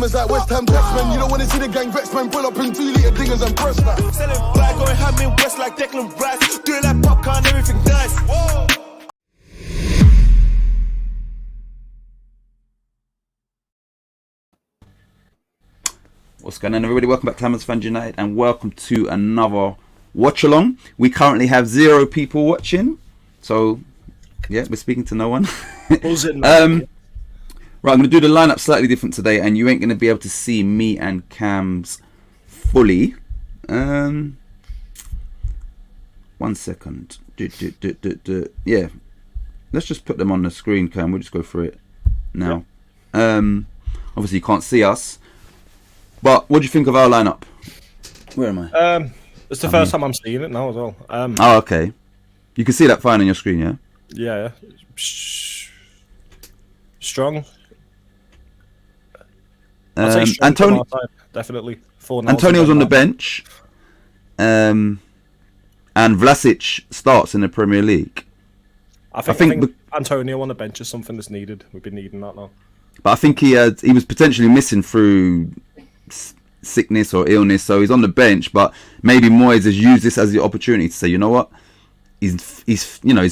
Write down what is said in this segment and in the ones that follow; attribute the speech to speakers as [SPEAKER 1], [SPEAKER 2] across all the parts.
[SPEAKER 1] hammers like West Ham Dutchmen. You don't want to see the gang vex, man. Pull up in 2-litre dingers and press that.
[SPEAKER 2] Selling bag, going ham in West like Declan Rice. Doing like popcorn, everything nice. Whoa.
[SPEAKER 3] What's going on, everybody? Welcome back to Hammers Fans United and welcome to another watch along. We currently have 0 people watching, so yeah, we're speaking to no one. Right, I'm going to do the lineup slightly different today, and you ain't going to be able to see me and Cam's fully. 1 second. Yeah, let's just put them on the screen, Cam. We'll just go through it now. Obviously, you can't see us. But what do you think of our lineup? Where am I?
[SPEAKER 4] It's the first time I'm seeing it now as well.
[SPEAKER 3] Oh, okay. You can see that fine on your screen, yeah?
[SPEAKER 4] Yeah. Strong. I'd say strong from our side, definitely.
[SPEAKER 3] Antonio's on the bench. And Vlasic starts in the Premier League.
[SPEAKER 4] I think Antonio on the bench is something that's needed. We've been needing that now.
[SPEAKER 3] But I think he was potentially missing through sickness or illness, so he's on the bench. But maybe Moyes has used this as the opportunity to say, you know what, he's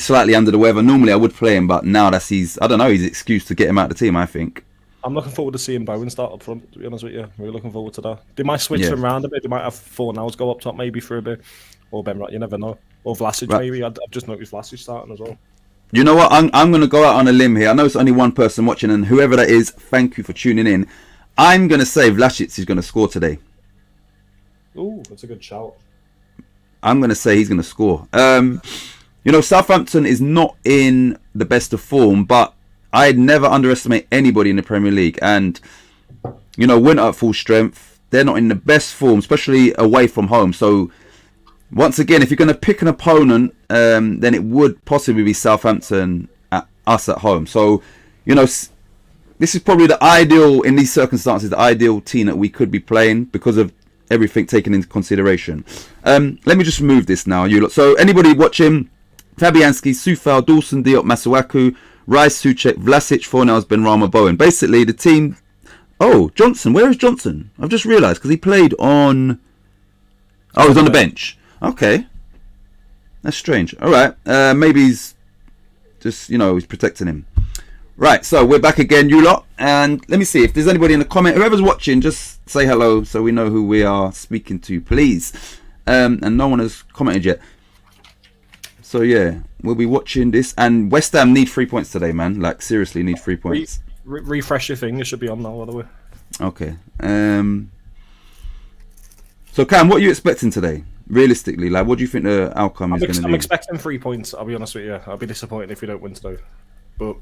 [SPEAKER 3] slightly under the weather. Normally I would play him, but now that's his excuse to get him out of the team, I think. I'm
[SPEAKER 4] looking forward to seeing Bowen start up front, to be honest with you. Really looking forward to that. They might switch them around a bit. They might have Fornals go up top maybe for a bit, or Ben Wright, you never know, or Vlasic maybe. I've just noticed Vlasic starting as well.
[SPEAKER 3] You know what, I'm going to go out on a limb here. I know it's only one person watching, and whoever that is, thank you for tuning in. I'm going to say Vlasic is going to score today.
[SPEAKER 4] Ooh, that's a good shout.
[SPEAKER 3] I'm going to say he's going to score. Southampton is not in the best of form, but I'd never underestimate anybody in the Premier League. And, went at full strength. They're not in the best form, especially away from home. So, once again, if you're going to pick an opponent, then it would possibly be Southampton at us at home. So, this is probably the ideal, in these circumstances, the ideal team that we could be playing because of everything taken into consideration. Let me just move this now. So anybody watching, Fabianski, Soufal, Dawson, Diop, Masuaku, Rice, Souček, Vlasic, Fornals, Benrahma, Bowen. Basically, the team... Oh, Johnson. Where is Johnson? I've just realised because he played on... Oh, he's on the bench. Okay. That's strange. All right. Maybe he's just, he's protecting him. Right, so we're back again, you lot, and let me see if there's anybody in the comment. Whoever's watching, just say hello so we know who we are speaking to, please. And no one has commented yet. So yeah, we'll be watching this, and West Ham need 3 points today, man. Like, seriously need 3 points.
[SPEAKER 4] Refresh your thing, it should be on now, by the way.
[SPEAKER 3] Okay. So Cam, what are you expecting today? Realistically, like, what do you think the outcome is going to be?
[SPEAKER 4] I'm expecting 3 points, I'll be honest with you. I'll be disappointed if we don't win today. But...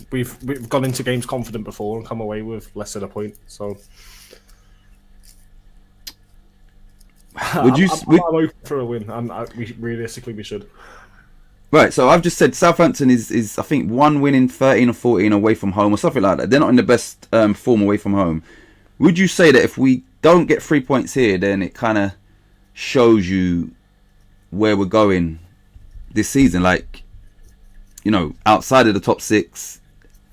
[SPEAKER 4] We've gone into games confident before and come away with less than a point. So, I'm open for a win, and realistically we should.
[SPEAKER 3] Right. So I've just said Southampton is I think 1 win in 13 or 14 away from home or something like that. They're not in the best form away from home. Would you say that if we don't get 3 points here, then it kind of shows you where we're going this season? Like, outside of the top 6.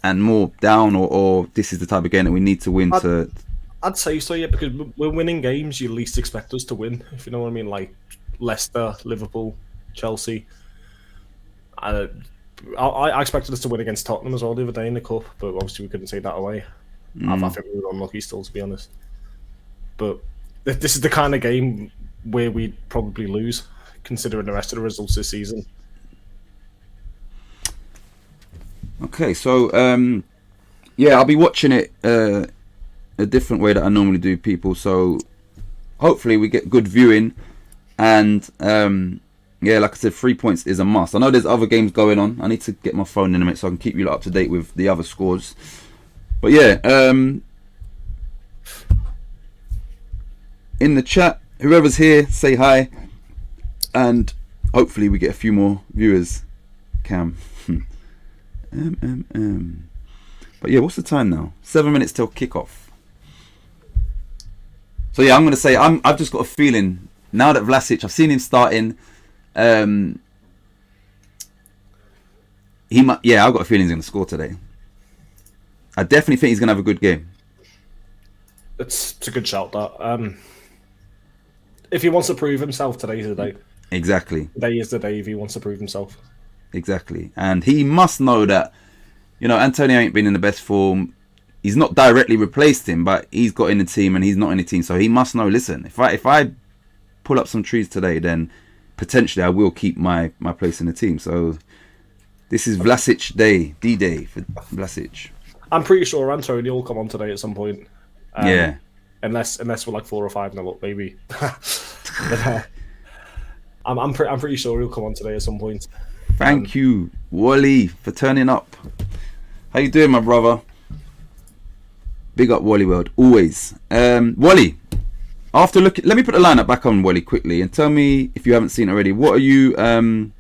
[SPEAKER 3] And more down, or this is the type of game that we need to win to...
[SPEAKER 4] I'd say so, yeah, because we're winning games you least expect us to win, if you know what I mean, like Leicester, Liverpool, Chelsea. I expected us to win against Tottenham as well the other day in the Cup, but obviously we couldn't take that away. I think we were unlucky still, to be honest. But this is the kind of game where we'd probably lose, considering the rest of the results this season.
[SPEAKER 3] Okay, so I'll be watching it a different way that I normally do, people. So hopefully we get good viewing, and like I said, 3 points is a must. I know there's other games going on. I need to get my phone in a minute so I can keep you up to date with the other scores. But yeah, in the chat, whoever's here, say hi, and hopefully we get a few more viewers. Cam. But yeah, what's the time now? 7 minutes till kickoff. So yeah, I'm gonna say I've just got a feeling now that Vlasic, I've seen him starting. He might. Yeah, I've got a feeling he's gonna score today. I definitely think he's gonna have a good game.
[SPEAKER 4] It's a good shout, that. If he wants to prove himself, today's the day.
[SPEAKER 3] Exactly.
[SPEAKER 4] Today is the day if he wants to prove himself.
[SPEAKER 3] Exactly. And he must know that, Antonio ain't been in the best form. He's not directly replaced him, but he's got in the team and he's not in the team. So he must know, listen, if I pull up some trees today, then potentially I will keep my place in the team. So this is Vlasic day, D-Day for Vlasic.
[SPEAKER 4] I'm pretty sure Antonio will come on today at some point.
[SPEAKER 3] Yeah.
[SPEAKER 4] Unless we're like 4 or 5-0 up, maybe. But, I'm pretty sure he'll come on today at some point.
[SPEAKER 3] Thank you, Wally, for turning up. How you doing, my brother? Big up, Wally World, always. Wally, let me put the lineup back on, Wally, quickly, and tell me if you haven't seen it already. What are you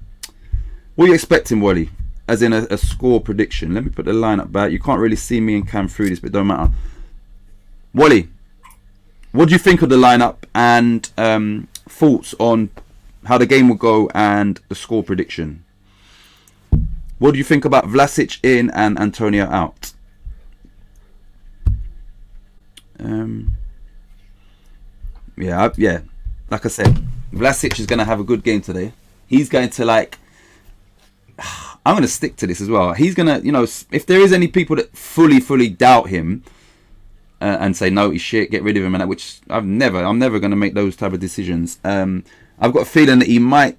[SPEAKER 3] expecting, Wally? As in a score prediction. Let me put the lineup back. You can't really see me and Cam through this, but it don't matter. Wally, what do you think of the lineup and thoughts on how the game will go and the score prediction? What do you think about Vlasic in and Antonio out? Yeah. Like I said, Vlasic is going to have a good game today. He's going to I'm going to stick to this as well. He's going to, if there is any people that fully doubt him and say, no, he's shit, get rid of him, and that, which I'm never going to make those type of decisions. I've got a feeling that he might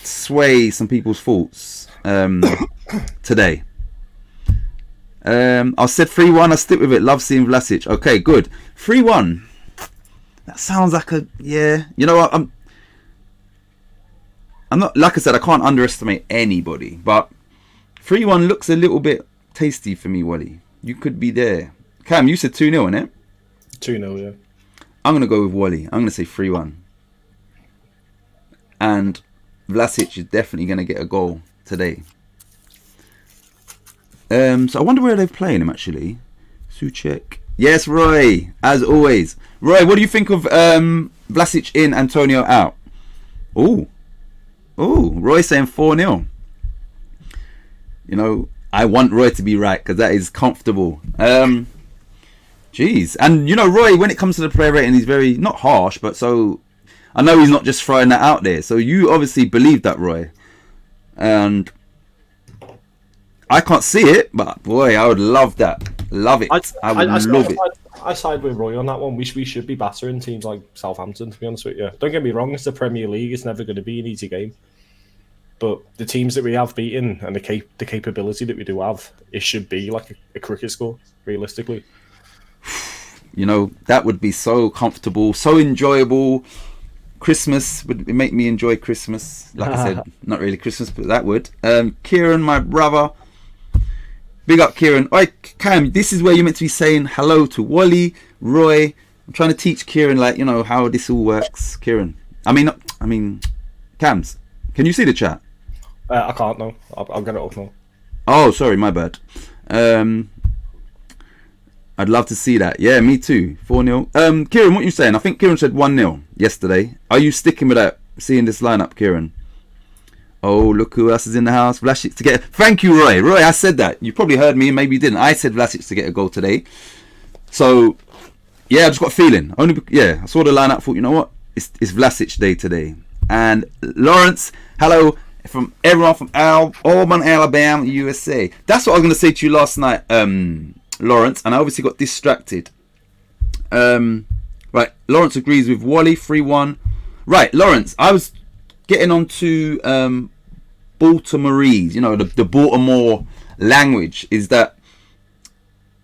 [SPEAKER 3] sway some people's thoughts today. I said 3-1, I stick with it. Love seeing Vlasic. Okay, good. 3-1. That sounds like yeah. You know what? I'm not, like I said, I can't underestimate anybody, but 3-1 looks a little bit tasty for me, Wally. You could be there. Cam, you said 2-0, innit?
[SPEAKER 4] 2-0, yeah.
[SPEAKER 3] I'm going to go with Wally. I'm going to say 3-1. And Vlasic is definitely going to get a goal today. So I wonder where they're playing him, actually. Suchek. Yes, Roy, as always. Roy, what do you think of Vlasic in, Antonio out? Ooh, Roy saying 4-0. I want Roy to be right because that is comfortable. Jeez. And, Roy, when it comes to the player rating, he's very, not harsh, but so I know he's not just throwing that out there. So you obviously believe that, Roy. And I can't see it, but boy, I would love that. Love it. I would love it.
[SPEAKER 4] I side with Roy on that one. We should be battering teams like Southampton, to be honest with you. Don't get me wrong, it's the Premier League. It's never going to be an easy game. But the teams that we have beaten and the capability that we do have, it should be like a cricket score, realistically.
[SPEAKER 3] That would be so comfortable, so enjoyable. Christmas would make me enjoy Christmas. Like I said, not really Christmas, but that would. Kieran, my brother. Big up, Kieran. Oi, Cam, this is where you're meant to be saying hello to Wally, Roy. I'm trying to teach Kieran, how this all works. Kieran. I mean, Cams, can you see the chat?
[SPEAKER 4] I can't, no. I'll get it up now.
[SPEAKER 3] Oh, sorry, my bad. I'd love to see that. Yeah, me too. 4-0. Kieran, what are you saying? I think Kieran said 1-0 yesterday. Are you sticking with that, seeing this lineup, Kieran? Oh, look who else is in the house. Vlasic to get... Thank you, Roy. Roy, I said that. You probably heard me, maybe you didn't. I said Vlasic to get a goal today. So, yeah, I just got a feeling. I saw the lineup, thought, you know what? It's Vlasic day today. And Lawrence, hello from everyone from Auburn, Alabama, USA. That's what I was going to say to you last night, Lawrence, and I obviously got distracted. Right, Lawrence agrees with Wally, 3-1. Right, Lawrence, I was getting on to Baltimoreese, the Baltimore language is that,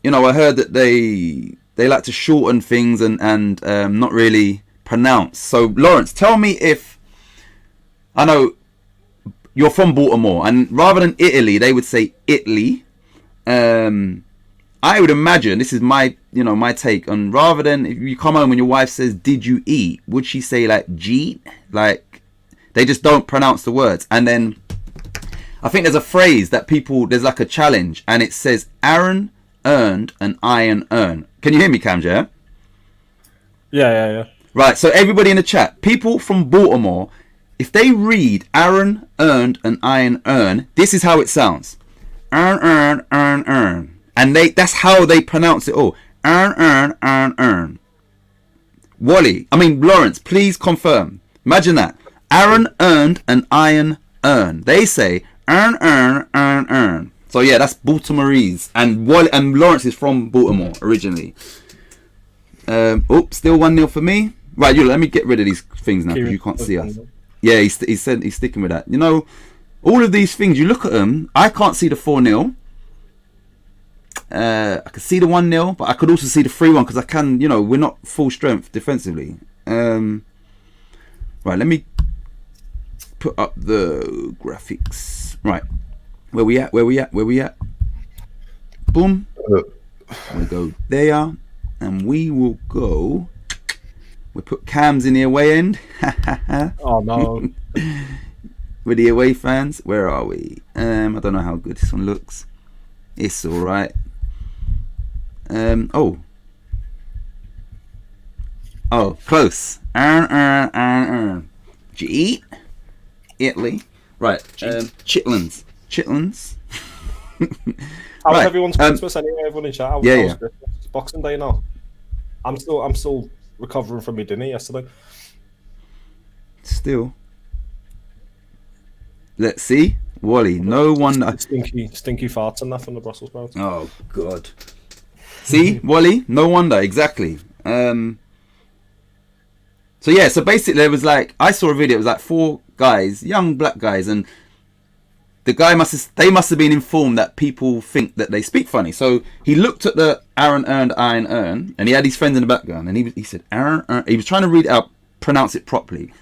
[SPEAKER 3] I heard that they like to shorten things and not really pronounce. So, Lawrence, tell me if, I know you're from Baltimore, and rather than Italy, they would say Italy. I would imagine, this is my take, and rather than if you come home and your wife says, did you eat? Would she say G? They just don't pronounce the words. And then I think there's a phrase that there's like a challenge, and it says, Aaron earned an iron earn. Can you hear me, Cam, yeah?
[SPEAKER 4] Yeah.
[SPEAKER 3] Right, so everybody in the chat, people from Baltimore, if they read Aaron earned an iron earn, this is how it sounds. Earn. And that's how they pronounce it all. Earn. Lawrence, please confirm. Imagine that. Aaron earned and Iron earn. They say earn. So yeah, that's Baltimoreese. And Lawrence is from Baltimore originally. Still 1-0 for me. Right, let me get rid of these things now because you can't see us. Yeah, he said he's sticking with that. You know, all of these things, you look at them, I can't see the 4-0. I could see the 1-0, but I could also see the 3-1 because I can, we're not full strength defensively. Right, let me put up the graphics. Right, where we at? Boom. We go there, and we will go. We put cams in the away end.
[SPEAKER 4] Oh no.
[SPEAKER 3] With the away fans, where are we? I don't know how good this one looks. It's all right. Close. Did you eat? Italy. Right. Chitlins.
[SPEAKER 4] How was
[SPEAKER 3] Right,
[SPEAKER 4] everyone's Christmas anyway? Everyone in chat. How was Christmas? It's Boxing Day now. I'm still recovering from my dinner yesterday.
[SPEAKER 3] Still. Let's see. Wally, no one.
[SPEAKER 4] Stinky farts and that from the Brussels sprouts.
[SPEAKER 3] Oh God. See, Wally, no wonder. Exactly. So yeah, so basically there was I saw a video. It was 4 guys, young black guys, and they must have been informed that people think that they speak funny. So he looked at the Aaron earned, Iron earn, and he had his friends in the background, and he said Aaron earn. He was trying to read it out, pronounce it properly.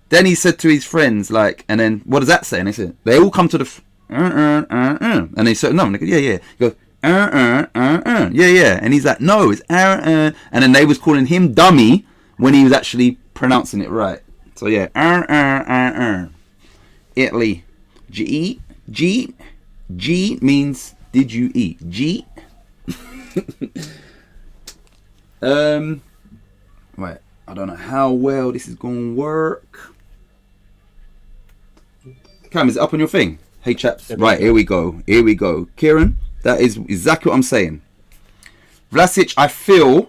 [SPEAKER 3] Then he said to his friends, and then what does that say? And they said they all come to the and they said no. And they go, yeah. He goes yeah. And he's like, no, it's Aaron. And then they was calling him dummy when he was actually pronouncing it right. So yeah, Italy. G means did you eat? G. Right. I don't know how well this is going to work. Cam, is it up on your thing? Hey chaps. Right, here we go. Kieran, that is exactly what I'm saying. Vlasic, I feel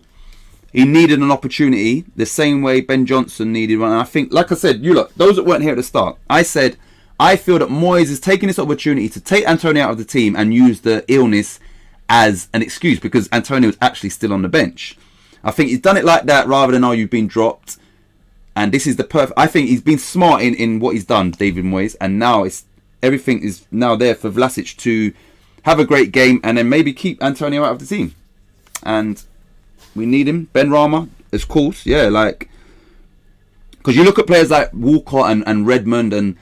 [SPEAKER 3] he needed an opportunity the same way Ben Johnson needed one. And I think, like I said, those that weren't here at the start, I said, I feel that Moyes is taking this opportunity to take Antonio out of the team and use the illness as an excuse because Antonio was actually still on the bench. I think he's done it like that rather than, you've been dropped. And this is the perfect. I think he's been smart in what he's done, David Moyes. And now everything is now there for Vlasic to have a great game and then maybe keep Antonio out of the team. And we need him. Ben Rama, of course. Yeah, because you look at players like Walcott and Redmond, and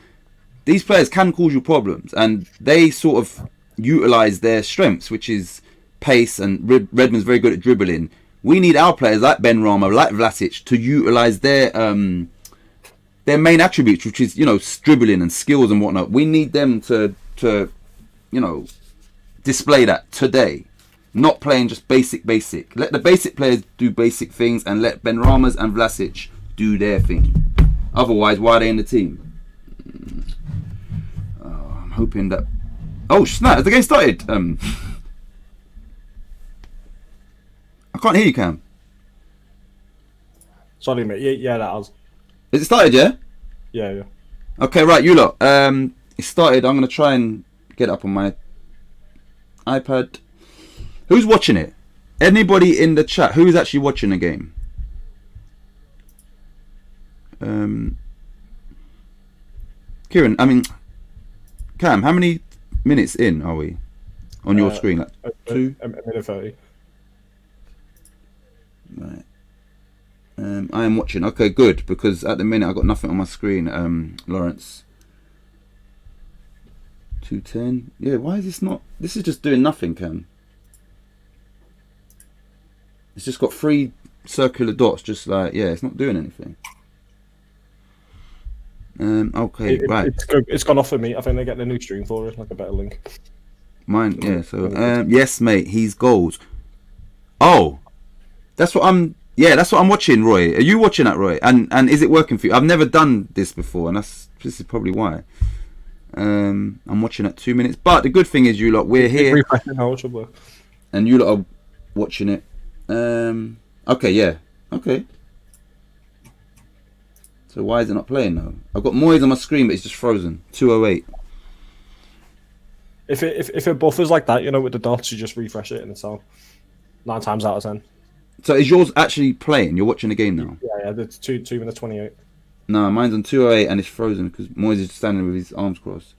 [SPEAKER 3] these players can cause you problems. And they sort of utilise their strengths, which is pace, and Redmond's very good at dribbling. We need our players like Ben Rama, like Vlasic, to utilise their main attributes, which is, dribbling and skills and whatnot. We need them to display that today. Not playing just basic. Let the basic players do basic things and let Ben Ramas and Vlasic do their thing. Otherwise, why are they in the team? I'm hoping that... Oh, snap, has the game started? I can't hear you, Cam.
[SPEAKER 4] Sorry, mate. Yeah, that was.
[SPEAKER 3] Is it started, yeah?
[SPEAKER 4] Yeah.
[SPEAKER 3] Okay, right, you lot. It started. I'm going to try and get it up on my iPad. Who's watching it? Anybody in the chat? Who's actually watching the game? Kieran, Cam, how many minutes in are we on your screen? 2?
[SPEAKER 4] A minute 30.
[SPEAKER 3] Right. I am watching. Okay, good, because at the minute I've got nothing on my screen. Lawrence. 2:10. Yeah, why is this not... This is just doing nothing, Cam. It's just got 3 circular dots, just it's not doing anything. Okay, right.
[SPEAKER 4] It's gone off for me. I think they're getting a new stream for it, like a better link.
[SPEAKER 3] Mine, yeah. So, yes, mate. He's goals. Oh, that's what I'm watching, Roy. Are you watching that, Roy? And is it working for you? I've never done this before, and this is probably why. I'm watching at 2 minutes. But the good thing is, you lot, we're here, and you lot are watching it. Okay, yeah. Okay. So why is it not playing now? I've got Moyes on my screen, but it's just frozen. 208.
[SPEAKER 4] If it buffers like that, with the dots, you just refresh it and it's on. 9 times out of 10.
[SPEAKER 3] So is yours actually playing? You're watching the game now?
[SPEAKER 4] Yeah, it's 2 minutes 28.
[SPEAKER 3] No, mine's on 208 and it's frozen because Moyes is standing with his arms crossed.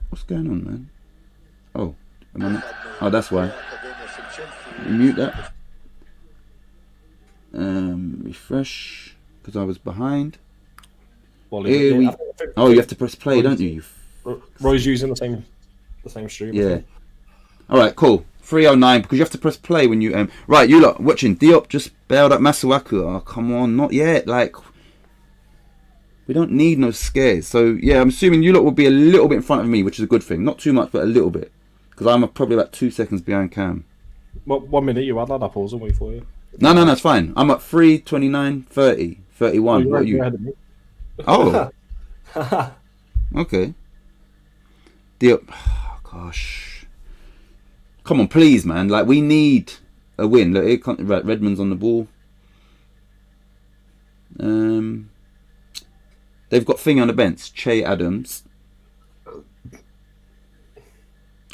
[SPEAKER 3] What's going on, man? Oh, that's why. Mute that. Refresh because I was behind.
[SPEAKER 4] Well,
[SPEAKER 3] You have to press play, don't you?
[SPEAKER 4] Roy's using the same stream.
[SPEAKER 3] Yeah. All right, cool. 309 because you have to press play when you Right, you lot watching. Diop just bailed up Masuaku. Oh, come on, not yet. Like, we don't need no scares. So yeah, I'm assuming you lot will be a little bit in front of me, which is a good thing. Not too much, but a little bit, because I'm probably about 2 seconds behind Cam.
[SPEAKER 4] What 1 minute you had? I'll pause and wait for you.
[SPEAKER 3] No, it's fine. I'm at 3, 29, 30, 31. What are you?
[SPEAKER 4] Ahead of me.
[SPEAKER 3] Oh. Okay. Diop. Oh, gosh. Come on, please, man. Like, we need a win. Look, right, Redmond's on the ball. They've got Thing on the bench. Che Adams.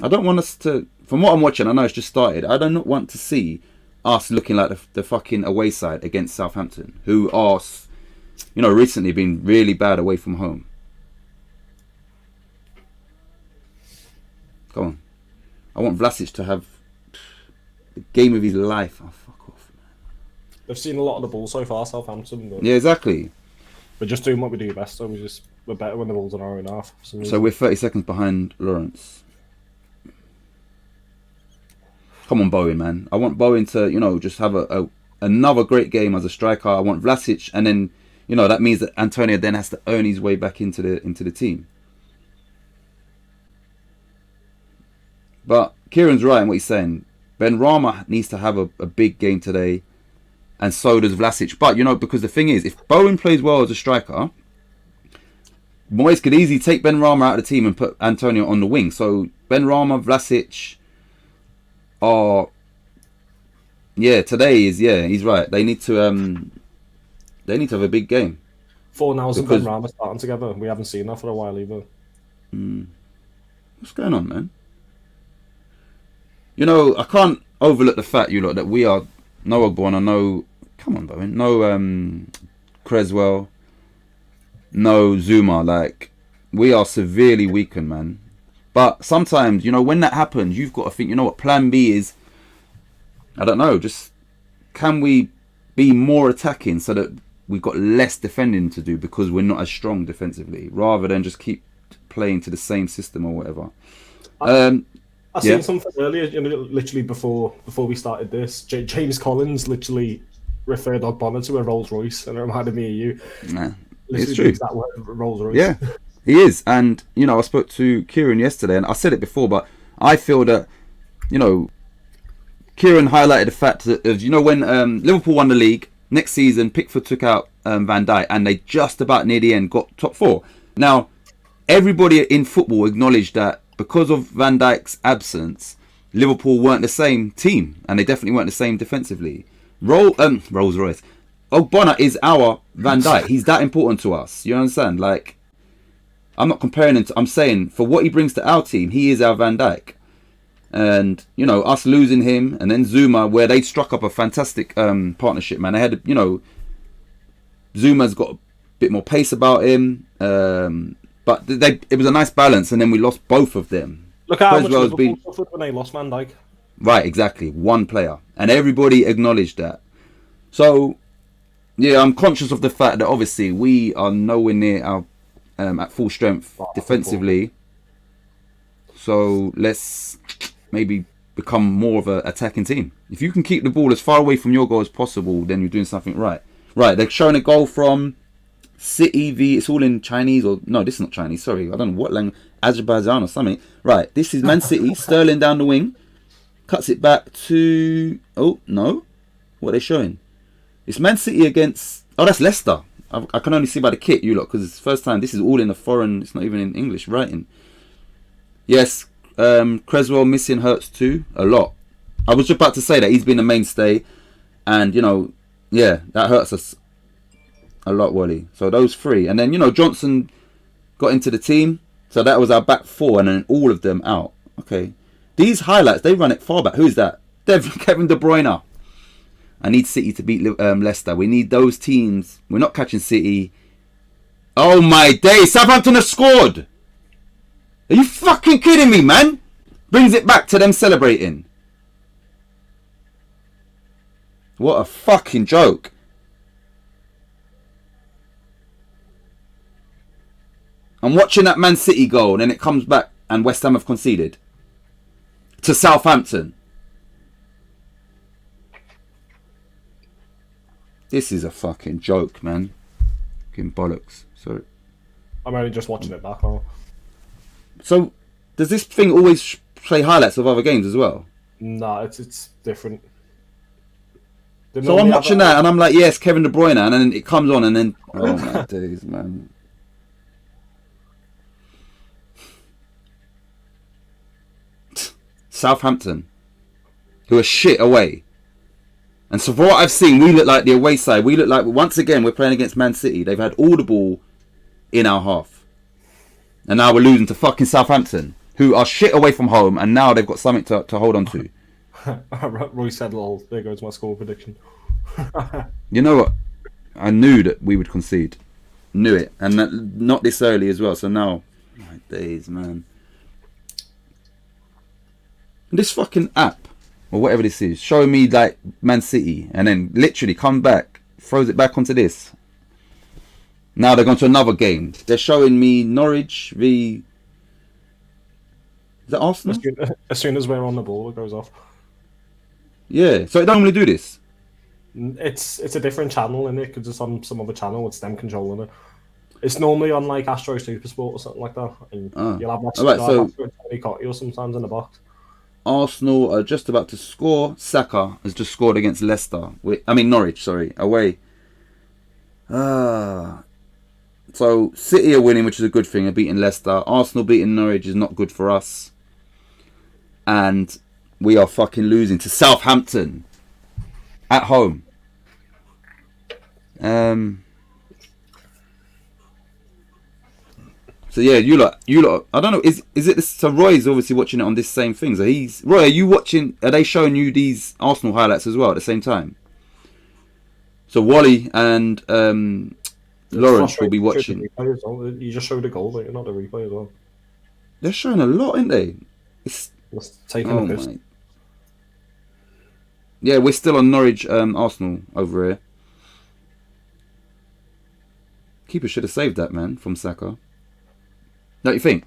[SPEAKER 3] I don't want us to... From what I'm watching, I know it's just started. I do not want to see us looking like the fucking away side against Southampton, who are, recently been really bad away from home. Come on. I want Vlasic to have the game of his life. Oh, fuck off, man.
[SPEAKER 4] They've seen a lot of the ball so far, Southampton. But
[SPEAKER 3] Yeah, exactly.
[SPEAKER 4] we're just doing what we do best, so we're better when the ball's on our own half.
[SPEAKER 3] So we're 30 seconds behind Lawrence. Come on, Bowen, man. I want Bowen to, just have another great game as a striker. I want Vlasic, and then, that means that Antonio then has to earn his way back into the team. But Kieran's right in what he's saying. Ben Rama needs to have a big game today, and so does Vlasic. But, because the thing is, if Bowen plays well as a striker, Moyes could easily take Ben Rama out of the team and put Antonio on the wing. So Ben Rama, Vlasic are... Yeah, today is... Yeah, he's right. They need to have a big game.
[SPEAKER 4] 4 Niles and Ben Rama starting together. We haven't seen that for a while either.
[SPEAKER 3] What's going on, man? I can't overlook the fact, that we are no Ogbonna, no... Come on, Bowen. No Creswell, no Zuma. Like, we are severely weakened, man. But sometimes, when that happens, you've got to think, what plan B is? I don't know, just... Can we be more attacking so that we've got less defending to do because we're not as strong defensively, rather than just keep playing to the same system or whatever?
[SPEAKER 4] I seen something earlier, literally before we started this. James Collins literally referred Ogbonna to a Rolls Royce, and it reminded me of you.
[SPEAKER 3] Nah,
[SPEAKER 4] literally
[SPEAKER 3] it's true.
[SPEAKER 4] That word, Rolls Royce.
[SPEAKER 3] Yeah, he is. And, I spoke to Kieran yesterday, and I said it before, but I feel that, Kieran highlighted the fact that, when Liverpool won the league, next season, Pickford took out Van Dijk, and they just about near the end got top 4. Now, everybody in football acknowledged that because of Van Dijk's absence, Liverpool weren't the same team, and they definitely weren't the same defensively. Rolls Royce. Ogbonna is our Van Dijk. He's that important to us. You understand? Like, I'm not comparing him to... I'm saying, for what he brings to our team, he is our Van Dijk. And, us losing him, and then Zuma, where they struck up a fantastic partnership, man. They had, Zuma's got a bit more pace about him. But it was a nice balance, and then we lost both of them.
[SPEAKER 4] Look at how much Liverpool suffered when they lost Van Dijk.
[SPEAKER 3] Right, exactly. One player. And everybody acknowledged that. So, yeah, I'm conscious of the fact that obviously we are nowhere near our at full strength defensively. So let's maybe become more of an attacking team. If you can keep the ball as far away from your goal as possible, then you're doing something right. Right, they're showing a goal from... City v... It's all in Chinese, or... No, this is not Chinese, sorry. I don't know what language... Azerbaijan or something. Right, this is Man City. Sterling down the wing. Cuts it back to... Oh, no. What are they showing? It's Man City against... Oh, that's Leicester. I can only see by the kit, you lot, because it's the first time. This is all in a foreign... It's not even in English writing. Yes, Creswell missing hurts too a lot. I was just about to say that he's been a mainstay, and yeah, that hurts us a lot, Wally. So those three, and then Johnson got into the team, so that was our back four, and then all of them out. Okay, these highlights, they run it far back. Who's that? Kevin De Bruyne. I need City to beat Leicester. We need those teams. We're not catching City. Oh my days! Southampton have scored. Are you fucking kidding me, man? Brings it back to them celebrating. What a fucking joke. I'm watching that Man City goal, and then it comes back and West Ham have conceded to Southampton. This is a fucking joke, man. Fucking bollocks. Sorry.
[SPEAKER 4] I'm only just watching it back now.
[SPEAKER 3] So, does this thing always play highlights of other games as well?
[SPEAKER 4] Nah, it's different.
[SPEAKER 3] So I'm watching that and I'm like, yes, Kevin De Bruyne, and then it comes on and then... Oh my days, man. Southampton, who are shit away. And so for what I've seen, we look like the away side. We look like, once again, we're playing against Man City. They've had all the ball in our half. And now we're losing to fucking Southampton, who are shit away from home, and now they've got something to hold on to.
[SPEAKER 4] Roy said, "Lol, there goes my score prediction."
[SPEAKER 3] You know what? I knew that we would concede. Knew it. And that, not this early as well. So now, my days, man. This fucking app, or whatever this is, showing me like Man City, and then literally come back, throws it back onto this. Now they're going to another game. They're showing me Norwich v... Is that Arsenal?
[SPEAKER 4] As soon as we're on the ball, it goes off.
[SPEAKER 3] Yeah, so it don't really do this.
[SPEAKER 4] It's a different channel, isn't it? Because it's on some other channel. It's them controlling it. It's normally on like Astro Supersport or something like that. And you'll have like or sometimes in the box.
[SPEAKER 3] Arsenal are just about to score. Saka has just scored against Leicester. Norwich, sorry, away. So City are winning, which is a good thing. They're beating Leicester. Arsenal beating Norwich is not good for us. And we are fucking losing to Southampton at home. So yeah, you lot. I don't know. Is it this? So Roy's obviously watching it on this same thing. So Roy. Are you watching? Are they showing you these Arsenal highlights as well at the same time? So Wally and Lawrence will be watching.
[SPEAKER 4] You just showed a goal, but not a replay as well.
[SPEAKER 3] They're showing a lot, aren't they? It's
[SPEAKER 4] taking a piss.
[SPEAKER 3] Yeah, we're still on Norwich, Arsenal over here. Keeper should have saved that, man, from Saka. Don't you think?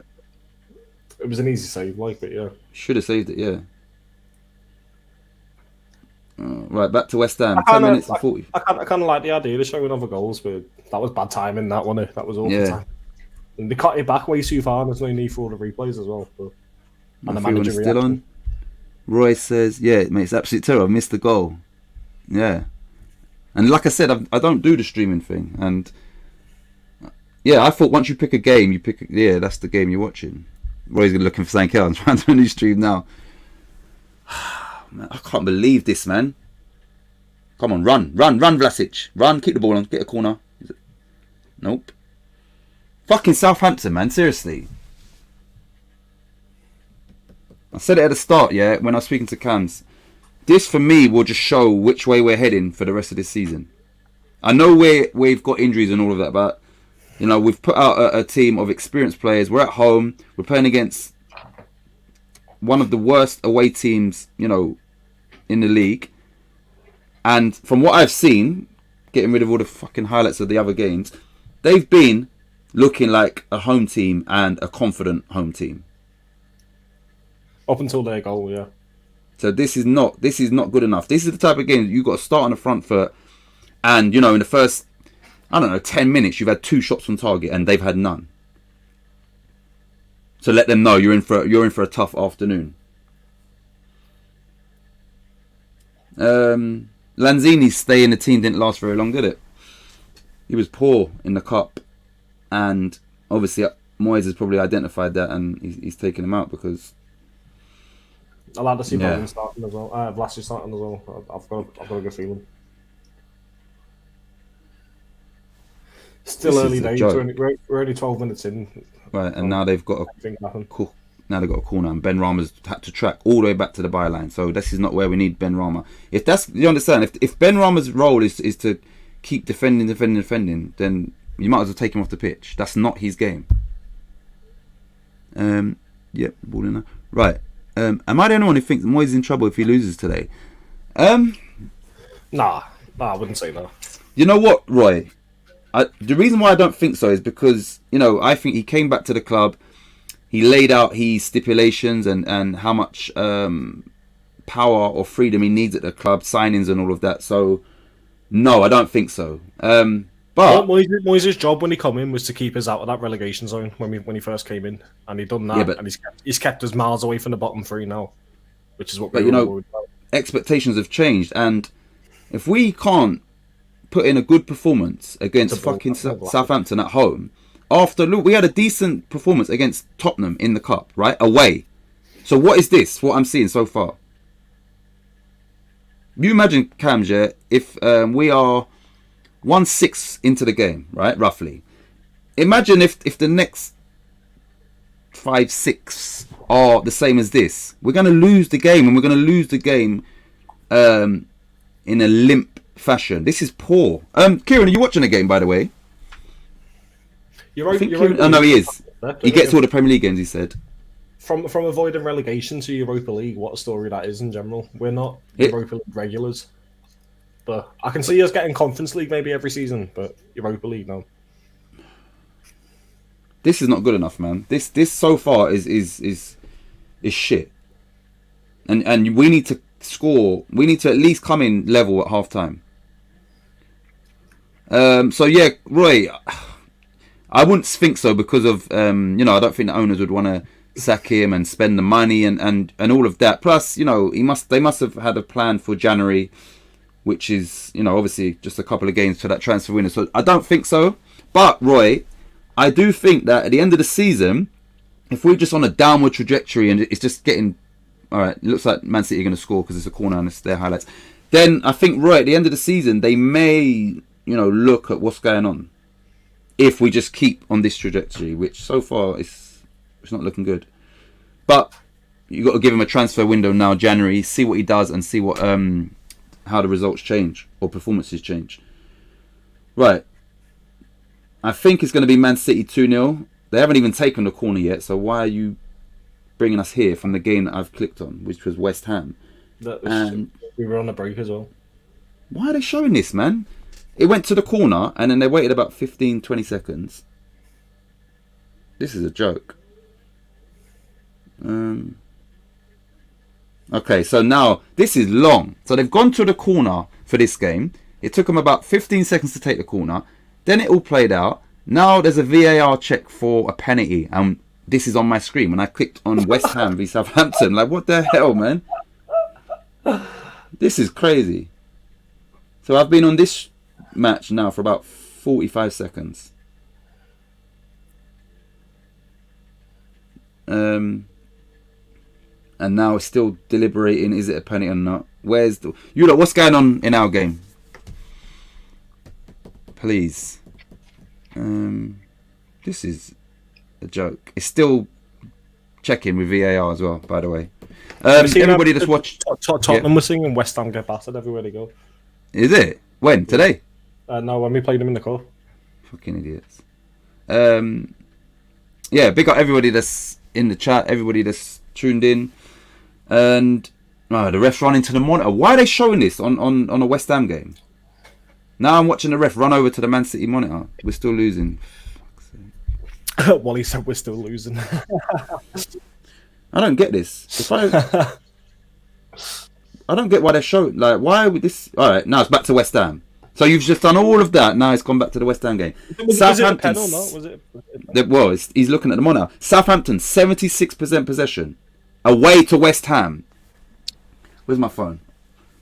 [SPEAKER 4] It was an easy save, but yeah.
[SPEAKER 3] Should have saved it, yeah. Right, back to West Ham. 10 minutes and 40.
[SPEAKER 4] I kind of like the idea of showing other goals, but that was bad timing, that one. That was awful time. And they cut it back way too far, and there's no need for all the replays as well. But, and the manager
[SPEAKER 3] still on. Roy says, yeah, mate, it's absolutely terrible. I missed the goal. Yeah. And like I said, I don't do the streaming thing. And yeah, I thought once you pick a game, that's the game you're watching. Roy's looking for something else. I'm trying to do a new stream now. Man, I can't believe this, man. Come on, run, Vlasic. Run, keep the ball on, get a corner. Nope. Fucking Southampton, man, seriously. I said it at the start, yeah, when I was speaking to Cams. This, for me, will just show which way we're heading for the rest of this season. I know we've got injuries and all of that, but, we've put out a team of experienced players. We're at home. We're playing against one of the worst away teams, in the league. And from what I've seen, getting rid of all the fucking highlights of the other games, they've been looking like a home team and a confident home team.
[SPEAKER 4] Up until their goal, yeah.
[SPEAKER 3] So this is not good enough. This is the type of game that you've got to start on the front foot, and in the first, 10 minutes you've had 2 shots on target and they've had none. So let them know you're in for a tough afternoon. Lanzini's stay in the team didn't last very long, did it? He was poor in the cup, and obviously Moyes has probably identified that, and he's taken him out because
[SPEAKER 4] I'll have to see
[SPEAKER 3] Yeah.
[SPEAKER 4] Bowen starting as well. Vlasic starting as well. I've got a good feeling. Still
[SPEAKER 3] This
[SPEAKER 4] early
[SPEAKER 3] is a
[SPEAKER 4] days.
[SPEAKER 3] joke.
[SPEAKER 4] We're only 12 minutes in.
[SPEAKER 3] Right, and now they've got a
[SPEAKER 4] Things happen.
[SPEAKER 3] cool. Now they've got a corner, and Ben Rama's had to track all the way back to the byline. So this is not where we need Ben Rama. If that's, you understand, if Ben Rama's role is to keep defending, then you might as well take him off the pitch. That's not his game. Yep, ball in there. Right. Am I the only one who thinks Moyes is in trouble if he loses today?
[SPEAKER 4] Nah, I wouldn't say no.
[SPEAKER 3] You know what, Roy? The reason why I don't think so is because, I think he came back to the club, he laid out his stipulations and how much power or freedom he needs at the club, signings and all of that. So, no, I don't think so. But
[SPEAKER 4] Moyes' job when he come in was to keep us out of that relegation zone when he first came in, and he done that.
[SPEAKER 3] Yeah, but-
[SPEAKER 4] and he's kept us miles away from the bottom three now, which is what.
[SPEAKER 3] But,
[SPEAKER 4] we were worried about.
[SPEAKER 3] expectations have changed, and if we can't put in a good performance against fucking Southampton at home, look, we had a decent performance against Tottenham in the cup, right, away. So what is this? What I'm seeing so far? You imagine, Cams, yeah, if we are 1-6 into the game, right, roughly. Imagine if the next 5-6 are the same as this. We're going to lose the game, and we're going to lose the game in a limp fashion. This is poor. Kieran, are you watching the game, by the way?
[SPEAKER 4] You're right.
[SPEAKER 3] Oh no, he is. He gets all the Premier League games, he said.
[SPEAKER 4] From avoiding relegation to Europa League, what a story that is in general. We're not Europa League regulars, but I can see us getting Conference League maybe every season, but Europa League no.
[SPEAKER 3] This is not good enough, man. This so far is shit. And we need to score. We need to at least come in level at half time. So yeah, Roy, I wouldn't think so because of I don't think the owners would want to sack him and spend the money and all of that. Plus, they must have had a plan for January, which is obviously just a couple of games for that transfer window. So I don't think so. But Roy, I do think that at the end of the season, if we're just on a downward trajectory and it's just getting all right, it looks like Man City are going to score because it's a corner and it's their highlights, then I think right at the end of the season they may look at what's going on if we just keep on this trajectory, which so far it's not looking good. But you got to give him a transfer window now, January, see what he does and see what how the results change or performances change. Right, I think it's going to be Man City 2-0. They haven't even taken the corner yet, so why are you bringing us here from the game that I've clicked on, which was West Ham?
[SPEAKER 4] We were on a break as well.
[SPEAKER 3] Why are they showing this, man? It went to the corner and then they waited about 15-20 seconds. This is a joke. Okay, so now this is long. So they've gone to the corner for this game. It took them about 15 seconds to take the corner. Then it all played out. Now there's a VAR check for a penalty, and this is on my screen when I clicked on West Ham v Southampton. Like, what the hell, man? This is crazy. So I've been on this match now for about 45 seconds. And now it's still deliberating, is it a penalty or not? What's going on in our game? Please. This is a joke. It's still checking with VAR as well, by the way. Everybody just watch.
[SPEAKER 4] Tottenham was singing West Ham get battered everywhere they go.
[SPEAKER 3] Is it? When? Today?
[SPEAKER 4] No, when we played them in the cup.
[SPEAKER 3] Fucking idiots. Yeah, big up everybody that's in the chat, everybody that's tuned in. And the ref run into the monitor. Why are they showing this on a West Ham game? Now I'm watching the ref run over to the Man City monitor. We're still losing.
[SPEAKER 4] Wally said we're still losing.
[SPEAKER 3] I don't get this. I don't get why they're showing. Like, why would this? All right, now it's back to West Ham. So you've just done all of that. Now it's gone back to the West Ham game.
[SPEAKER 4] Southampton. Was it?
[SPEAKER 3] Well, he's looking at the monitor. Southampton 76% possession, away to West Ham. Where's my phone?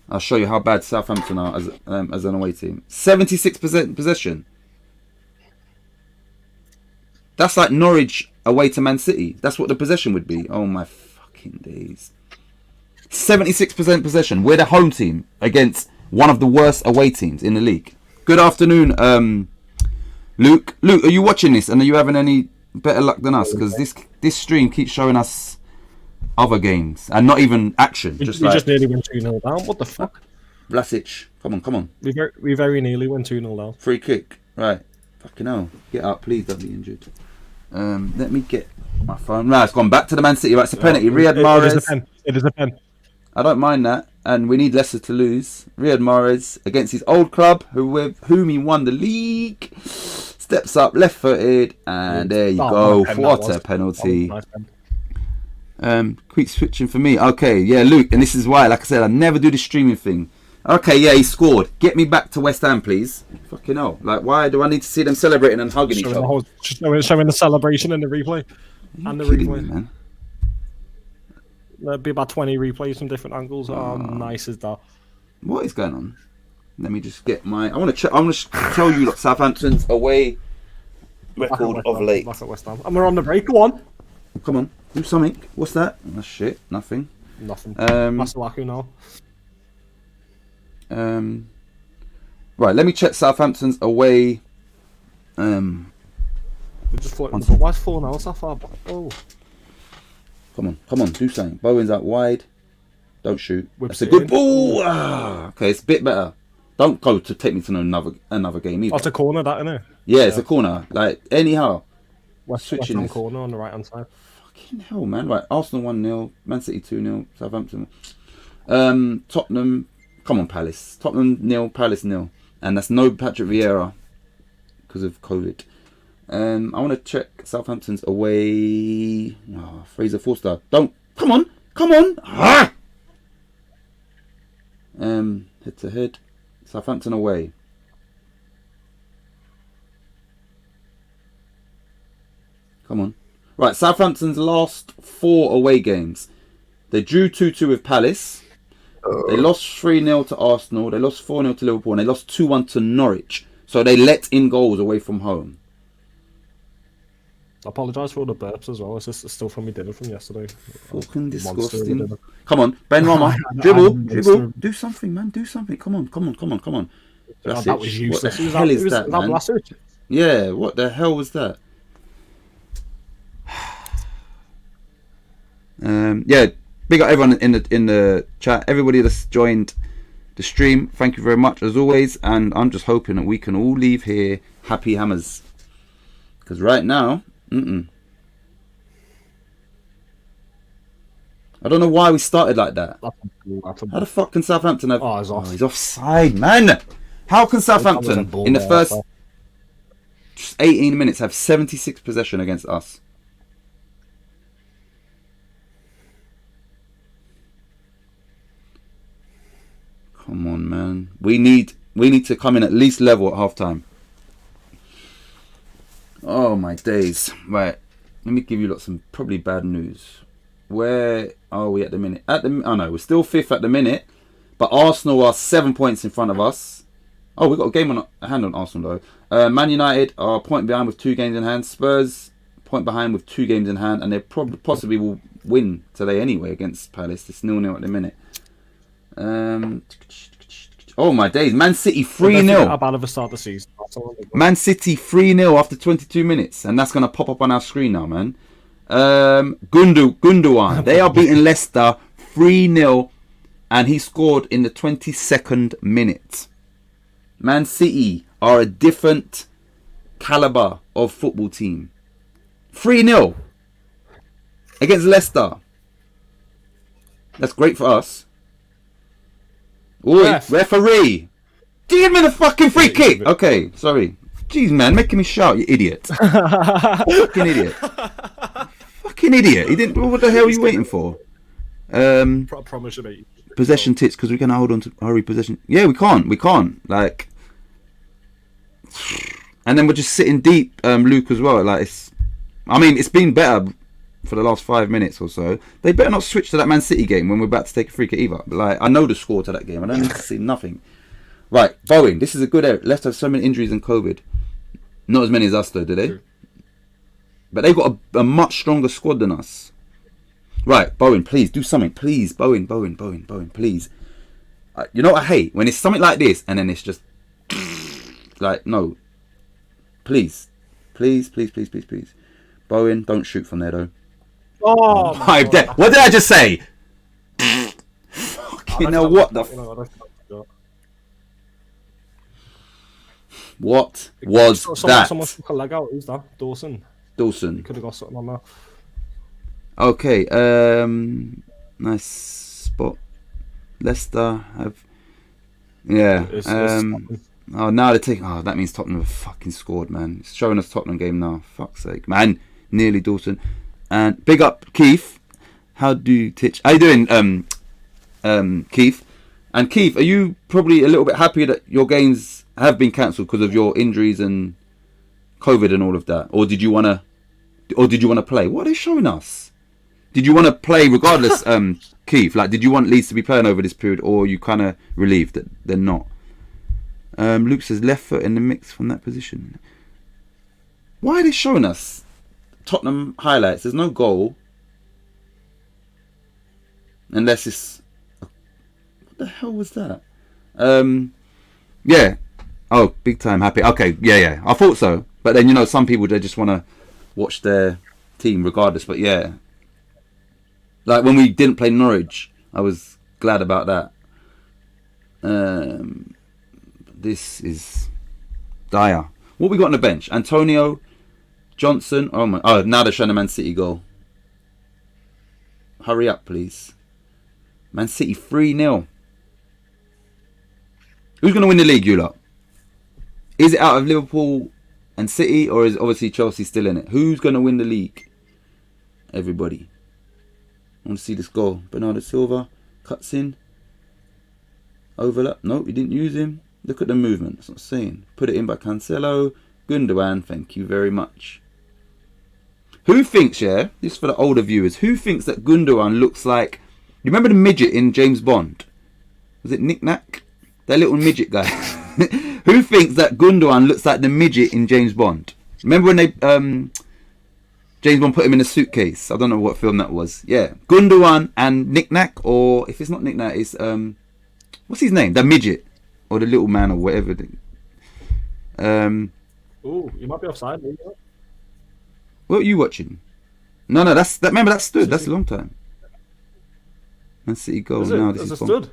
[SPEAKER 3] I'll show you how bad Southampton are as an away team. 76% possession. That's like Norwich away to Man City. That's what the possession would be. Oh my fucking days. 76% possession. We're the home team against one of the worst away teams in the league. Good afternoon, Luke. Luke, are you watching this and are you having any better luck than us? Because this stream keeps showing us other games and not even action.
[SPEAKER 4] We just nearly went 2-0 down. What the fuck?
[SPEAKER 3] Vlasic, come on.
[SPEAKER 4] We very nearly went 2-0 down.
[SPEAKER 3] Free kick. Right. Fucking hell. Get up, please. Don't be injured. Let me get my phone. Right, it's gone back to the Man City. Right, it's a penalty. Riyad Mahrez.
[SPEAKER 4] It is a pen.
[SPEAKER 3] I don't mind that, and we need Leicester to lose. Riyad Mahrez against his old club, whom he won the league, steps up, left-footed, and there you go. What a penalty! Quick switching for me. Okay, yeah, Luke, and this is why, like I said, I never do the streaming thing. Okay, yeah, he scored. Get me back to West Ham, please. Fucking hell! Like, why do I need to see them celebrating and hugging each other?
[SPEAKER 4] Showing the celebration in the replay, and the replay.
[SPEAKER 3] Me, man?
[SPEAKER 4] There'll be about 20 replays from different angles. Oh, nice is that.
[SPEAKER 3] What is going on? Let me just get my. I want to tell you Southampton's away record of late.
[SPEAKER 4] Back at West Ham. And we're on the break. Go on.
[SPEAKER 3] Come on, do something. What's that? Oh, shit, nothing.
[SPEAKER 4] Nothing. Masalaku now.
[SPEAKER 3] Right, let me check Southampton's away.
[SPEAKER 4] We're just floating. But why's 4-0 so far back? Oh. Come on, do something. Bowen's out wide. Don't shoot. That's a good ball. Okay, it's a bit better. Don't go to take me to another game either. Oh, it's a corner, that, isn't it?
[SPEAKER 3] Yeah, it's a corner. Like, anyhow.
[SPEAKER 4] West Ham corner on the right hand side.
[SPEAKER 3] Fucking hell, man. Right, Arsenal 1-0, Man City 2-0, Southampton. Tottenham. Come on, Palace. Tottenham 0, Palace 0. And that's no Patrick Vieira because of COVID. I want to check Southampton's away. Fraser Forster. Don't. Come on. Ah! Head to head. Southampton away. Come on. Right, Southampton's last 4 away games. They drew 2-2 with Palace. They lost 3-0 to Arsenal. They lost 4-0 to Liverpool. And they lost 2-1 to Norwich. So they let in goals away from home. I apologise for all the burps as well. It's just still from my dinner from yesterday. Fucking disgusting. Come on, Ben Rama. Dribble. Do something, man. Do something. Come on. That was useless. What the hell is that, man? Yeah, what the hell was that? Yeah, big up everyone in the chat. Everybody that's joined the stream, thank you very much as always. And I'm just hoping that we can all leave here happy hammers. Because right now... I don't know why we started like that. How the fuck can Southampton have... Oh, he's offside, man. How can Southampton, in the first 18 minutes, have 76 possession against us? Come on, man. We need to come in at least level at half time. Oh my days. Right, let me give you some probably bad news. Where are we at the minute? We're still 5th at the minute, but Arsenal are 7 points in front of us. Oh, we've got a game on a hand on Arsenal though. Man United are a point behind with 2 games in hand. Spurs point behind with 2 games in hand, and they possibly will win today anyway against Palace. It's 0-0 at the minute. Oh my days, Man City 3-0. How bad of a start the season. Man City 3-0 after 22 minutes, and that's going to pop up on our screen now, man. Gundogan, they are beating Leicester 3-0, and he scored in the 22nd minute. Man City are a different caliber of football team. 3-0 against Leicester. That's great for us. Oi, referee! Give me the fucking free kick! Okay, sorry. Jeez, man, making me shout, you idiot. Fucking idiot. Fucking idiot. He didn't. What the hell are you waiting for?
[SPEAKER 4] Promise you, mate.
[SPEAKER 3] Possession tits, because we can hold on to hurry possession. Yeah, we can't. Like, and then we're just sitting deep, Luke, as well. Like, it's been better for the last 5 minutes or so. They better not switch to that Man City game when we're about to take a free kick either. But like, I know the score to that game. I don't need to see nothing. Right, Bowen, this is a good area. Leicester have so many injuries and COVID. Not as many as us though, do they? But they've got a much stronger squad than us. Right, Bowen, please do something. Please, Bowen, please. You know what I hate? When it's something like this and then it's just like, no. Please. Please. Bowen, don't shoot from there though.
[SPEAKER 4] Oh, my God.
[SPEAKER 3] What did I just say? Fucking hell, what the what was that?
[SPEAKER 4] Someone took a leg out. Who's that? Dawson. Could have got something on that.
[SPEAKER 3] Okay, nice spot. Leicester have, yeah. Oh, now they're taking. Oh, that means Tottenham have fucking scored, man. It's showing us Tottenham game now. Fuck's sake, man. Nearly Dawson. And big up Keith. How do you Titch? How you doing, Keith? And Keith, are you probably a little bit happy that your games have been cancelled because of your injuries and COVID and all of that, or did you want to play? What are they showing us? Did you want to play regardless, Keith? Like, did you want Leeds to be playing over this period, or are you kind of relieved that they're not? Luke says left foot in the mix from that position. Why are they showing us Tottenham highlights? There's no goal, unless it's. What the hell was that? Yeah. Oh, big time happy. Okay, yeah. I thought so, but then, you know, some people, they just want to watch their team regardless. But yeah, like when we didn't play Norwich, I was glad about that. This is dire. What we got on the bench? Antonio, Johnson. Oh my! Oh, now they're showing the Man City goal. Hurry up, please. Man City 3-0. Who's going to win the league, you lot? Is it out of Liverpool and City, or is obviously Chelsea still in it? Who's going to win the league? Everybody. I want to see this goal. Bernardo Silva cuts in. Overlap. No, he didn't use him. Look at the movement. That's what I'm saying. Put it in by Cancelo. Gundogan, thank you very much. Who thinks, yeah, this is for the older viewers, who thinks that Gundogan looks like... You remember the midget in James Bond? Was it Nick Nack? That little midget guy. Who thinks that Gundogan looks like the midget in James Bond? Remember when they... James Bond put him in a suitcase? I don't know what film that was. Yeah. Gundogan and Nick Nack, or if it's not Nick Nack, it's... what's his name? The midget. Or the little man or whatever.
[SPEAKER 4] Oh, you might be offside.
[SPEAKER 3] What are you watching? No, remember that stood. That's a long time. Man City goal. Now this is
[SPEAKER 4] stood.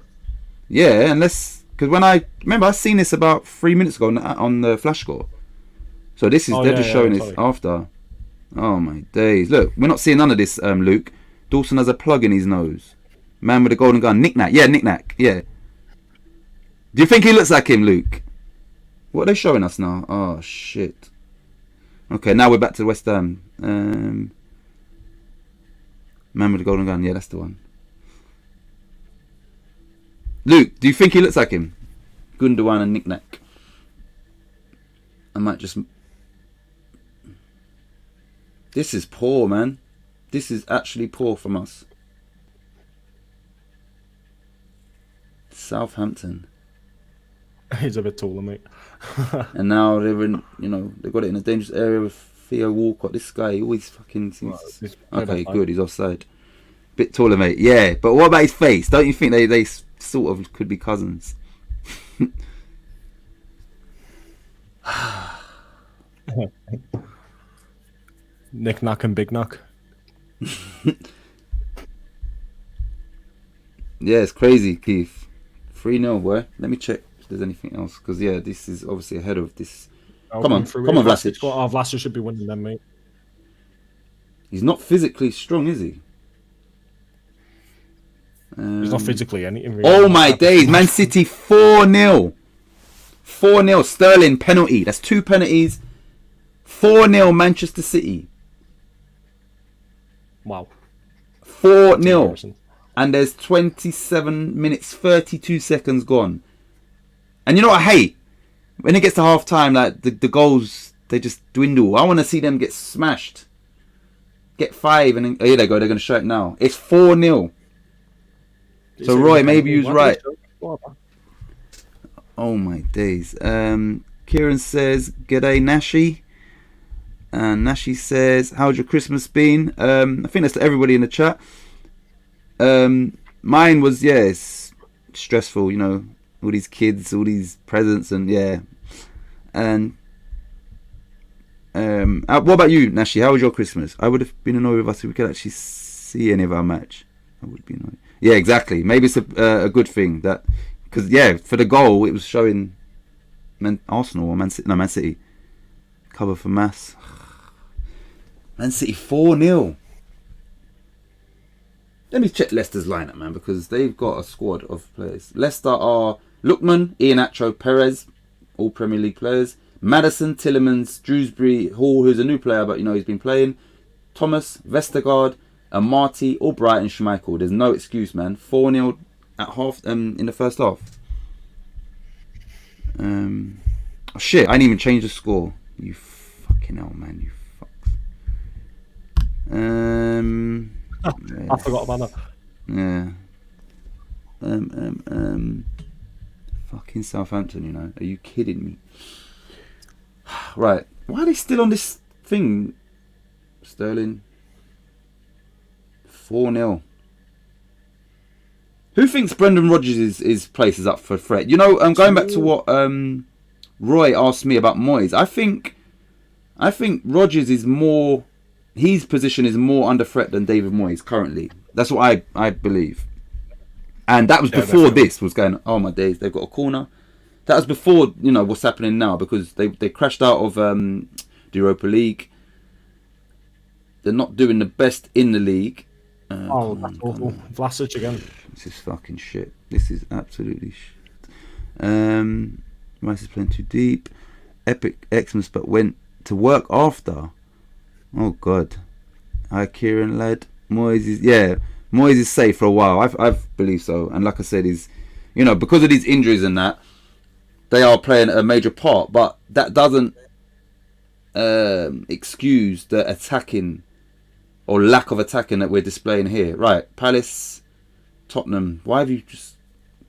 [SPEAKER 3] Yeah, unless because when I seen this about 3 minutes ago on the flash score. So this is they're just showing this after. Oh my days! Look, we're not seeing none of this. Luke Dawson has a plug in his nose. Man with a golden gun. Nick Nack. Yeah, Nick Nack. Yeah. Do you think he looks like him, Luke? What are they showing us now? Oh shit. Okay, now we're back to West Ham. Man with the golden gun. Yeah, that's the one. Luke, do you think he looks like him? Gundogan and Nick Nack. I might just... This is poor, man. This is actually poor from us. Southampton.
[SPEAKER 4] He's a bit taller, mate.
[SPEAKER 3] And now they're in, they've got it in a dangerous area with Theo Walcott. This guy always fucking seems... Okay, good, he's offside. Bit taller, mate. Yeah, but what about his face? Don't you think they sort of could be cousins?
[SPEAKER 4] Nick Nack and Big Nack.
[SPEAKER 3] Yeah, it's crazy, Keith. 3-0, boy. Let me check if there's anything else. Because, yeah, this is obviously ahead of this. Come on, Vlasic.
[SPEAKER 4] Vlasic should be winning them, mate.
[SPEAKER 3] He's not physically strong, is he?
[SPEAKER 4] He's not physically anything. Really.
[SPEAKER 3] Oh, my days. Man City 4-0. 4-0. Sterling penalty. That's 2 penalties. 4-0 Manchester City.
[SPEAKER 4] Wow.
[SPEAKER 3] 4-0. And there's 27 minutes, 32 seconds gone. And you know what I hate? When it gets to half time, like the goals, they just dwindle. I want to see them get smashed. Get 5 and then, oh, here they go. They're going to show it now. It's 4-0. So Roy, maybe you was right. Oh my days. Kieran says, "G'day Nashi." And Nashi says, "How's your Christmas been?" I think that's to everybody in the chat. Mine was, yeah, it's stressful, you know, all these kids, all these presents, and yeah. And what about you, Nashi? How was your Christmas? I would have been annoyed with us if we could actually see any of our match. I would be annoyed. Yeah, exactly. Maybe it's a good thing that, because yeah, for the goal it was showing Arsenal or Man City. No, Man City. Cover for Mass. Man City 4-0. Let me check Leicester's lineup, man, because they've got a squad of players. Leicester are Lookman, Iheanacho, Perez, all Premier League players. Maddison, Tillemans, Dewsbury, Hall, who's a new player, but you know he's been playing. Thomas, Vestergaard, Amati, Albright, and Schmeichel. There's no excuse, man. 4-0 at half in the first half. Oh shit! I didn't even change the score. You fucking hell, man! You fucks.
[SPEAKER 4] I forgot about that.
[SPEAKER 3] Yeah. Fucking Southampton, you know. Are you kidding me? Right. Why are they still on this thing? Sterling. 4-0. Who thinks Brendan Rodgers' place is up for threat? You know, going back to what Roy asked me about Moyes, I think Rodgers is more, his position is more under threat than David Moyes currently. That's what I believe. And that was before this was going, oh my days, they've got a corner. That was before, you know, what's happening now, because they crashed out of the Europa League. They're not doing the best in the league.
[SPEAKER 4] That's awful. Vlasic again.
[SPEAKER 3] This is fucking shit. This is absolutely shit. Rice is playing too deep. Epic Xmas, but went to work after. Oh god. Hi Kieran lad. Moyes is safe for a while. I believe so. And like I said, he's, you know, because of these injuries and that, they are playing a major part. But that doesn't excuse the attacking or lack of attacking that we're displaying here. Right, Palace, Tottenham. Why have you just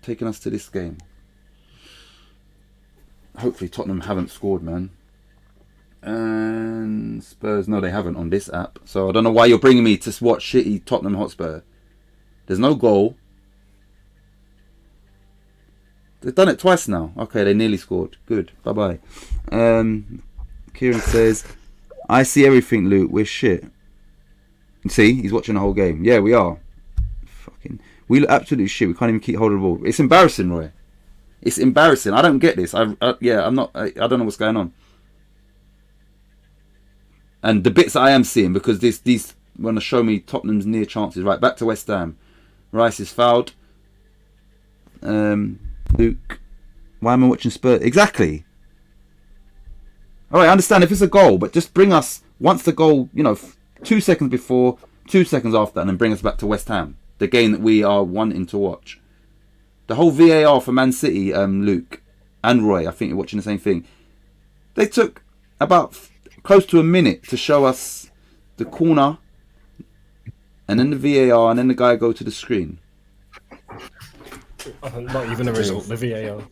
[SPEAKER 3] taken us to this game? Hopefully Tottenham haven't scored, man. And Spurs, no, they haven't on this app. So I don't know why you're bringing me to watch shitty Tottenham Hotspur. There's no goal. They've done it twice now. Okay, they nearly scored. Good. Bye-bye. Kieran says, I see everything, Luke. We're shit. See, he's watching the whole game. Yeah, we are. We look absolutely shit. We can't even keep hold of the ball. It's embarrassing, Roy. It's embarrassing. I don't get this. I don't know what's going on. And the bits that I am seeing, because these want to show me Tottenham's near chances. Right, back to West Ham. Rice is fouled. Luke, why am I watching Spurs? Exactly. All right, I understand if it's a goal, but just bring us once the goal, you know, 2 seconds before, 2 seconds after, and then bring us back to West Ham, the game that we are wanting to watch. The whole VAR for Man City, Luke and Roy, I think you're watching the same thing. They took about close to a minute to show us the corner, and then the VAR, and then the guy go to the screen.
[SPEAKER 4] Not even a result, the VAR.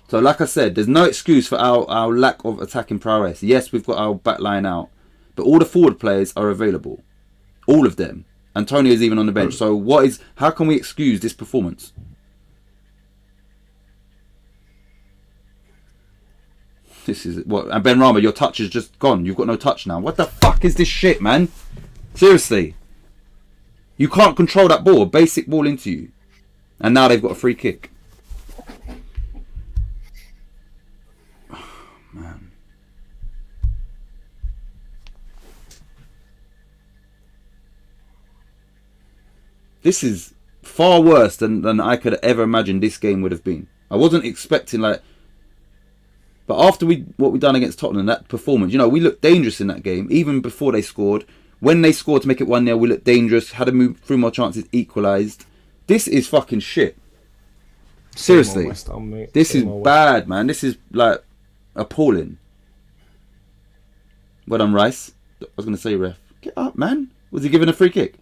[SPEAKER 3] So like I said, there's no excuse for our lack of attacking prowess. Yes, we've got our back line out, but all the forward players are available. All of them. Antonio is even on the bench. So how can we excuse this performance? This is what. And Ben Rama, your touch is just gone. You've got no touch now. What the fuck is this shit, man? Seriously. You can't control that ball. A basic ball into you. And now they've got a free kick. Man. This is far worse than I could ever imagine this game would have been. I wasn't expecting but after what we done against Tottenham, that performance, you know, we looked dangerous in that game, even before they scored. When they scored to make it 1-0, we looked dangerous, had to move through more chances, equalised. This is fucking shit. Seriously. This is bad, man. This is like appalling. Well done, Rice. I was going to say, ref. Get up, man. Was he given a free kick?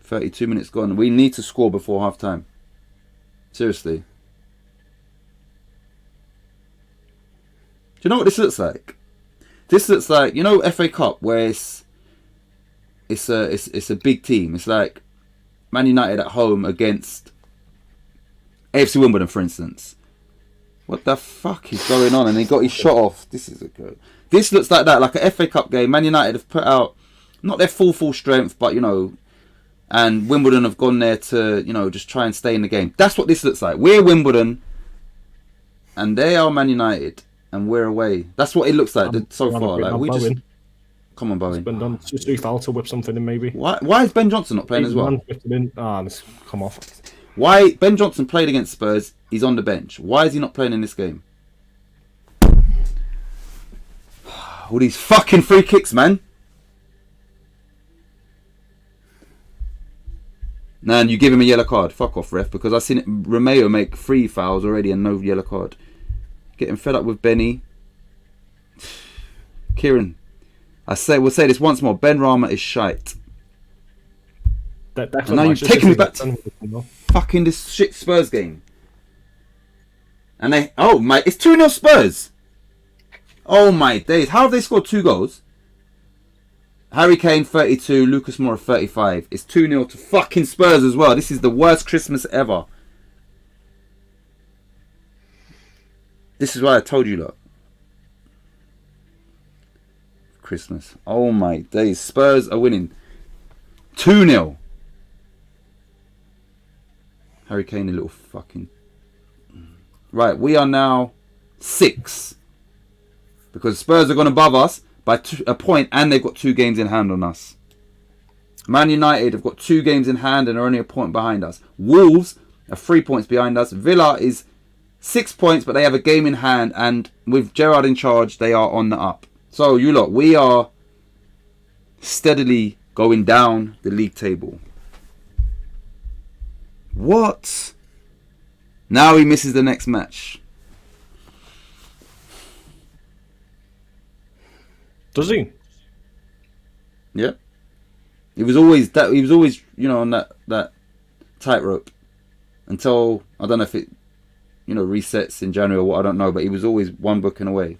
[SPEAKER 3] "32 minutes gone. We need to score before half time." Seriously. you know what this looks like? This looks like, you know, FA Cup, where it's a big team. It's like Man United at home against AFC Wimbledon, for instance. What the fuck is going on? And he got his shot off. This is a good. This looks like that, like a FA Cup game. Man United have put out not their full strength, but you know, and Wimbledon have gone there to, you know, just try and stay in the game. That's what this looks like. We're Wimbledon, and they are Man United, and we're away. That's what it looks like so far. Like we just. Come on, Bowen.
[SPEAKER 4] Ben done. Just do foul to whip something in, maybe.
[SPEAKER 3] Why is Ben Johnson not playing as well?
[SPEAKER 4] Let's come off.
[SPEAKER 3] Why Ben Johnson played against Spurs? He's on the bench. Why is he not playing in this game? All these fucking free kicks, man. Nah, and you give him a yellow card. Fuck off, ref, because I've seen Romeo make 3 fouls already and no yellow card. Getting fed up with Benny. Kieran. We'll say this once more. Ben Rama is shite.
[SPEAKER 4] And
[SPEAKER 3] now you've taken me back to fucking this shit Spurs game. And it's 2-0 Spurs. Oh my days. How have they scored 2 goals? Harry Kane 32, Lucas Moura 35. It's 2-0 to fucking Spurs as well. This is the worst Christmas ever. This is why I told you, look. Christmas. Oh my days. Spurs are winning 2-0. Harry Kane, a little fucking... Right, we are now 6. Because Spurs are gone above us by a point, and they've got 2 games in hand on us. Man United have got 2 games in hand and are only a point behind us. Wolves are 3 points behind us. Villa is 6 points, but they have a game in hand, and with Gerrard in charge, they are on the up. So, you lot, we are steadily going down the league table. What? Now he misses the next match.
[SPEAKER 4] Does he?
[SPEAKER 3] Yeah. He was always, you know, on that tightrope until, I don't know if it, you know, resets in January or what, I don't know, but he was always one booking away.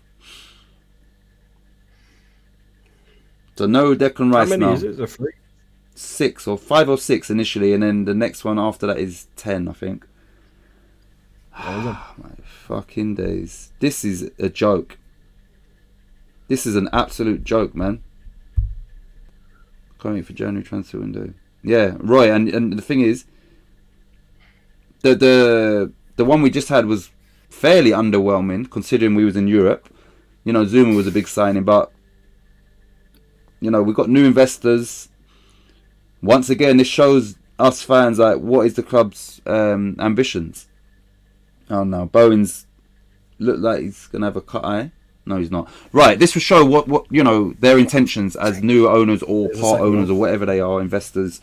[SPEAKER 3] So no Declan Rice now.
[SPEAKER 4] How many is it? Is it 3?
[SPEAKER 3] 6 or 5 or 6 initially, and then the next one after that is 10, I think. My fucking days. This is a joke. This is an absolute joke, man. Can't wait for January transfer window. Yeah, Roy, and the thing is, the one we just had was fairly underwhelming considering we was in Europe. You know, Zuma was a big signing, but you know, we've got new investors. Once again, this shows us fans like what is the club's ambitions. Oh no, Bowen's look like he's gonna have a cut eye. No, he's not. Right, this will show what you know, their intentions as new owners or part owners or whatever they are, investors.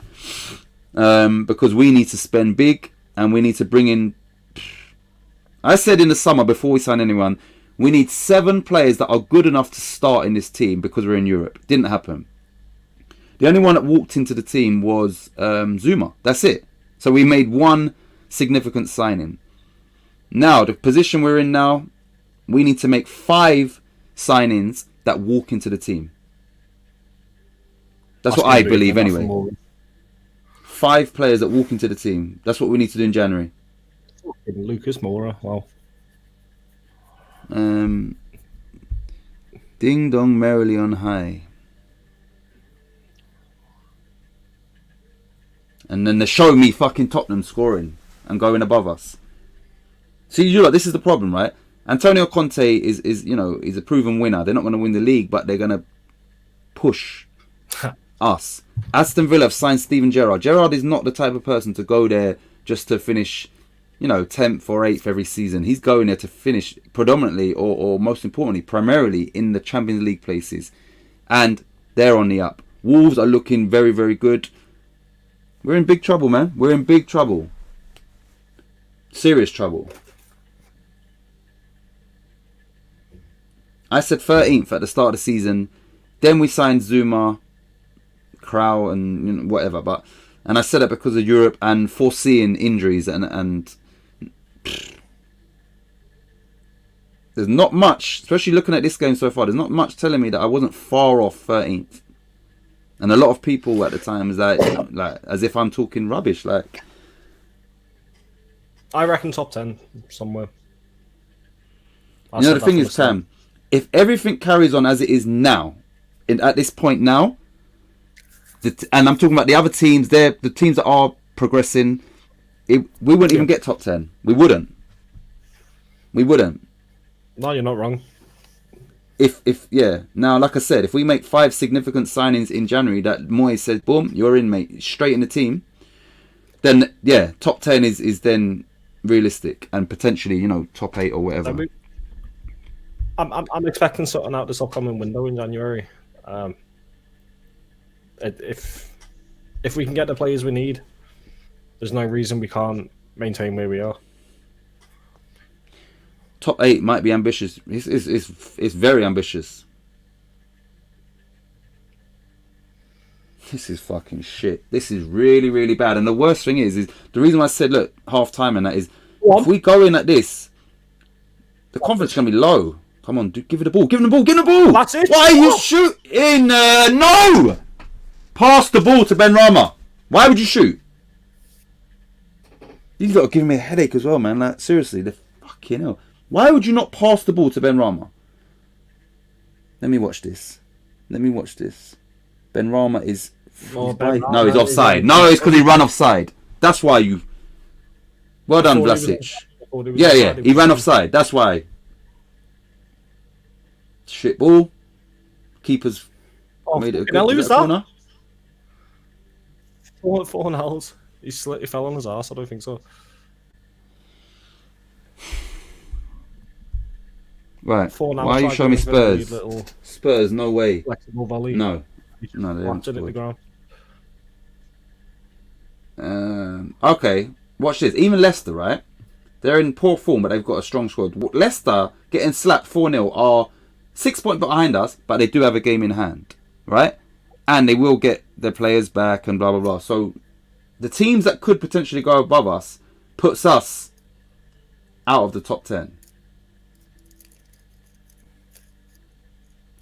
[SPEAKER 3] Because we need to spend big and we need to bring in. I said in the summer before we sign anyone, we need 7 players that are good enough to start in this team because we're in Europe. Didn't happen. The only one that walked into the team was Zuma. That's it. So we made 1 significant signing. Now, the position we're in now, we need to make 5 signings that walk into the team. That's what I believe anyway. 5 players that walk into the team. That's what we need to do in January.
[SPEAKER 4] Lucas Moura, wow.
[SPEAKER 3] Ding dong merrily on high. And then they're showing me fucking Tottenham scoring and going above us. See, you know, this is the problem, right? Antonio Conte is you know, he's a proven winner. They're not going to win the league, but they're going to push us. Aston Villa have signed Steven Gerrard. Gerrard is not the type of person to go there just to finish, you know, 10th or 8th every season. He's going there to finish predominantly, or most importantly, primarily in the Champions League places. And they're on the up. Wolves are looking very, very good. We're in big trouble, man. We're in big trouble. Serious trouble. I said 13th at the start of the season. Then we signed Zuma, Crow, and you know, whatever. And I said that because of Europe and foreseeing injuries and there's not much, especially looking at this game so far, there's not much telling me that I wasn't far off 13th. And a lot of people at the time is like, you know, like as if I'm talking rubbish. Like,
[SPEAKER 4] I reckon top 10 somewhere.
[SPEAKER 3] You know, the thing is, Tam, if everything carries on as it is now, at this point now, and I'm talking about the other teams, the teams that are progressing, we wouldn't even get top 10. We wouldn't.
[SPEAKER 4] No, you're not wrong.
[SPEAKER 3] Yeah. Now, like I said, if we make 5 significant signings in January that Moyes says, boom, you're in, mate, straight in the team, then, yeah, top 10 is then realistic and potentially, you know, top 8 or whatever.
[SPEAKER 4] I'm expecting something out this upcoming window in January. If we can get the players we need, there's no reason we can't maintain where we are.
[SPEAKER 3] Top 8 might be ambitious. It's very ambitious. This is fucking shit. This is really, really bad. And the worst thing is the reason why I said, look, half time and that is, if we go in at this, the confidence is going to be low. Come on, dude, give it the ball. Give him the ball. Give him the ball.
[SPEAKER 4] That's it.
[SPEAKER 3] Why are you shooting? No! Pass the ball to Ben Rama. Why would you shoot? You've got to give me a headache as well, man. Like, seriously, the fucking hell. Why would you not pass the ball to Ben Rama? Let me watch this. Ben Rama is... No, he's offside. No, it's because he ran offside. That's why you... Well done, Vlasic. Yeah. He ran offside. That's why. Shit ball. Keeper's made it a good corner.
[SPEAKER 4] 4 nils. He fell on his ass. I don't think so.
[SPEAKER 3] Right. Why are you showing me Spurs? Spurs, no way.
[SPEAKER 4] Flexible volley.
[SPEAKER 3] No, they haven't
[SPEAKER 4] scored.
[SPEAKER 3] Okay, watch this. Even Leicester, right? They're in poor form, but they've got a strong squad. Leicester getting slapped 4-0 are 6 points behind us, but they do have a game in hand, right? And they will get their players back and blah, blah, blah. So the teams that could potentially go above us puts us out of the top 10.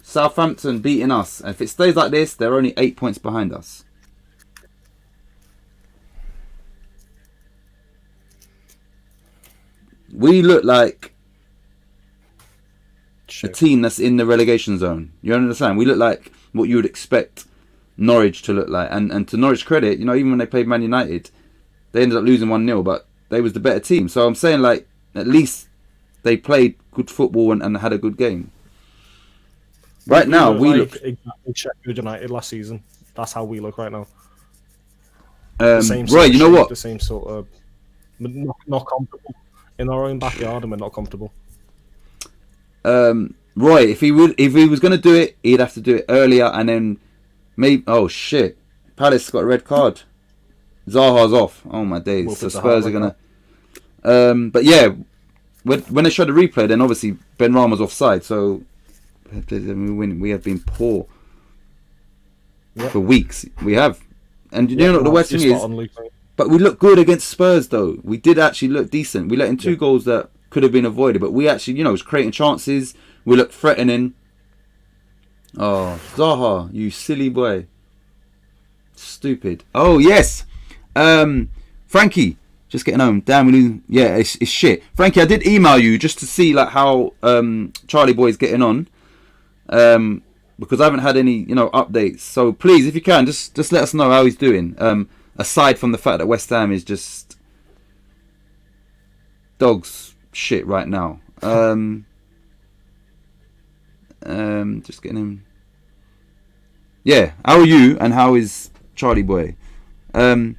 [SPEAKER 3] Southampton beating us. And if it stays like this, they're only 8 points behind us. We look like a team that's in the relegation zone. You understand? We look like what you would expect Norwich to look like. And to Norwich credit, you know, even when they played Man United, they ended up losing 1-0, but they was the better team. So I'm saying, like, at least they played good football and had a good game. Right now, we look
[SPEAKER 4] exactly Sheffield United last season. That's how we look right now.
[SPEAKER 3] Right, you know what?
[SPEAKER 4] The same sort of not comfortable in our own backyard, and we're not comfortable.
[SPEAKER 3] Roy, if he was going to do it, he'd have to do it earlier, and then maybe. Oh shit! Palace got a red card. Zaha's off. Oh my days! So Spurs are gonna. But yeah, when they showed the replay, then obviously Ben Rama's offside. So we have been poor for weeks. We have, and you know what the worst thing is. But we look good against Spurs, though. We did actually look decent. We let in 2 goals that could have been avoided, but we actually, you know, was creating chances. We looked threatening. Oh, Zaha, you silly boy. Stupid. Oh, yes. Frankie, just getting home. Damn, we lose. Yeah, it's shit. Frankie, I did email you just to see like how Charlie Boy's getting on. Because I haven't had any, you know, updates. So please, if you can, just let us know how he's doing. Aside from the fact that West Ham is just dog's shit right now. Just getting him. Yeah, how are you and how is Charlie Boy? Kieran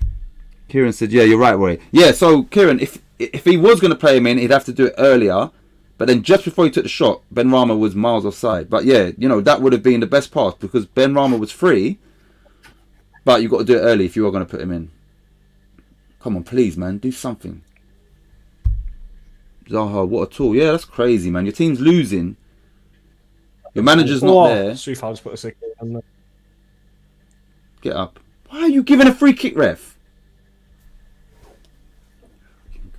[SPEAKER 3] said, yeah, you're right, Roy. Yeah, so Kieran, if he was going to play him in, he'd have to do it earlier. But then just before he took the shot, Ben Rama was miles offside. But yeah, you know, that would have been the best pass because Ben Rama was free. But you've got to do it early if you are going to put him in. Come on, please, man. Do something. Zaha, what a tool. Yeah, that's crazy, man. Your team's losing. Your manager's not there.
[SPEAKER 4] Put a sick in there.
[SPEAKER 3] Get up. Why are you giving a free kick, ref?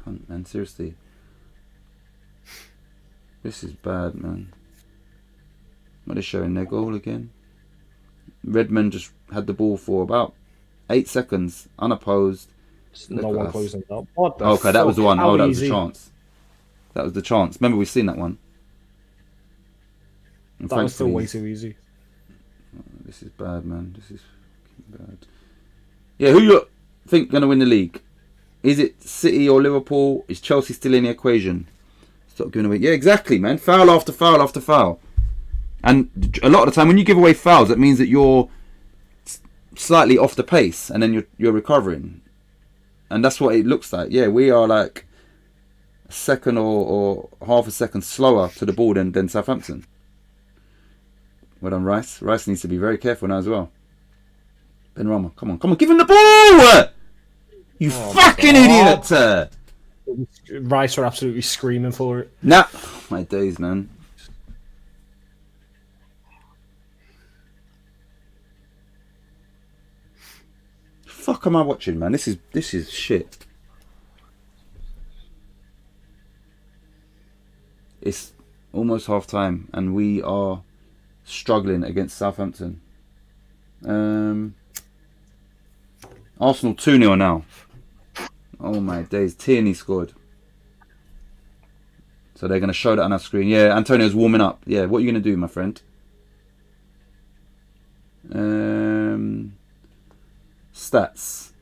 [SPEAKER 3] Cunt, man. Seriously. This is bad, man. What are they showing? Their goal again? Redmond just had the ball for about 8 seconds, unopposed.
[SPEAKER 4] No one closing it up. What the
[SPEAKER 3] Okay, that was the one.
[SPEAKER 4] How
[SPEAKER 3] Oh, that was
[SPEAKER 4] easy.
[SPEAKER 3] the chance. That was the chance. Remember, we've seen that one. And
[SPEAKER 4] That was still
[SPEAKER 3] thankfully-
[SPEAKER 4] way too easy.
[SPEAKER 3] This is bad, man. This is fucking bad. Yeah, who you think going to win the league? Is it City or Liverpool? Is Chelsea still in the equation? Stop giving away. Yeah, exactly, man. Foul after foul after foul. And a lot of the time, when you give away fouls, that means that you're slightly off the pace, and then you're recovering. And that's what it looks like. Yeah, we are like a second or half a second slower to the ball than Southampton. Well done, Rice. Rice needs to be very careful now as well. Ben Rama, come on, give him the ball! You fucking idiot!
[SPEAKER 4] Rice are absolutely screaming for it.
[SPEAKER 3] Nah, my days, man. Fuck am I watching, man? This is shit. It's almost half time and we are struggling against Southampton. Arsenal 2-0 now. Oh my days, Tierney scored. So they're going to show that on our screen. Yeah, Antonio's warming up. Yeah, what are you going to do, my friend? Stats.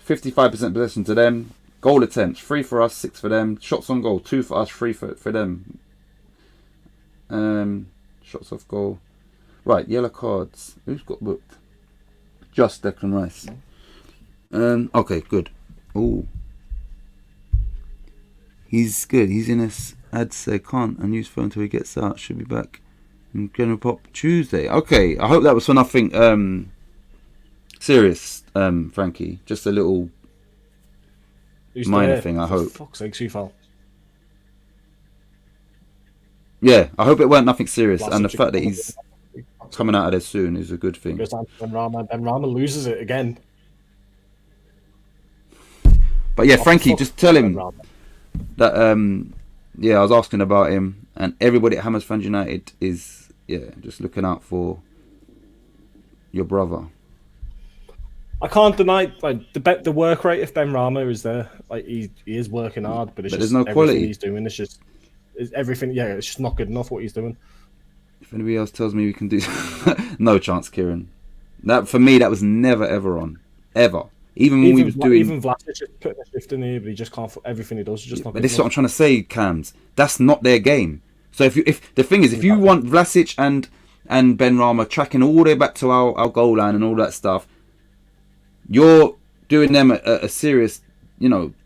[SPEAKER 3] 55% possession to them. Goal attempts, 3 for us, 6 for them. Shots on goal, 2 for us, 3 for them. Shots off goal. Right, yellow cards. Who's got booked? Just Declan Rice. Okay, good. Ooh. He's good. He's in I'd say can't unuse phone until he gets out. Should be back in General Pop Tuesday. Okay, I hope that was for nothing serious, Frankie. Just a little
[SPEAKER 4] Who's
[SPEAKER 3] minor
[SPEAKER 4] there?
[SPEAKER 3] thing, I
[SPEAKER 4] For
[SPEAKER 3] hope.
[SPEAKER 4] fuck's sake, who fell?
[SPEAKER 3] Yeah, I hope it weren't nothing serious,
[SPEAKER 4] That's
[SPEAKER 3] and the
[SPEAKER 4] such a
[SPEAKER 3] fact that
[SPEAKER 4] good
[SPEAKER 3] he's coming out of there soon is a good thing.
[SPEAKER 4] Goes down to Ben Rama. Ben Rama loses it again.
[SPEAKER 3] But yeah,
[SPEAKER 4] What the
[SPEAKER 3] Frankie,
[SPEAKER 4] fuck,
[SPEAKER 3] just tell
[SPEAKER 4] Ben
[SPEAKER 3] him
[SPEAKER 4] Rama?
[SPEAKER 3] that yeah, I was asking about him, and everybody at Hammers Fans United is just looking out for your brother.
[SPEAKER 4] I can't deny like the work rate if Ben Rama is there. Like he is working hard, but it's
[SPEAKER 3] But
[SPEAKER 4] just
[SPEAKER 3] there's no
[SPEAKER 4] everything
[SPEAKER 3] quality.
[SPEAKER 4] he's doing. It's everything. Yeah, it's just not good enough what he's doing.
[SPEAKER 3] If anybody else tells me we can do no chance, Kieran. That for me, that was never ever on, ever. Even when we was doing.
[SPEAKER 4] Even Vlasic is putting a shift in here, but he just can't. Everything he does is just not.
[SPEAKER 3] But
[SPEAKER 4] Good
[SPEAKER 3] this is what I'm
[SPEAKER 4] enough.
[SPEAKER 3] trying to say, Cams. That's not their game. So if the thing is, if you want Vlasic and Ben Rama tracking all the way back to our goal line and all that stuff, you're doing them a serious,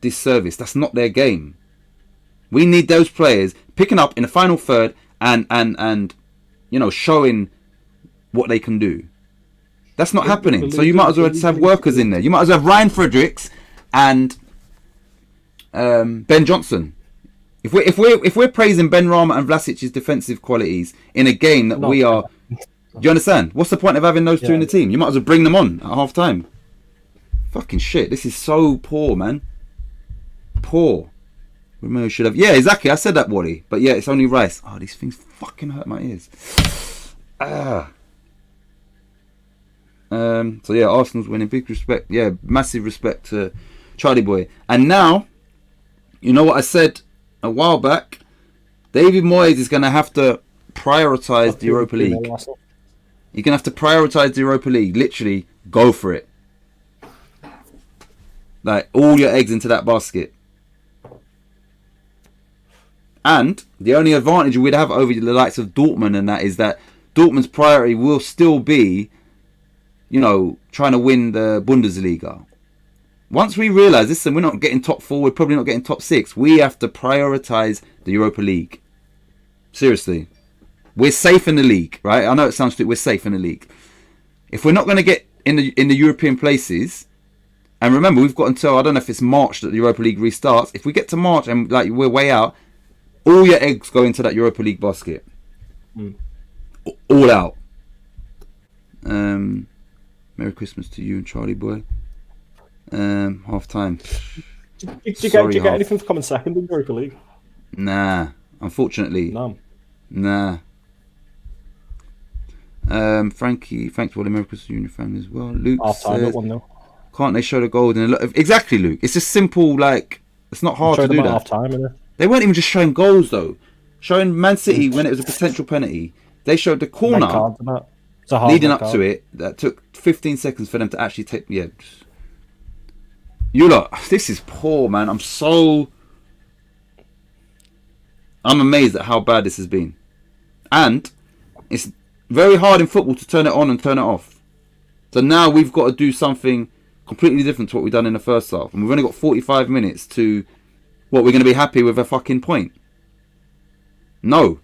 [SPEAKER 3] disservice. That's not their game. We need those players picking up in the final third and showing what they can do. That's not happening. So you might as well just have workers in there. You might as well have Ryan Fredericks and Ben Johnson. If we're praising Ben Rama and Vlasic's defensive qualities in a game that we are, do you understand? What's the point of having those two in the team? You might as well bring them on at half time. Fucking shit! This is so poor, man. Poor. We should have. Yeah, exactly. I said that, Wally. But yeah, it's only Rice. Oh, these things fucking hurt my ears. So yeah, Arsenal's winning. Big respect. Yeah, massive respect to Charlie Boy. And now, you know what I said a while back? David Moyes is going to have to prioritise the Europa League. You're going to have to prioritise the Europa League. Literally, go for it. Like, all your eggs into that basket. And the only advantage we'd have over the likes of Dortmund and that is that Dortmund's priority will still be, trying to win the Bundesliga. Once we realise, listen, we're not getting top 4, we're probably not getting top 6. We have to prioritise the Europa League. Seriously. We're safe in the league, right? I know it sounds stupid, we're safe in the league. If we're not going to get in the European places, and remember, we've got until, I don't know if it's March that the Europa League restarts. If we get to March and we're way out, all your eggs go into that Europa League basket. All out. Merry Christmas to you and Charlie Boy. Half time.
[SPEAKER 4] Did you get anything for coming second in Europa League?
[SPEAKER 3] Nah. Unfortunately,
[SPEAKER 4] No.
[SPEAKER 3] nah. Thanks to all America's Junior family as well. Luke
[SPEAKER 4] Half time
[SPEAKER 3] says,
[SPEAKER 4] at 1-0.
[SPEAKER 3] can't they show the goal in a lot of... Exactly, Luke. It's just simple, like, it's not hard to do
[SPEAKER 4] Them at
[SPEAKER 3] that.
[SPEAKER 4] half time, innit?
[SPEAKER 3] They weren't even just showing goals, though. Showing Man City when it was a potential penalty. They showed the
[SPEAKER 4] Red
[SPEAKER 3] corner
[SPEAKER 4] cards and that. It's a hard
[SPEAKER 3] leading
[SPEAKER 4] red
[SPEAKER 3] up
[SPEAKER 4] card.
[SPEAKER 3] to it. That took 15 seconds for them to actually take... Yeah. You lot, this is poor, man. I'm amazed at how bad this has been. And it's very hard in football to turn it on and turn it off. So now we've got to do something completely different to what we've done in the first half. And we've only got 45 minutes to... What, we're going to be happy with a fucking point? No.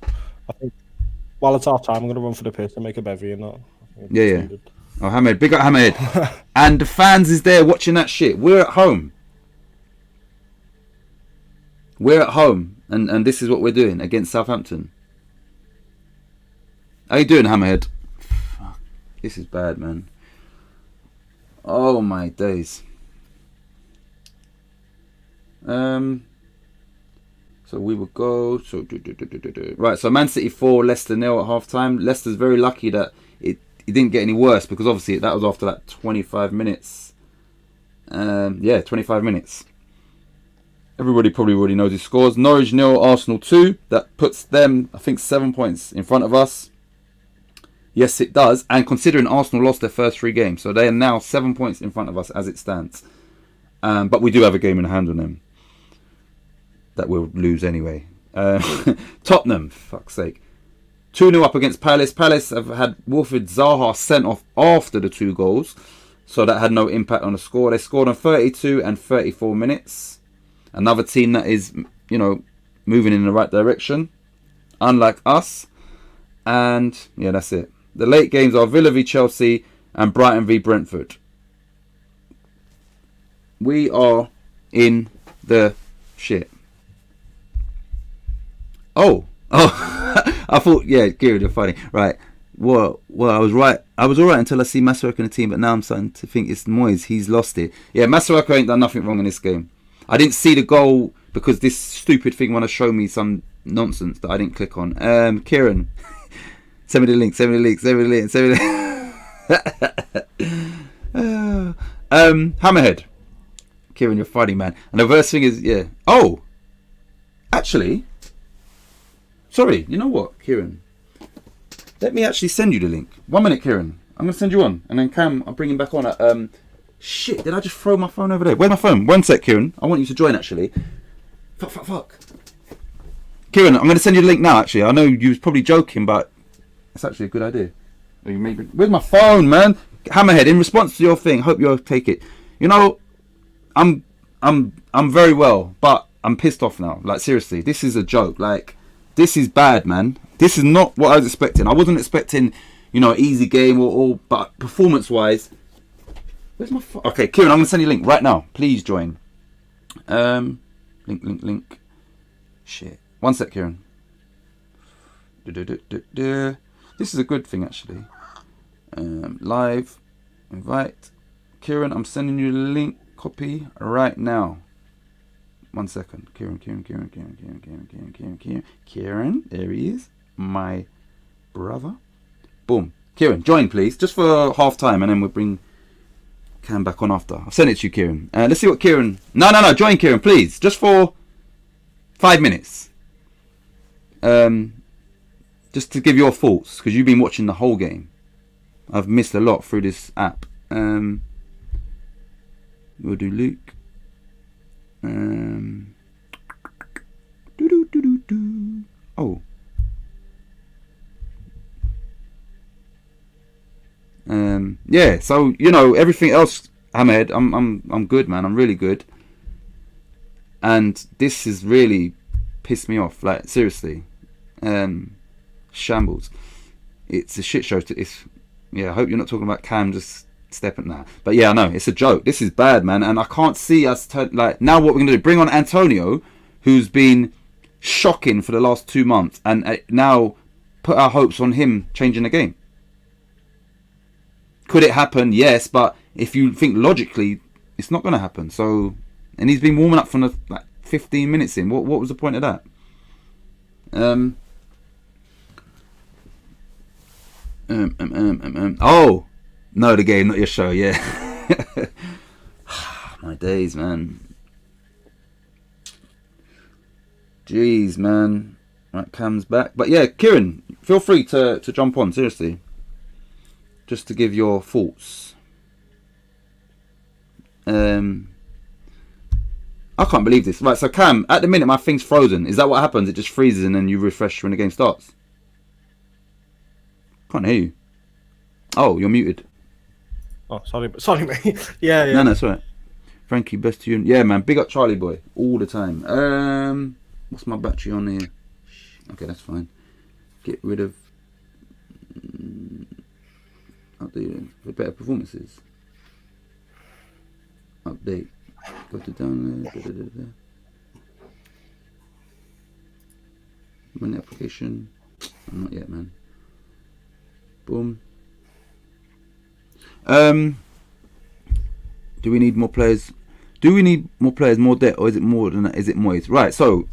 [SPEAKER 4] I think while it's half time, I'm going to run for the piss and make a bevy and that.
[SPEAKER 3] Yeah. Oh, Hamed. Big up Hamed. And the fans is there watching that shit. We're at home. We're at home. And this is what we're doing against Southampton. How you doing, Hammerhead? Fuck. This is bad, man. Oh, my days. So we will go. So right. So Man City 4, Leicester 0 at half time. Leicester's very lucky that it didn't get any worse, because obviously that was after that 25 minutes. 25 minutes. Everybody probably already knows his scores. Norwich 0, Arsenal 2. That puts them, I think, 7 points in front of us. Yes, it does. And considering Arsenal lost their first 3 games, so they are now 7 points in front of us as it stands. But we do have a game in hand on them that we'll lose anyway. Tottenham, fuck's sake. 2-0 up against Palace. Palace have had Wilfried Zaha sent off after the 2 goals, so that had no impact on the score. They scored on 32 and 34 minutes. Another team that is, moving in the right direction, unlike us. And yeah, that's it. The late games are Villa v Chelsea and Brighton v Brentford. We are in the shit. Oh, I thought, yeah, Kieran, you're funny. Right. Well, I was right. I was all right until I see Masuaku in the team, but now I'm starting to think it's Moyes. He's lost it. Yeah, Masuaku ain't done nothing wrong in this game. I didn't see the goal because this stupid thing want to show me some nonsense that I didn't click on. Kieran, send me the link. Hammerhead. Kieran, you're funny, man. And the worst thing is, yeah. Oh, actually, sorry. You know what, Kieran? Let me actually send you the link. 1 minute, Kieran. I'm gonna send you on, and then Cam, I'll bring him back on at Shit, did I just throw my phone over there? Where's my phone? 1 sec, Kieran. I want you to join, actually. Fuck. Kieran, I'm going to send you the link now, actually. I know you was probably joking, but it's actually a good idea. Or you maybe... Where's my phone, man? Hammerhead, in response to your thing, hope you'll take it. I'm very well, but I'm pissed off now. Like, seriously, this is a joke. Like, this is bad, man. This is not what I was expecting. I wasn't expecting, an easy game but performance-wise... Where's my phone? Okay, Kieran, I'm going to send you a link right now. Please join. Link. Shit. 1 sec, Kieran. This is a good thing, actually. Live. Invite. Kieran, I'm sending you the link. Copy right now. 1 second. Kieran. Kieran, there he is. My brother. Boom. Kieran, join, please. Just for half time, and then we'll bring... Cam back on after. I'll send it to you, Kieran. Let's see what Kieran... No. Join, Kieran, please. Just for 5 minutes. Just to give your thoughts, because you've been watching the whole game. I've missed a lot through this app. We'll do Luke. Oh. Yeah, so everything else, Ahmed, I'm good, man. I'm really good, and this has really pissed me off. Like, seriously, shambles. It's a shit show. I hope you're not talking about Cam just stepping now. But yeah, I know it's a joke. This is bad, man, and I can't see us now. What we're gonna do? Bring on Antonio, who's been shocking for the last 2 months, and now put our hopes on him changing the game. Could it happen? Yes, but if you think logically, it's not going to happen. So, and he's been warming up from the 15 minutes in. What was the point of that? Oh, no, the game, not your show. Yeah. My days, man. Jeez, man. Right, Cam's back. But yeah, Kieran, feel free to jump on, seriously. Just to give your thoughts. I can't believe this. Right, so Cam, at the minute my thing's frozen. Is that what happens? It just freezes and then you refresh when the game starts? Can't hear you. Oh, you're muted.
[SPEAKER 4] Oh, sorry, mate. yeah.
[SPEAKER 3] No, it's alright. Frankie, best to you. Yeah, man, big up Charlie boy all the time. What's my battery on here? Okay, that's fine. Get rid of update for better performances. Update. Go to download. Run the application. Not yet, man. Boom. Do we need more players? Do we need more players, more depth, or is it more than that? Is it Moyes? Right. So,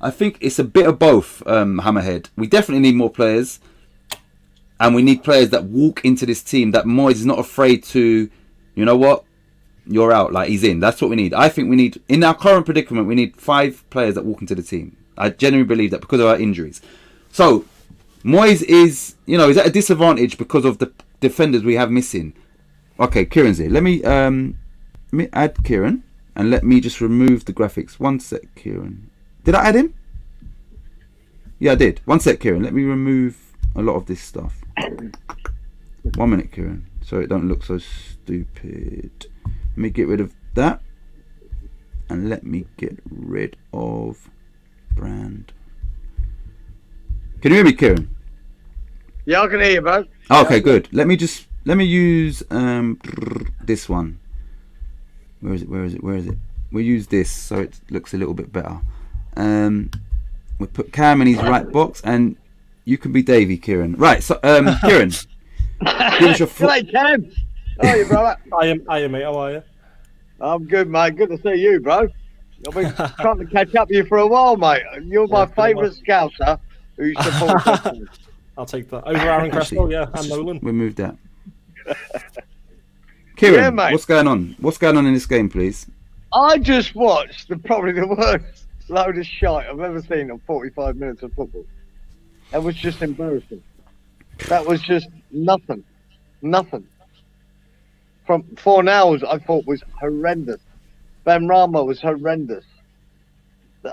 [SPEAKER 3] I think it's a bit of both. Hammerhead. We definitely need more players, and we need players that walk into this team. That Moyes is not afraid to, you know what, you're out. Like, he's in. That's what we need. I think we need, in our current predicament, we need 5 players that walk into the team. I genuinely believe that because of our injuries. So, Moyes is, is at a disadvantage because of the defenders we have missing. Okay, Kieran's here. Let me add Kieran and let me just remove the graphics. One sec, Kieran. Did I add him? Yeah, I did. One sec, Kieran. Let me remove a lot of this stuff. 1 minute, Kieran. So it don't look so stupid. Let me get rid of that. And let me get rid of brand. Can you hear me, Kieran?
[SPEAKER 5] Yeah, I can hear you, bro.
[SPEAKER 3] Oh, okay, good. Let me use this one. Where is it? We'll use this so it looks a little bit better. We'll put Cam in his right box, and you can be Davey, Kieran. Right, so Kieran, give us your
[SPEAKER 5] G'day, Cam. How are you, brother?
[SPEAKER 4] I am, mate. How are you?
[SPEAKER 5] I'm good, mate. Good to see you, bro. I've been trying to catch up with you for a while, mate. You're my favourite scouser who supports.
[SPEAKER 4] I'll take that. Over Aaron Cresswell, yeah, and Nolan.
[SPEAKER 3] We moved that. Kieran,
[SPEAKER 5] Yeah, mate.
[SPEAKER 3] what's going on? What's going on in this game, please?
[SPEAKER 5] I just watched probably the worst load of shite I've ever seen on 45 minutes of football. That was just embarrassing. That was just nothing. From 4 hours, I thought was horrendous. Ben Rama was horrendous.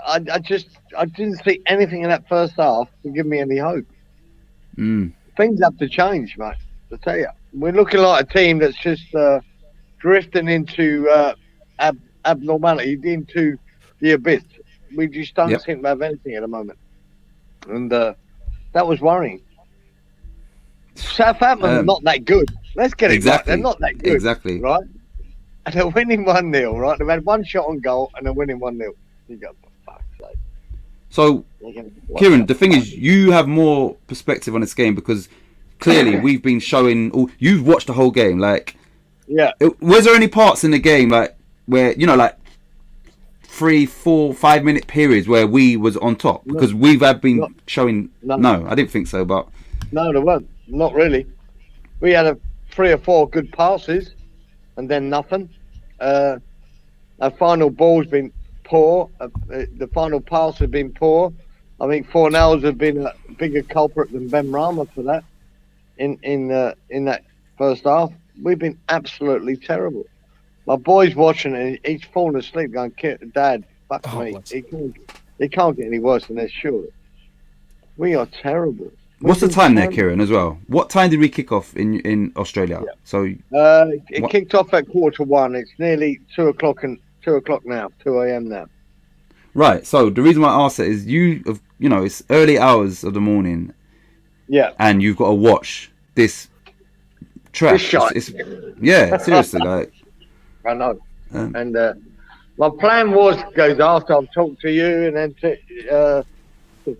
[SPEAKER 5] I didn't see anything in that first half to give me any hope. Things have to change, mate. I tell you, we're looking like a team that's just drifting into abnormality, into the abyss. We just don't seem to have anything at the moment, and that was worrying. Southampton are not that good. Let's get it right. They're not that good.
[SPEAKER 3] Exactly.
[SPEAKER 5] Right? And they're winning 1-0, right? They've had one shot on goal and they're winning 1-0. You go, for fuck's sake.
[SPEAKER 3] So, Kieran, the thing is, you have more perspective on this game because clearly we've been showing. You've watched the whole game. Like, was there any parts in the game like where 3, 4, 5 minute periods where we was on top? Because we've been showing. No, I didn't think so. But
[SPEAKER 5] no, there weren't. Not really. We had 3 or 4 good passes, and then nothing. Our final ball's been poor. The final pass has been poor. I think Fornells have been a bigger culprit than Ben Rama for that. In that first half, we've been absolutely terrible. My boy's watching it. He's falling asleep, going, "Dad, fuck me. It can't get any worse than this, surely." We are terrible.
[SPEAKER 3] What's the time there, Kieran, as well? What time did we kick off in Australia?
[SPEAKER 5] Yeah.
[SPEAKER 3] So
[SPEAKER 5] it kicked off at 1:45. It's nearly 2 o'clock now, 2 a.m. now.
[SPEAKER 3] Right. So the reason why I asked that is it's early hours of the morning.
[SPEAKER 5] Yeah.
[SPEAKER 3] And you've got to watch this trash. Seriously, like.
[SPEAKER 5] I know. And my plan goes after I've talked to you and then to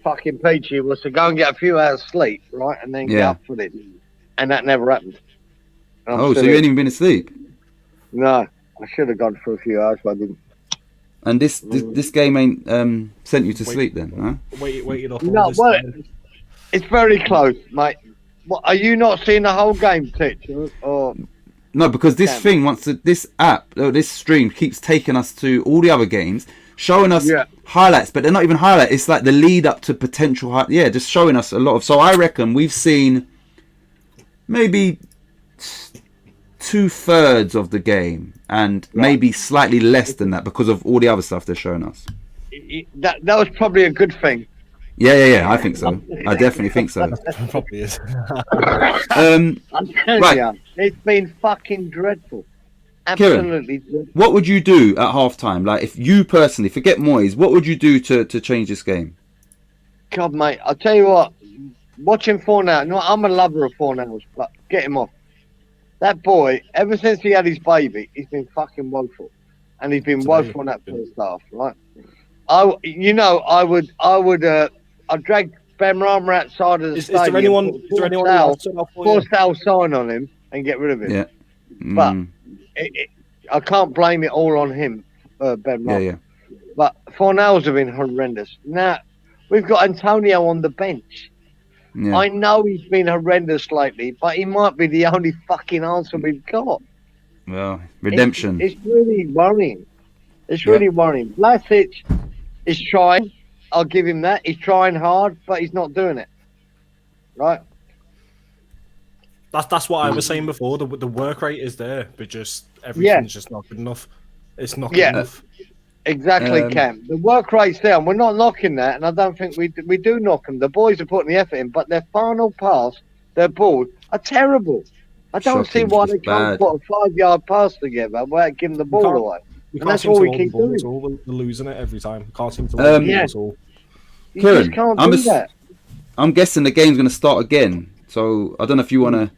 [SPEAKER 5] fucking Peachy was to go and get a few hours sleep, right, and then get up for this. And that never happened.
[SPEAKER 3] So you ain't even been asleep?
[SPEAKER 5] No, I should have gone for a few hours, but I didn't.
[SPEAKER 3] And this game ain't sent you to sleep then, huh?
[SPEAKER 4] Waited off.
[SPEAKER 5] No, well, it's very close, mate. What, are you not seeing the whole game, Titch? Or
[SPEAKER 3] No, because this thing this app, or this stream keeps taking us to all the other games, showing us highlights, but they're not even highlights. It's like the lead up to potential just showing us a lot of. So I reckon we've seen maybe 2/3 of the game, and maybe slightly less than that because of all the other stuff they're showing us.
[SPEAKER 5] that was probably a good thing.
[SPEAKER 3] Yeah, I think so. I definitely think so.
[SPEAKER 4] Probably is.
[SPEAKER 5] I'm telling you, it's been fucking dreadful. Absolutely dreadful.
[SPEAKER 3] What would you do at half time? Like, if you personally, forget Moyes, what would you do to change this game?
[SPEAKER 5] God, mate, I'll tell you what, watching Fornals, no, I'm a lover of Fornals, but get him off. That boy, ever since he had his baby, he's been fucking woeful. And he's been woeful on that first half, right? I'd drag Ben Rama outside of the stadium.
[SPEAKER 4] Is there anyone else?
[SPEAKER 5] Force Sal sign on him and get rid of him.
[SPEAKER 3] Yeah.
[SPEAKER 5] But I can't blame it all on him, Ben Rama.
[SPEAKER 3] Yeah.
[SPEAKER 5] But Fornals have been horrendous. Now, we've got Antonio on the bench.
[SPEAKER 3] Yeah.
[SPEAKER 5] I know he's been horrendous lately, but he might be the only fucking answer we've got.
[SPEAKER 3] Well, redemption.
[SPEAKER 5] It's really worrying. It's really worrying. Vlasic is trying. I'll give him that. He's trying hard, but he's not doing it. Right?
[SPEAKER 4] That's what I was saying before. The work rate is there, but just everything's just not good enough. It's not good enough.
[SPEAKER 5] Exactly, Cam. The work rate's there, and we're not knocking that, and I don't think we do knock them. The boys are putting the effort in, but their final pass, their balls, are terrible. I don't see why they can't put a 5-yard pass together without giving the ball away. And that's all we keep doing.
[SPEAKER 4] We're losing it every time. Can't seem to win at all.
[SPEAKER 5] You just can't do that.
[SPEAKER 3] I'm guessing the game's going to start again, so I don't know if you want to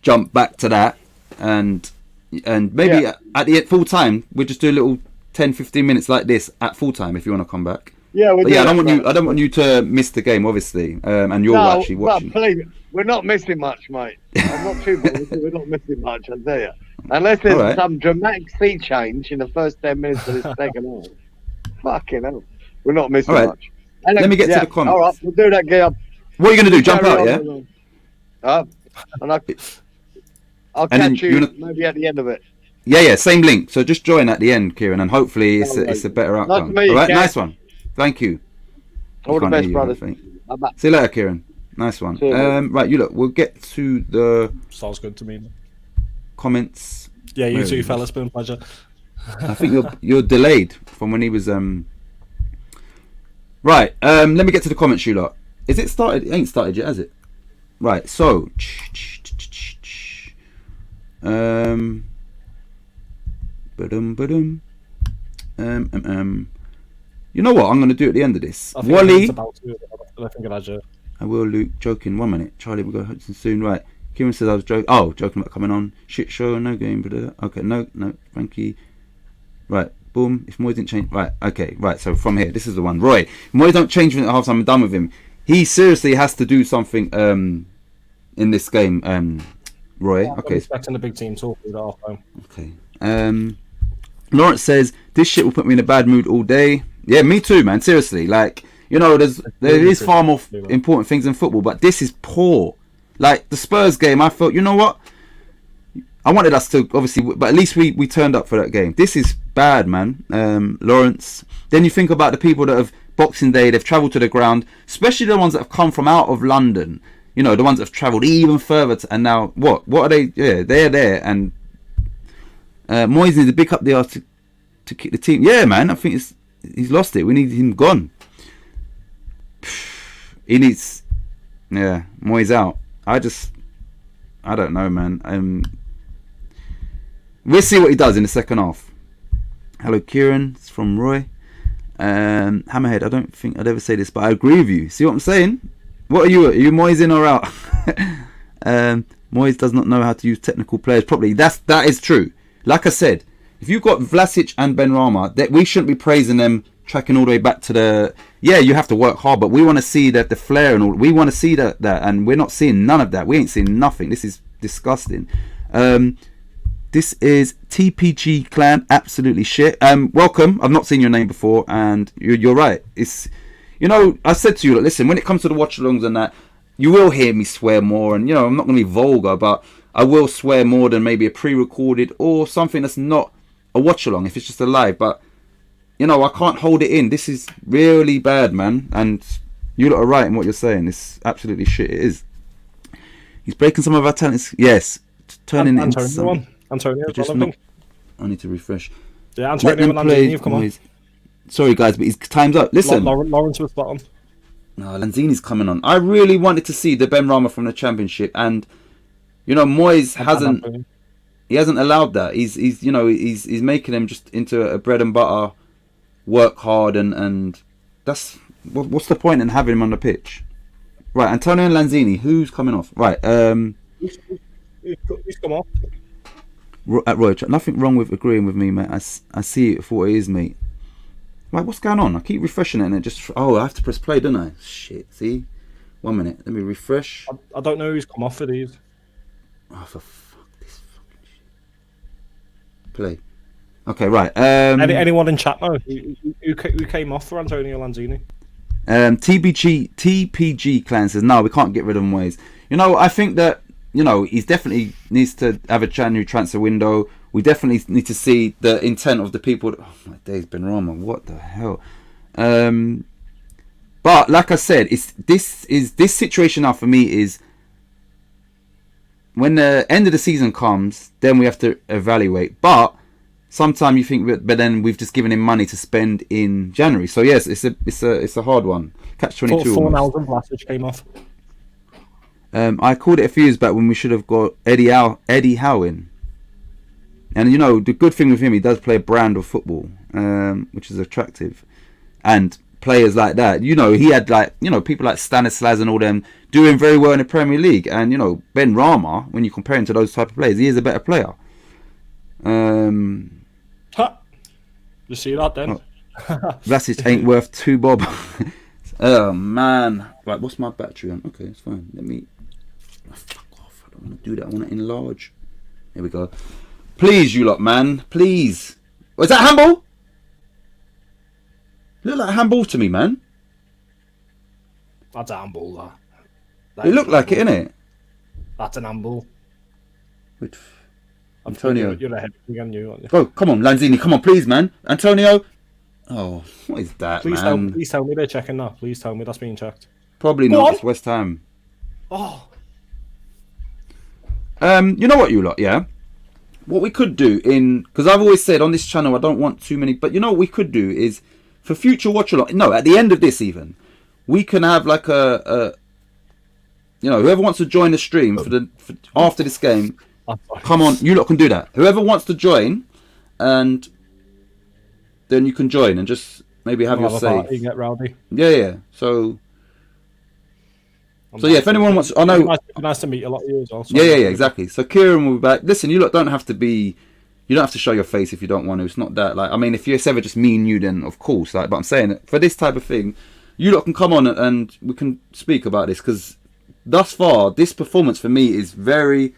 [SPEAKER 3] jump back to that, and maybe at the full time we'll just do a little 10-15 minutes like this at full time if you want to come back.
[SPEAKER 5] Yeah,
[SPEAKER 3] I don't want you to miss the game, obviously, and you're actually watching.
[SPEAKER 5] No, believe it, we're not missing much, mate. I'm not too bad. We're not missing much, I tell you. Unless there's some dramatic sea change in the first 10 minutes of this second half. Fucking hell. We're not missing much. And
[SPEAKER 3] let me get to the comments.
[SPEAKER 5] All right, we'll do that, Guy.
[SPEAKER 3] What are you going to do? Jump out, yeah?
[SPEAKER 5] And I'll catch you maybe at the end of it.
[SPEAKER 3] Yeah, same link. So just join at the end, Kieran, and hopefully it's a better outcome.
[SPEAKER 5] Nice to meet you,
[SPEAKER 3] all right,
[SPEAKER 5] Ken.
[SPEAKER 3] Nice one. Thank you.
[SPEAKER 5] All the best, brothers.
[SPEAKER 3] See you later, Kieran. Nice one. Right, you look. We'll get to the.
[SPEAKER 4] Sounds good to me.
[SPEAKER 3] Comments.
[SPEAKER 4] Yeah, you too, fellas. Been a pleasure.
[SPEAKER 3] I think you're delayed from when he was. Right. Let me get to the comments, you lot. Is it started? It ain't started yet, has it? Right. So. You know what I'm going to do at the end of this? Wally. I will, Luke. Joking. 1 minute. Charlie will go Hudson soon. Right. Kieran says I was joking. Oh, joking about coming on. Shit show. No game. But okay. No. Frankie. Right. Boom. If Moyes didn't change. Right. Okay. Right. So from here, this is the one. Roy. If Moyes don't change at half time, I'm done with him. He seriously has to do something in this game. Roy.
[SPEAKER 4] I'm expecting the big team talk at half time.
[SPEAKER 3] Okay. Lawrence says this shit will put me in a bad mood all day. Yeah, me too, man. Seriously, like, you know, there is far more important things in football, but this is poor. Like the Spurs game, I felt, you know what? I wanted us to obviously, but at least we turned up for that game. This is bad, man. Lawrence. Then you think about the people that have Boxing Day, they've travelled to the ground, especially the ones that have come from out of London. You know, the ones that have travelled even further, and now what are they? Yeah, they're there, and Moyes needs to pick up the arse to kick the team. Yeah, man, I think he's lost it. We need him gone. He needs, Moyes out. I don't know, man. We'll see what he does in the second half. Hello, Kieran. It's from Roy. Hammerhead, I don't think I'd ever say this, but I agree with you. See what I'm saying? What are you? Are you Moyes in or out? Moyes does not know how to use technical players properly. That is true. Like I said, if you've got Vlasic and Ben Rama, that we shouldn't be praising them tracking all the way back to the. Yeah, you have to work hard, but we want to see that the flair and all. We want to see that, and we're not seeing none of that. We ain't seeing nothing. This is disgusting. This is TPG Clan, absolutely shit. Welcome. I've not seen your name before, and you're right. It's, you know, I said to you, look, listen, when it comes to the watch-alongs and that, you will hear me swear more, and you know, I'm not going to be vulgar, but I will swear more than maybe a pre-recorded or something that's not a watch-along if it's just a live. But you know, I can't hold it in. This is really bad, man, and you lot are right in what you're saying. It's absolutely shit. It is. He's breaking some of our talents. Yes, turning it into some.
[SPEAKER 4] Antonio,
[SPEAKER 3] I need to refresh.
[SPEAKER 4] Yeah, Antonio and Lanzini have come on.
[SPEAKER 3] Sorry, guys, but his time's up. Listen.
[SPEAKER 4] Lawrence was spot on.
[SPEAKER 3] No, Lanzini's coming on. I really wanted to see the Ben Rama from the Championship, and you know, Moyes hasn't allowed that. He's you know, he's making him just into a bread and butter, work hard, and that's what's the point in having him on the pitch? Right, Antonio and Lanzini, who's coming off? Right,
[SPEAKER 4] He's come off.
[SPEAKER 3] Roy, nothing wrong with agreeing with me, mate. I see it for what it is, mate. Right, what's going on? I keep refreshing it and it just... Oh, I have to press play, don't I? Shit, see? 1 minute, let me refresh.
[SPEAKER 4] I don't know who's come off for these.
[SPEAKER 3] Oh, for fuck this fucking shit. Play. Okay, right.
[SPEAKER 4] Anyone in chat now? Who came off for Antonio Lanzini?
[SPEAKER 3] TPG Clan says, no, we can't get rid of Moyes. You know, I think that, you know, he definitely needs to have a January transfer window. We definitely need to see the intent of the people. Oh my days, Benrahma, what the hell? But like I said, this situation now for me is when the end of the season comes, then we have to evaluate. But sometimes you think, but then we've just given him money to spend in January. So yes, it's a hard one. Catch 22.
[SPEAKER 4] Fornals and Vlasic came off.
[SPEAKER 3] I called it a few years back when we should have got Eddie Howe in. And you know, the good thing with him, he does play a brand of football, which is attractive. And players like that, you know, he had like, you know, people like Stanislas and all them doing very well in the Premier League. And you know, Benrahma, when you compare him to those type of players, he is a better player.
[SPEAKER 4] You see that then?
[SPEAKER 3] Oh, Vlasic ain't worth 2 bob. Oh man! Right, what's my battery on? Okay, it's fine. Let me. Oh, fuck off! I don't want to do that. I want to enlarge. Here we go. Please, you lot, man. Please. Was that handball? Look like a handball to me, man.
[SPEAKER 4] That's a handball. That
[SPEAKER 3] It looked like it, innit?
[SPEAKER 4] That's an handball.
[SPEAKER 3] Wait, Antonio.
[SPEAKER 4] You're ahead again, you aren't you?
[SPEAKER 3] Oh, come on, Lanzini. Come on, please, man. Antonio. Oh, what is that,
[SPEAKER 4] please
[SPEAKER 3] man?
[SPEAKER 4] Please tell me they're checking that. Please tell me that's being checked.
[SPEAKER 3] Probably
[SPEAKER 4] Go
[SPEAKER 3] not.
[SPEAKER 4] on.
[SPEAKER 3] It's West Ham.
[SPEAKER 4] Oh.
[SPEAKER 3] You know what, you lot, yeah? What we could do because I've always said on this channel I don't want too many, but you know what we could do is for future watch along. No, at the end of this even, we can have like a you know, whoever wants to join the stream for after this game, come on, you lot can do that. Whoever wants to join, and then you can join and just maybe have your say.
[SPEAKER 4] You get rowdy.
[SPEAKER 3] Yeah. So yeah, if anyone wants, I know.
[SPEAKER 4] Nice to meet a lot of you as well.
[SPEAKER 3] Yeah, exactly. So Kieran will be back. Listen, you lot don't have to be. You don't have to show your face if you don't want to. It's not that. Like, I mean, if it's ever just me and you, then of course. Like, but I'm saying that for this type of thing, you lot can come on and we can speak about this because thus far, this performance for me is very,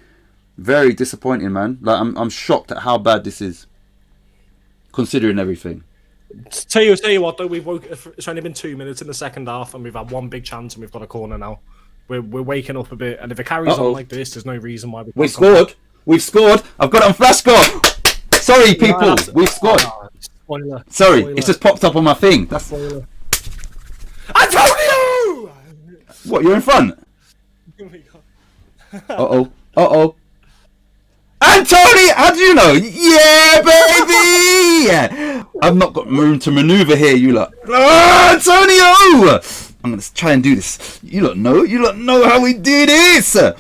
[SPEAKER 3] very disappointing, man. Like, I'm shocked at how bad this is, considering everything.
[SPEAKER 4] Tell you what though, it's only been 2 minutes in the second half, and we've had one big chance, and we've got a corner now. We're waking up a bit, and if it carries on like this, there's no reason why we
[SPEAKER 3] scored. We've scored. I've got it on flash score. Sorry, people, we've scored.
[SPEAKER 4] Spoiler.
[SPEAKER 3] Sorry, it's just popped up on my thing. That's
[SPEAKER 4] spoiler. Antonio!
[SPEAKER 3] What? You're in front. Uh oh. Antonio, how do you know? Yeah, baby! I've not got room to maneuver here, you lot. Antonio! I'm going to try and do this. You lot know how we do this! Oh,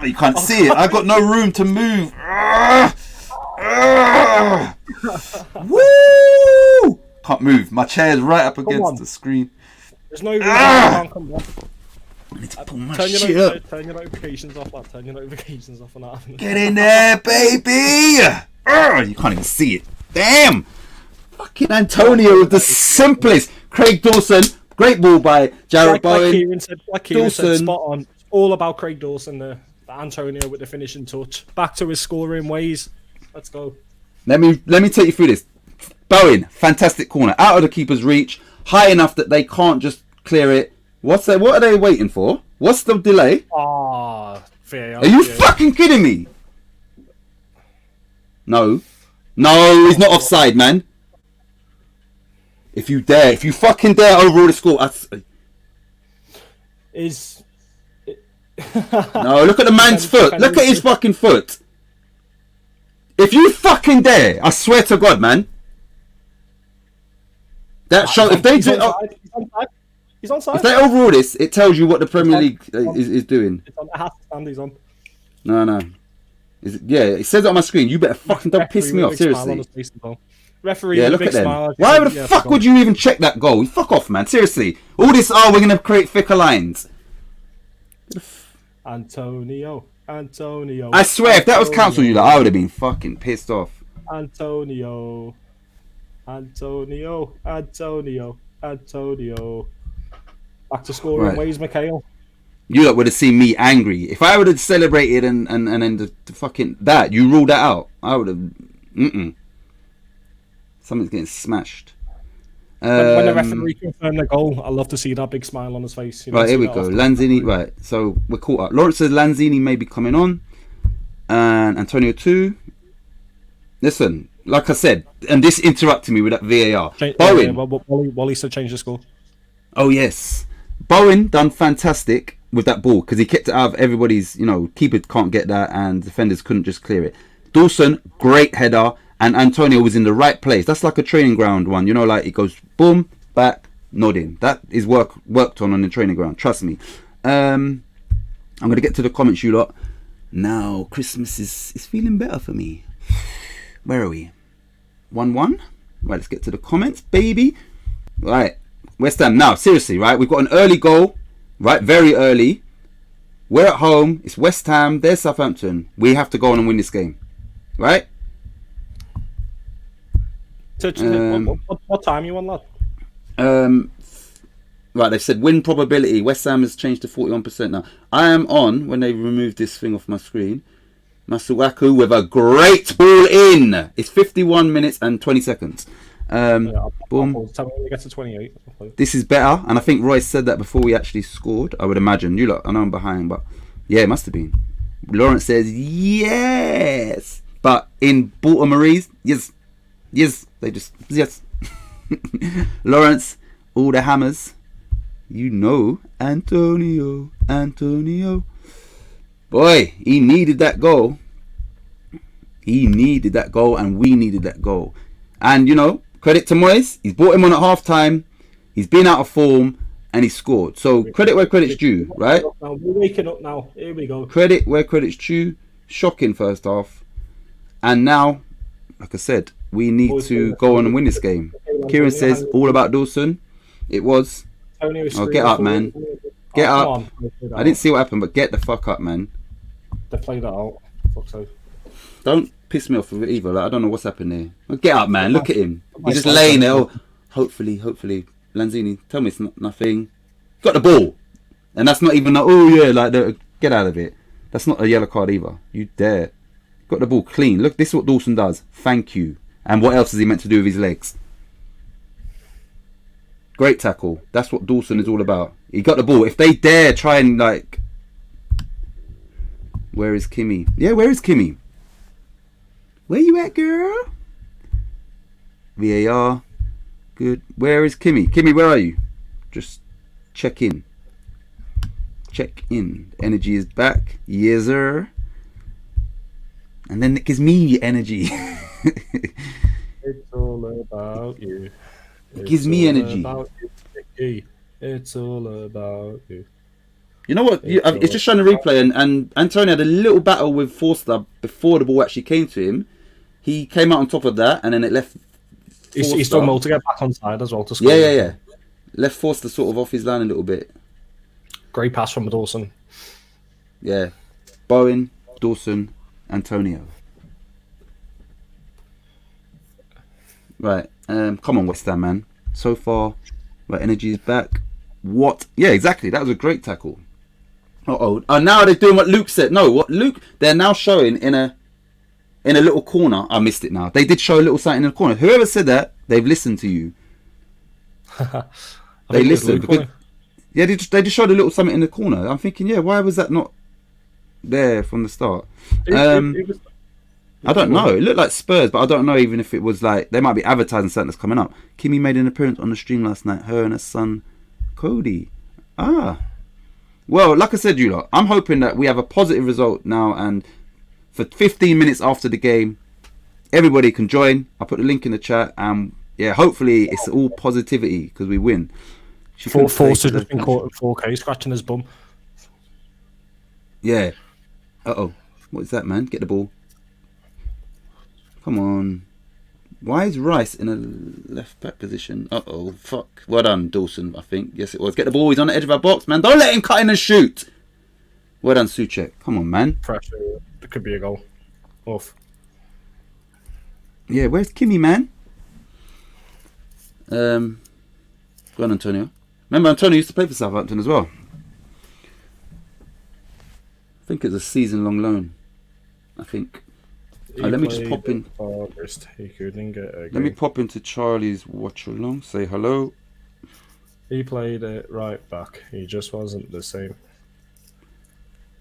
[SPEAKER 3] you can't see it. I've got no room to move. Woo! Can't move. My chair's right up against the screen.
[SPEAKER 4] There's no reason I can't come back.
[SPEAKER 3] I need to pull my shit up.
[SPEAKER 4] Turn your notifications off, lad. Turn your notifications off on that.
[SPEAKER 3] Get in there, baby! You can't even see it. Damn! Fucking Antonio with the simplest. Craig Dawson, great ball by Jared Bowen.
[SPEAKER 4] Like Kieran said, spot on. It's all about Craig Dawson there. Antonio with the finishing touch. Back to his scoring ways. Let's go.
[SPEAKER 3] Let me take you through this. Bowen, fantastic corner, out of the keeper's reach, high enough that they can't just clear it. What are they waiting for? What's the delay?
[SPEAKER 4] Ah, VAR.
[SPEAKER 3] Are you fucking kidding me? No, he's not offside, man. If you fucking dare overrule the score,
[SPEAKER 4] Is
[SPEAKER 3] no, look at the man's foot. Look at his fucking foot. If you fucking dare, I swear to God, man. That show. If they do,
[SPEAKER 4] he's onside.
[SPEAKER 3] If they overrule this, it tells you what the Premier League is doing.
[SPEAKER 4] It's on. It has to stand. He's on.
[SPEAKER 3] No. It says it on my screen. You better fucking don't piss me off, seriously.
[SPEAKER 4] Referee,
[SPEAKER 3] yeah, look at them. Why the fuck would you even check that goal? Fuck off, man. Seriously. All this, we're going to create thicker lines.
[SPEAKER 4] Antonio.
[SPEAKER 3] I swear, if that was council, I would have been fucking pissed off.
[SPEAKER 4] Antonio. Back to scoring ways, Mikhail.
[SPEAKER 3] You lot would have seen me angry. If I would have celebrated and then the fucking that, you ruled that out. I would have. Something's getting smashed.
[SPEAKER 4] When the referee confirmed the goal, I love to see that big smile on his face.
[SPEAKER 3] Right, here we go. Lanzini, right. So we're caught up. Lawrence says Lanzini may be coming on. And Antonio too. Listen, like I said, and this interrupted me with that VAR.
[SPEAKER 4] Bowen. Wally said change the score.
[SPEAKER 3] Oh, yes. Bowen done fantastic with that ball because he kept it out of everybody's, keeper can't get that and defenders couldn't just clear it. Dawson, great header. And Antonio was in the right place. That's like a training ground one. Like it goes boom, back, nodding. That is worked on the training ground. Trust me. I'm going to get to the comments, you lot. Now, Christmas is feeling better for me. Where are we? 1-1. Right, let's get to the comments, baby. Right, West Ham. Now, seriously, right? We've got an early goal. Right, very early. We're at home. It's West Ham. There's Southampton. We have to go on and win this game. Right?
[SPEAKER 4] What time you on, lad?
[SPEAKER 3] Right, they've said win probability. West Ham has changed to 41% now. I am on when they removed this thing off my screen. Masuaku with a great ball in. It's 51 minutes and 20 seconds. Boom.
[SPEAKER 4] Tell me when we get to 28.
[SPEAKER 3] This is better, and I think Royce said that before we actually scored. I would imagine. You lot, I know I'm behind, but yeah, it must have been. Lawrence says yes, but in Baltimore's yes. They just yes. Lawrence, all the hammers. Antonio. Boy, he needed that goal. And we needed that goal. And credit to Moyes. He's brought him on at half time. He's been out of form and he scored. So credit where credit's due, right?
[SPEAKER 4] We're waking up now. Here we go.
[SPEAKER 3] Credit where credit's due. Shocking first half. And now, like I said, we need to go on and win this game. Kieran says, all about Dawson. It was. Oh, get up, man. Get up. I didn't see what happened, but get the fuck up, man.
[SPEAKER 4] They played that out. Fuck's sake.
[SPEAKER 3] Don't piss me off with it either. I don't know what's happened there. Well, get up, man. Look at him. He's just laying there. Oh, hopefully. Lanzini, tell me it's nothing. Got the ball. And that's not even, get out of it. That's not a yellow card either. You dare. Got the ball clean. Look, this is what Dawson does. Thank you. And what else is he meant to do with his legs? Great tackle. That's what Dawson is all about. He got the ball. If they dare try and where is Kimmy? Yeah, where is Kimmy? Where you at, girl? VAR. Good. Where is Kimmy? Kimmy, where are you? Just check in. Energy is back. Yes, sir. And then it gives me energy.
[SPEAKER 4] It's all about you.
[SPEAKER 3] It gives me energy.
[SPEAKER 4] It's all about you.
[SPEAKER 3] You know what? It's just showing the replay, and Antonio had a little battle with Forster before the ball actually came to him. He came out on top of that, and then it left.
[SPEAKER 4] He's done well to get back on side as well to score.
[SPEAKER 3] Yeah. Left Forster sort of off his line a little bit.
[SPEAKER 4] Great pass from Dawson.
[SPEAKER 3] Yeah, Bowen, Dawson, Antonio. Right, come on, West Ham, man. So far, right, energy is back. What? Yeah, exactly. That was a great tackle. Uh-oh. Oh, now they're doing what Luke said. No, what Luke... They're now showing in a little corner. I missed it now. They did show a little something in the corner. Whoever said that, they've listened to you. They listened. Because, yeah, they just showed a little something in the corner. I'm thinking, yeah, why was that not there from the start? I don't know. It looked like Spurs, but I don't know even if it was like... They might be advertising something that's coming up. Kimmy made an appearance on the stream last night. Her and her son, Cody. Ah. Well, like I said, you lot, I'm hoping that we have a positive result now, and for 15 minutes after the game, everybody can join. I'll put the link in the chat, and yeah, hopefully it's all positivity because we win.
[SPEAKER 4] Forster has been caught in 4K, scratching his bum.
[SPEAKER 3] Yeah. Uh-oh. What is that, man? Get the ball. Come on. Why is Rice in a left back position? Uh-oh, fuck. Well done, Dawson, I think. Yes, it was. Get the ball. He's on the edge of our box, man. Don't let him cut in and shoot. Well done, Soucek. Come on, man.
[SPEAKER 4] Pressure. It could be a goal. Off.
[SPEAKER 3] Yeah, where's Kimmy, man? Go on, Antonio. Remember, Antonio used to play for Southampton as well. I think it's a season-long loan. I think. Let me just pop in. Let me pop into Charlie's watch along. Say hello.
[SPEAKER 4] He played it right back. He just wasn't the same.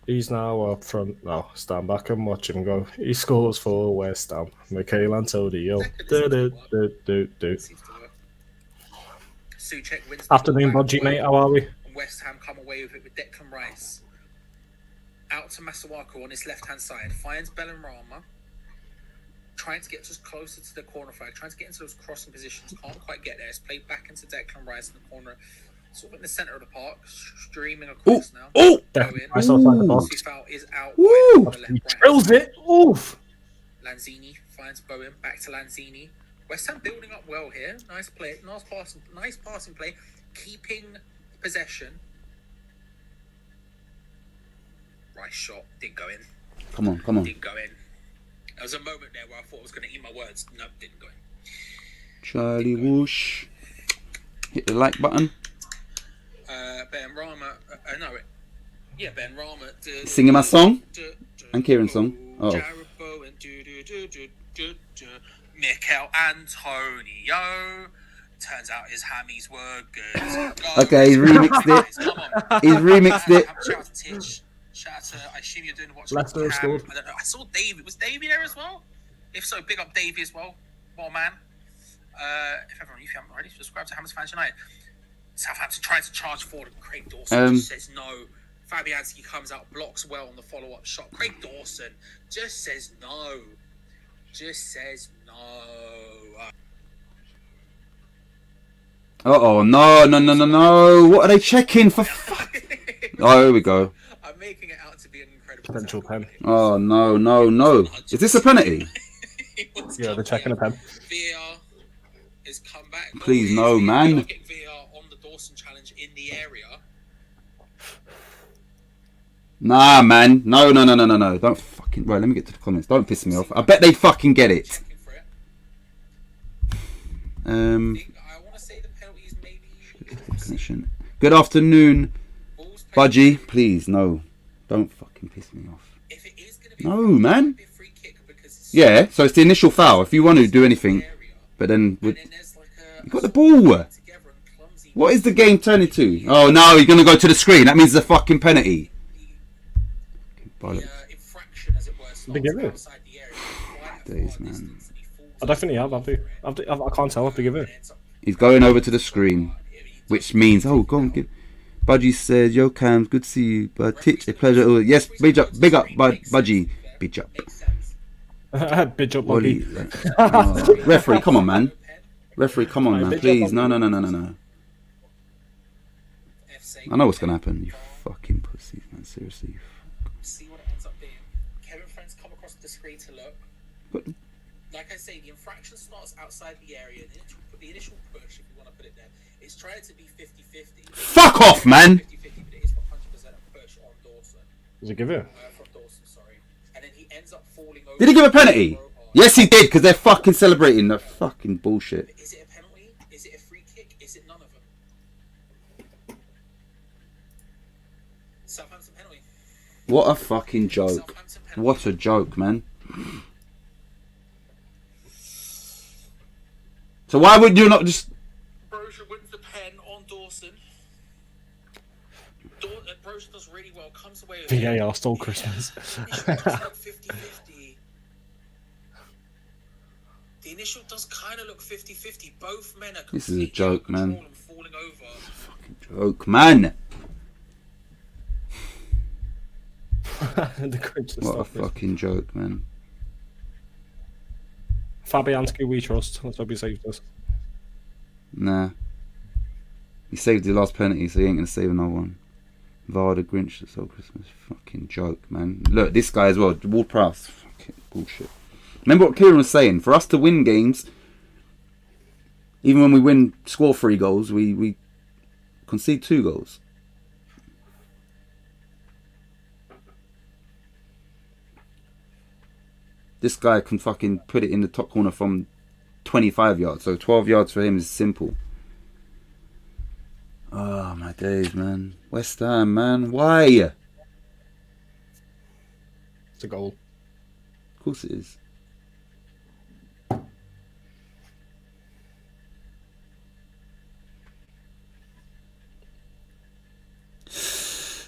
[SPEAKER 4] He's now up front. No, stand back and watch him go. He scores for West Ham. Michael Antonio. Afternoon, Budgie, mate. How are we?
[SPEAKER 6] West Ham come away with it with Declan Rice. Out to Masuaku on his left-hand side. Finds Bellinrama. Trying to get just closer to the corner flag. Trying to get into those crossing positions. Can't quite get there. It's played back into Declan Rice in the corner. Sort of in the centre of the park. Streaming across now.
[SPEAKER 3] Oh!
[SPEAKER 4] I saw the box.
[SPEAKER 6] Foul is out.
[SPEAKER 3] Woo!
[SPEAKER 4] He drills it. Oof!
[SPEAKER 6] Lanzini finds Bowen. Back to Lanzini. West Ham building up well here. Nice play. Nice passing play. Keeping possession. Rice shot. Didn't go in.
[SPEAKER 3] Come on, come on.
[SPEAKER 6] Didn't go in. There was a moment there where I thought I was going to eat my words. No, didn't go in.
[SPEAKER 3] Charlie whoosh. Hit the like button.
[SPEAKER 6] Benrahma. Benrahma.
[SPEAKER 3] Singing my song? And Kieran's song. Oh.
[SPEAKER 6] Mikel Antonio. Turns out his hammies were good.
[SPEAKER 3] Okay, he's remixed it. He's remixed it.
[SPEAKER 6] Shout out to Titch. Shout out to, I assume you're doing watch.
[SPEAKER 4] Leicester scored.
[SPEAKER 6] I don't know. I saw Davey. Was Davey there as well? If so, big up Davey as well. What a man. If you haven't already, subscribe to Hammers Fans United. Southampton trying to charge forward. Craig Dawson just says no. Fabianski comes out, blocks well on the follow-up shot. Craig Dawson just says no. Just says no.
[SPEAKER 3] Uh-oh, no. What are they checking for? Oh, here we go.
[SPEAKER 6] I'm making it out to be an incredible
[SPEAKER 4] Potential pen.
[SPEAKER 3] Oh, no. Is this a penalty?
[SPEAKER 4] Yeah, they're checking a pen.
[SPEAKER 6] VAR has come back.
[SPEAKER 3] Please, no, man.
[SPEAKER 6] Get VAR on the Dawson challenge in the area.
[SPEAKER 3] Nah, man. No. Don't fucking... Right, let me get to the comments. Don't piss me off. I bet they fucking get it.
[SPEAKER 6] Checking for it. I want to say the penalty is maybe...
[SPEAKER 3] Good afternoon, Budgie. Please, no. Don't fucking piss me off.
[SPEAKER 6] If it is going to be
[SPEAKER 3] No, man.
[SPEAKER 6] a free kick because it's
[SPEAKER 3] Yeah, so it's the initial foul. If you want to do anything, but then...
[SPEAKER 6] and then there's like a...
[SPEAKER 3] You got the ball.
[SPEAKER 6] together and clumsy.
[SPEAKER 3] What is the game turning to? Oh, no, you're going to go to the screen. That means it's a fucking penalty.
[SPEAKER 6] Infraction, as it were,
[SPEAKER 4] They give it.
[SPEAKER 6] outside the area. Quite a
[SPEAKER 3] Days,
[SPEAKER 6] far
[SPEAKER 3] man.
[SPEAKER 6] distance, and he falls
[SPEAKER 4] I definitely have. I can't tell if they give it.
[SPEAKER 3] He's going over to the screen, which means... Oh, go on, get... Budgie says, yo, Cam, good to see you. But Titch, a pleasure. Oh, yes, big up, Budgie. Big up.
[SPEAKER 4] Bitch up,
[SPEAKER 3] Ollie.
[SPEAKER 4] Bobby.
[SPEAKER 3] Referee, come on, man. Referee, come on, man. Please. No. I know what's going to happen. You fucking pussies, man. Seriously.
[SPEAKER 6] See what it ends up being. Kevin Friends come across the screen to look.
[SPEAKER 3] But,
[SPEAKER 6] Like I say, the infraction starts outside the area. The initial push, if you want to put it there, is trying to be 50-50.
[SPEAKER 3] fuck off, man.
[SPEAKER 6] 50-50, but it is 100% a push on Dawson.
[SPEAKER 4] Does it give it?
[SPEAKER 6] From Dawson, sorry. And then he ends up falling over.
[SPEAKER 3] Did he give a penalty? Yes, he did, because they're fucking celebrating the fucking bullshit.
[SPEAKER 6] Is it a penalty? Is it a free kick? Is it none of them? Southampton penalty.
[SPEAKER 3] What a fucking joke.
[SPEAKER 6] Southampton penalty.
[SPEAKER 3] What a joke, man. So why would you not just...
[SPEAKER 6] Brozier wins the pen on Dawson. Brozier does really well, comes away with
[SPEAKER 4] VAR stole Christmas.
[SPEAKER 6] The initial does look 50-50. The initial does kind of look 50-50. Both men are
[SPEAKER 3] This is a
[SPEAKER 6] completely
[SPEAKER 3] joke,
[SPEAKER 6] out of control
[SPEAKER 3] man.
[SPEAKER 6] and falling over.
[SPEAKER 3] Fucking joke, man.
[SPEAKER 4] The Christmas
[SPEAKER 3] What a
[SPEAKER 4] stuff.
[SPEAKER 3] fucking joke, man.
[SPEAKER 4] Fabianski, we trust. Let's hope he saved us.
[SPEAKER 3] Nah. He saved the last penalty, so he ain't gonna save another one. VAR the Grinch that stole Christmas. Fucking joke, man. Look, this guy as well, Ward-Prowse. Fucking bullshit. Remember what Kieran was saying? For us to win games, even when we score 3 goals, we concede 2 goals. This guy can fucking put it in the top corner from 25 yards. So 12 yards for him is simple. Oh, my days, man. West Ham, man. Why?
[SPEAKER 4] It's a goal.
[SPEAKER 3] Of course it is.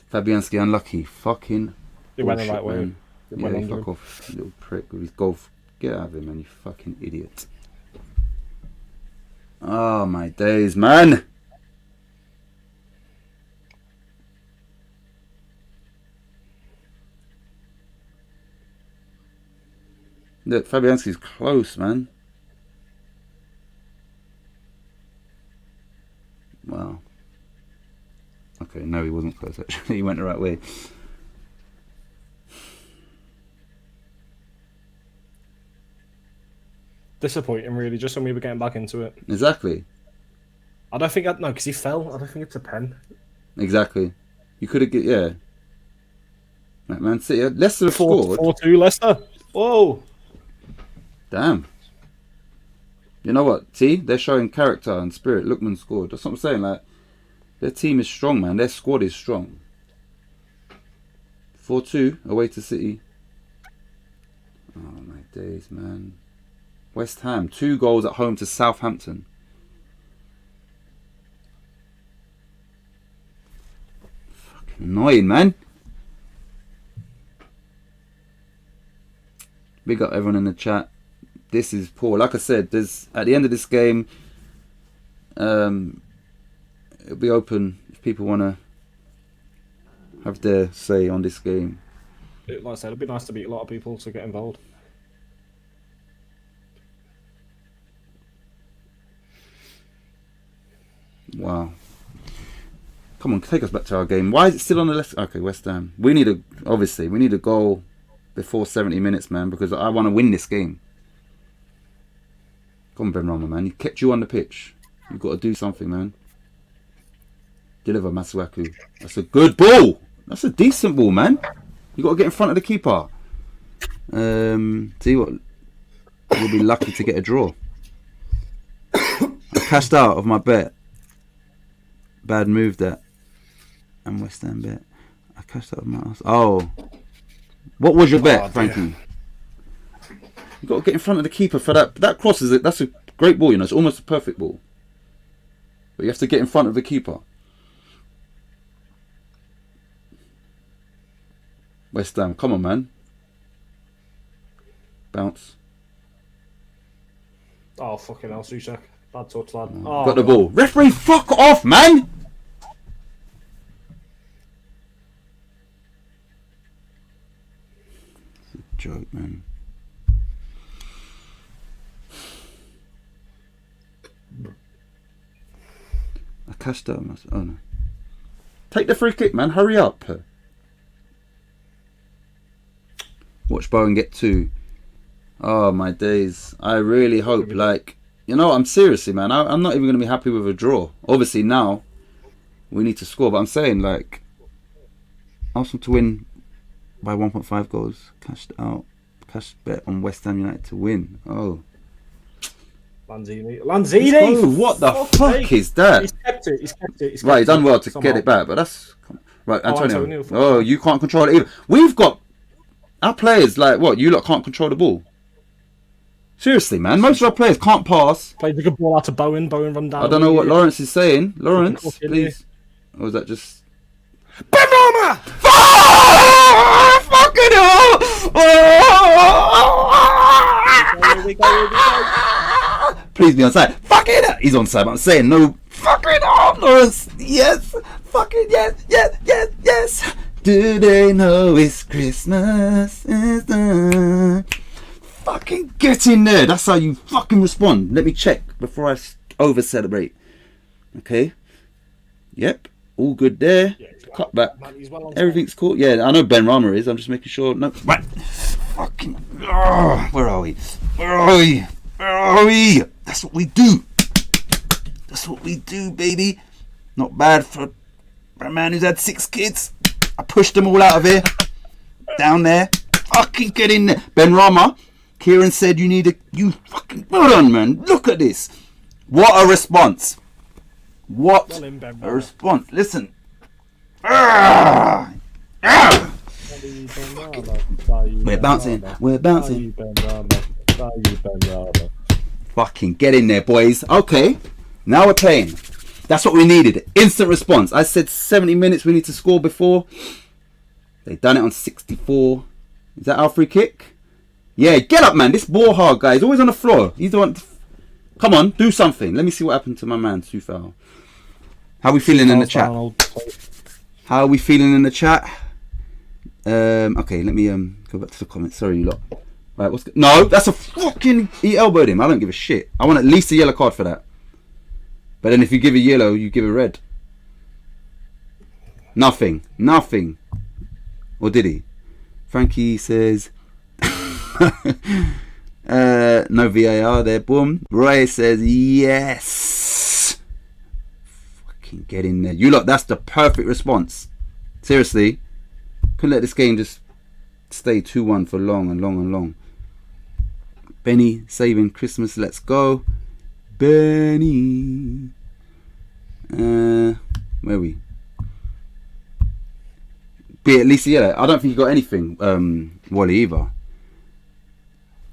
[SPEAKER 3] Fabianski unlucky. Fucking
[SPEAKER 4] It went the
[SPEAKER 3] bullshit,
[SPEAKER 4] right way.
[SPEAKER 3] man.
[SPEAKER 4] It
[SPEAKER 3] Yeah,
[SPEAKER 4] went
[SPEAKER 3] you
[SPEAKER 4] under
[SPEAKER 3] fuck
[SPEAKER 4] him.
[SPEAKER 3] off, you little prick with his golf. Get out of here, man, you fucking idiot. Oh, my days, man. Look, Fabianski's close, man. Wow. Okay, no, he wasn't close, actually. He went the right way.
[SPEAKER 4] Disappointing, really, just when we were getting back into it.
[SPEAKER 3] Exactly.
[SPEAKER 4] I don't think... No, because he fell. I don't think it's a pen.
[SPEAKER 3] Exactly. You could have... Yeah. Right, Man City... Leicester have scored.
[SPEAKER 4] 4-2 Leicester. Whoa.
[SPEAKER 3] Damn. You know what? See? They're showing character and spirit. Lookman scored. That's what I'm saying. Like, their team is strong, man. Their squad is strong. 4-2 away to City. Oh, my days, man. West Ham. 2 goals at home to Southampton. Fucking annoying, man. Big up everyone in the chat. This is poor. Like I said, there's at the end of this game, it'll be open if people want to have their say on this game.
[SPEAKER 4] Like I said, it'd be nice to beat a lot of people to get involved.
[SPEAKER 3] Wow. Come on, take us back to our game. Why is it still on the left? Okay, West Ham. We need a goal before 70 minutes, man, because I want to win this game. Come on, Ben Rama, man. He kept you on the pitch. You've got to do something, man. Deliver, Masuaku. That's a good ball. That's a decent ball, man. You got to get in front of the keeper. See what? We'll be lucky to get a draw. I cashed out of my bet. Bad move that. And West Ham bet. I cashed out of my ass. Oh. What was your bet, Frankie? You got to get in front of the keeper for that. That cross is that's a great ball, you know. It's almost a perfect ball. But you have to get in front of the keeper. West Ham, come on, man. Bounce.
[SPEAKER 4] Oh, fucking hell, Sushak. Bad touch, lad.
[SPEAKER 3] Oh, got the ball. Referee, fuck off, man! It's a joke, man. I cashed out. Oh, no. Take the free kick, man. Hurry up. Watch Bowen get 2. Oh, my days. I really hope, like... You know, I'm seriously, man. I'm not even going to be happy with a draw. Obviously, now, we need to score. But I'm saying, like... Arsenal to win by 1.5 goals. Cashed out. Cash bet on West Ham United to win. Oh.
[SPEAKER 4] Lanzini.
[SPEAKER 3] Oh, what the fuck is that?
[SPEAKER 4] He's kept it.
[SPEAKER 3] Right, he's done well to get it back. But that's... Right, Antonio.
[SPEAKER 4] Antonio.
[SPEAKER 3] Oh, you can't control it either. We've got our players like what? You lot can't control the ball. Seriously, man. Most of our players can't pass.
[SPEAKER 4] Played the good ball out to Bowen. Bowen run down.
[SPEAKER 3] I don't know what Lawrence is saying. Lawrence,
[SPEAKER 4] Cook in
[SPEAKER 3] please. Or was that just...
[SPEAKER 2] Ben Rama!
[SPEAKER 3] Oh, fucking hell!
[SPEAKER 4] Here we go.
[SPEAKER 3] Please be on side. Fucking hell! He's on side, but I'm saying no. Fucking hell, Lawrence. Yes. Fucking yes. Do they know it's Christmas? Is done? Fucking get in there. That's how you fucking respond. Let me check before I over celebrate. Okay. Yep. All good there.
[SPEAKER 4] Yeah,
[SPEAKER 3] Cut back.
[SPEAKER 4] Man, he's well on
[SPEAKER 3] Everything's cool. Yeah, I know Ben Rama is. I'm just making sure. No. Right. Fucking. Oh, where are we? Where are we? Where are we? That's what we do. That's what we do, baby. Not bad for a man who's had 6 kids. I pushed them all out of here. Down there. Fucking get in there. Ben Rama. Kieran said you need a... You fucking... Well done, man. Look at this. What a response. What
[SPEAKER 4] Well in, Ben
[SPEAKER 3] a
[SPEAKER 4] Rama.
[SPEAKER 3] response. Listen. Ah! Ah! We're bouncing. We're bouncing. Fucking get in there, boys. Okay. Now we're playing. That's what we needed. Instant response. I said 70 minutes we need to score before. They done it on 64. Is that our free kick? Yeah, get up, man. This ball hard guy is always on the floor. He's the one. Come on, do something. Let me see what happened to my man, Southampton. How are we feeling in the chat? How are we feeling in the chat? Okay, let me go back to the comments. Sorry, you lot. Right, what's no? That's a fucking. He elbowed him. I don't give a shit. I want at least a yellow card for that. But then if you give a yellow, you give a red. Nothing. Or did he? Frankie says no VAR there. Boom. Roy says yes. Fucking get in there. You lot, that's the perfect response. Seriously. Couldn't let this game just stay 2-1 for long. Benny saving Christmas. Let's go. Benny. Where are we? Be at least yellow. I don't think you got anything, Wally, either.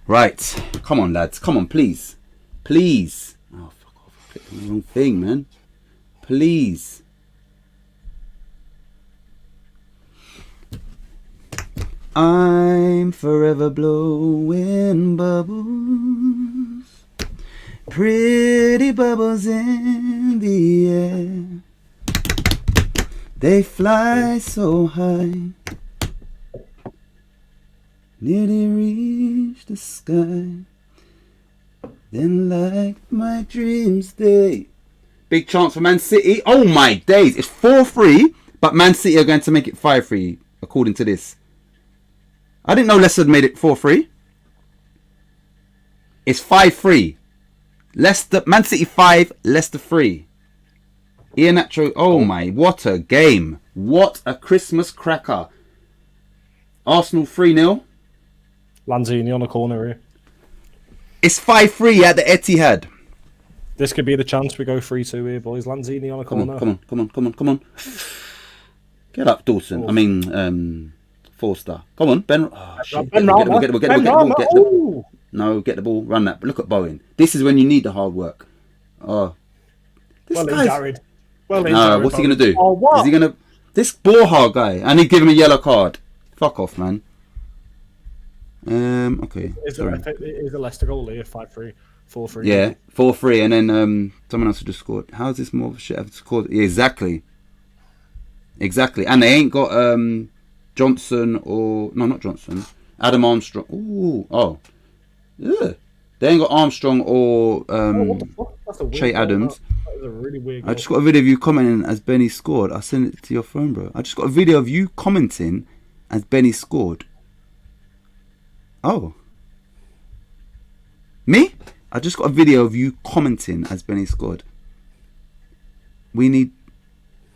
[SPEAKER 3] Right. Come on, lads. Come on, please. Please. Oh, fuck off. I clicked on the wrong thing, man. Please. I'm forever blowing bubbles. Pretty bubbles in the air. They fly so high, nearly reach the sky. Then like my dreams they... Big chance for Man City. Oh my days. It's 4-3, but Man City are going to make it 5-3, according to this. I didn't know Leicester had made it 4-3. It's 5-3. Leicester, Man City 5, Leicester 3. Ian Nacho, oh my, what a game. What a Christmas cracker. Arsenal 3-0.
[SPEAKER 4] Lanzini on the corner here.
[SPEAKER 3] It's 5-3 at the Etihad.
[SPEAKER 4] This could be the chance we go 3-2 here, boys. Lanzini on the corner.
[SPEAKER 3] Come on. Get up, Dawson.
[SPEAKER 4] Oh.
[SPEAKER 3] I mean, Forster. Come on, Ben. Oh, shit.
[SPEAKER 4] Ben
[SPEAKER 3] We'll
[SPEAKER 4] Rama.
[SPEAKER 3] get the
[SPEAKER 4] Ben
[SPEAKER 3] ball.
[SPEAKER 4] Rama.
[SPEAKER 3] Get the ball.
[SPEAKER 4] Ooh.
[SPEAKER 3] No, get the ball. Run that. Look at Bowen. This is when you need the hard work. Oh.
[SPEAKER 4] Well in, Jared. Well in,
[SPEAKER 3] No,
[SPEAKER 4] Jared.
[SPEAKER 3] what's he going to do?
[SPEAKER 4] Oh, what?
[SPEAKER 3] Is he going to... This ball hard guy. And he give him a yellow card. Fuck off, man. Okay.
[SPEAKER 4] Is
[SPEAKER 3] Sorry.
[SPEAKER 4] the Leicester goal here? 5-3. 4-3.
[SPEAKER 3] Yeah, 4-3, and then someone else who just scored. How's this more of a shit? I've scored. Yeah, exactly. And they ain't got Johnson or no, not Johnson. Adam Armstrong. Ooh, oh, yeah. They ain't got Armstrong or
[SPEAKER 4] What the fuck? That's a weird
[SPEAKER 3] Che
[SPEAKER 4] goal,
[SPEAKER 3] Adams.
[SPEAKER 4] That is a really weird goal.
[SPEAKER 3] I just got a video of you commenting as Benny scored. I sent it to your phone, bro. I just got a video of you commenting as Benny scored. Oh, me? I just got a video of you commenting as Benny scored. We need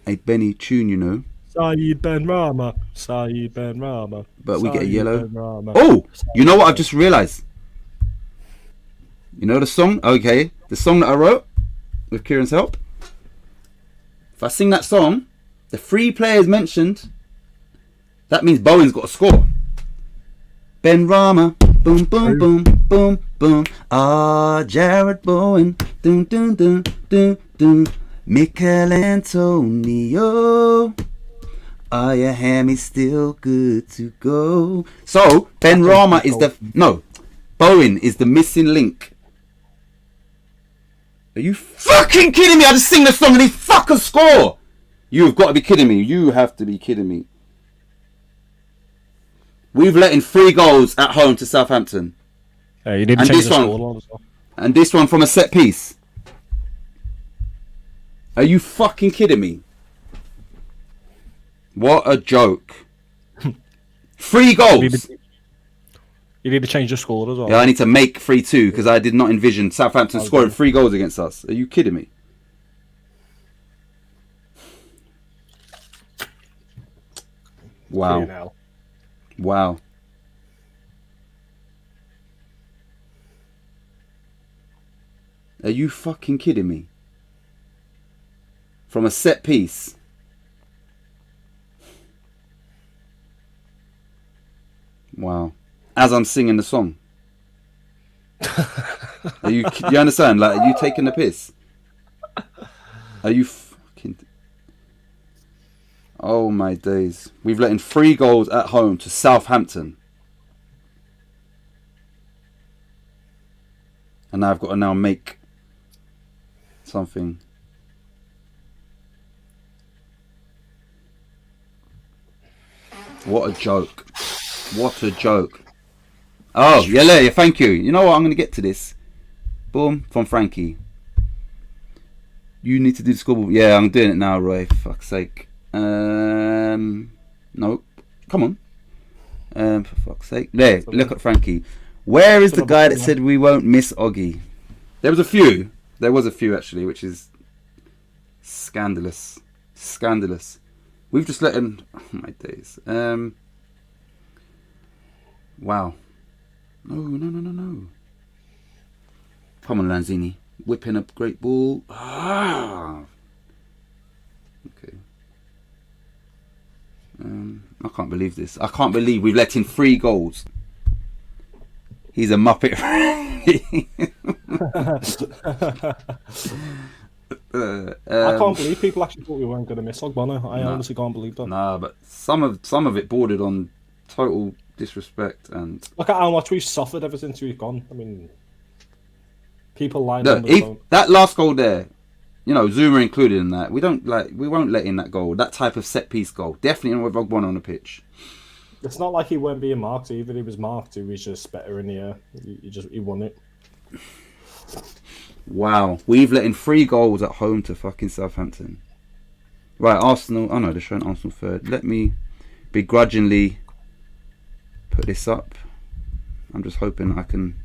[SPEAKER 3] a Benny tune, you know.
[SPEAKER 4] Saeed Ben Rama. Saeed Ben Rama.
[SPEAKER 3] But we get a
[SPEAKER 4] Saeed
[SPEAKER 3] yellow.
[SPEAKER 4] Ben Rama.
[SPEAKER 3] Oh, you know what I've just realised? You know the song? Okay, the song that I wrote with Kieran's help. If I sing that song, The 3 players mentioned. That means Bowen's got a score. Ben Rama, boom, boom, boom, boom, boom. Ah, Jared Bowen, dun, dun, dun, dun, dun. Michael Antonio, are your hammies still good to go? So Ben Rama is Bowen is the missing link. Are you fucking kidding me? I just sing the song and he fuckers score. You have got to be kidding me. You have to be kidding me. We've let in 3 goals at home to Southampton.
[SPEAKER 4] You need to change the score as well.
[SPEAKER 3] And this one from a set piece. Are you fucking kidding me? What a joke. 3 goals.
[SPEAKER 4] You need to change the score as well.
[SPEAKER 3] Yeah, I need to make 3-2 because I did not envision Southampton scoring 3 goals against us. Are you kidding me? Wow. Wow. Are you fucking kidding me? From a set piece. Wow. As I'm singing the song. You understand? Like, are you taking the piss? Are you fucking... Oh my days. We've let in 3 goals at home to Southampton. And now I've got to now make something. What a joke. What a joke. Oh, yeah, thank you. You know what? I'm going to get to this. Boom, from Frankie. You need to do the scoreboard. Yeah, I'm doing it now, Roy. For fuck's sake. Nope. Come on. For fuck's sake. There, look at Frankie. Where is the guy that said we won't miss Oggy? There was a few. There was a few, actually, which is scandalous. Scandalous. We've just let him... Oh, my days. Wow. No. Come on, Lanzini. Whipping up great ball. Ah. Okay. I can't believe this. I can't believe we've let in 3 goals. He's a muppet.
[SPEAKER 4] I can't believe people actually thought we weren't going to miss Ogbonna. I honestly can't believe that.
[SPEAKER 3] Nah, but some of it bordered on total disrespect and.
[SPEAKER 4] Look at how much we've suffered ever since we've gone. I mean, people lying on the phone.
[SPEAKER 3] That last goal there, you know, Zuma included in that. We won't let in that goal. That type of set piece goal. Definitely not with Ogbonna on the pitch.
[SPEAKER 4] It's not like he weren't being marked either. He was marked. He was just better in the air. He won it.
[SPEAKER 3] Wow, we've let in 3 goals at home to fucking Southampton. Right, Arsenal. Oh no, they're showing Arsenal third. Let me begrudgingly put this up. I'm just hoping I can.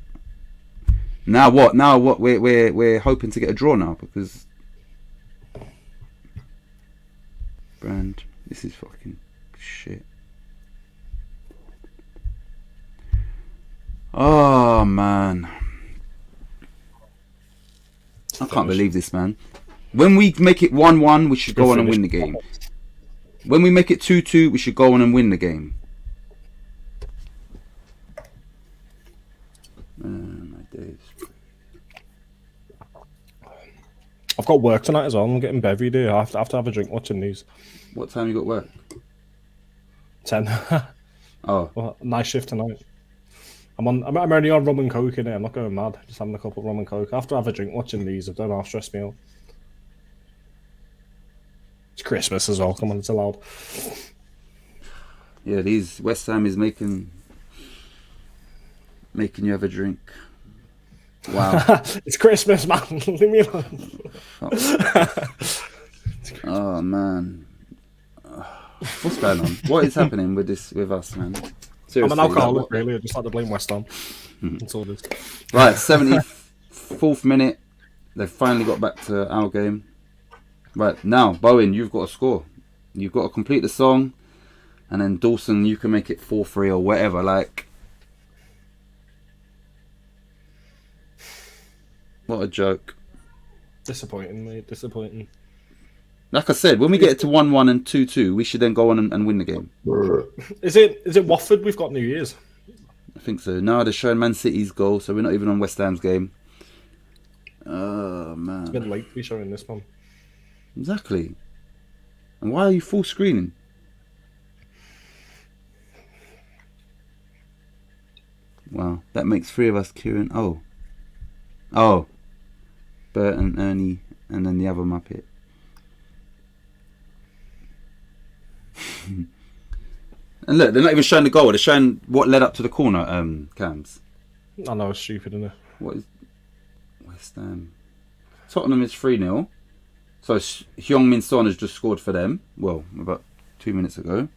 [SPEAKER 3] Now what? Now what? We're hoping to get a draw now because brand. This is fucking shit. Oh man. I can't believe this, man. When we make it 1-1, we should go on and win the game. When we make it 2-2, we should go on and win the game. My days.
[SPEAKER 4] I've got work tonight as well. I'm getting bevy, dude. I have to have a drink watching these.
[SPEAKER 3] What time you got work?
[SPEAKER 4] 10.
[SPEAKER 3] Oh.
[SPEAKER 4] Well, nice shift tonight. I'm only on rum and coke in it. I'm not going mad. Just having a couple of rum and coke. I have to have a drink watching these. I don't half stress me out. It's Christmas as well. Come on, it's allowed.
[SPEAKER 3] Yeah, these West Ham is making you have a drink. Wow.
[SPEAKER 4] It's Christmas, man. Leave me alone.
[SPEAKER 3] Oh man. What's going on? What is happening with us, man? Seriously,
[SPEAKER 4] I'm an alcoholic, really. I just like to blame West Ham. That's all it is.
[SPEAKER 3] Right, 74th minute. They've finally got back to our game. Right, now, Bowen, you've got to score. You've got to complete the song. And then Dawson, you can make it 4-3 or whatever. Like, what a joke.
[SPEAKER 4] Disappointing, mate. Disappointing.
[SPEAKER 3] Like I said, when we get to 1-1 and 2-2, we should then go on and win the game.
[SPEAKER 4] Is it Watford we've got New Year's?
[SPEAKER 3] I think so. No, they're showing Man City's goal, so we're not even on West Ham's game. Oh, man.
[SPEAKER 4] It's a bit late to be showing this one.
[SPEAKER 3] Exactly. And why are you full screening? Wow, that makes 3 of us, Kieran. Oh. Bert and Ernie, and then the other Muppet. And look, they're not even showing the goal. They're showing what led up to the corner, cams.
[SPEAKER 4] I know, it's stupid, isn't it?
[SPEAKER 3] What is West Ham? Tottenham is 3-0. So Heung-min Son has just scored for them. Well, about 2 minutes ago.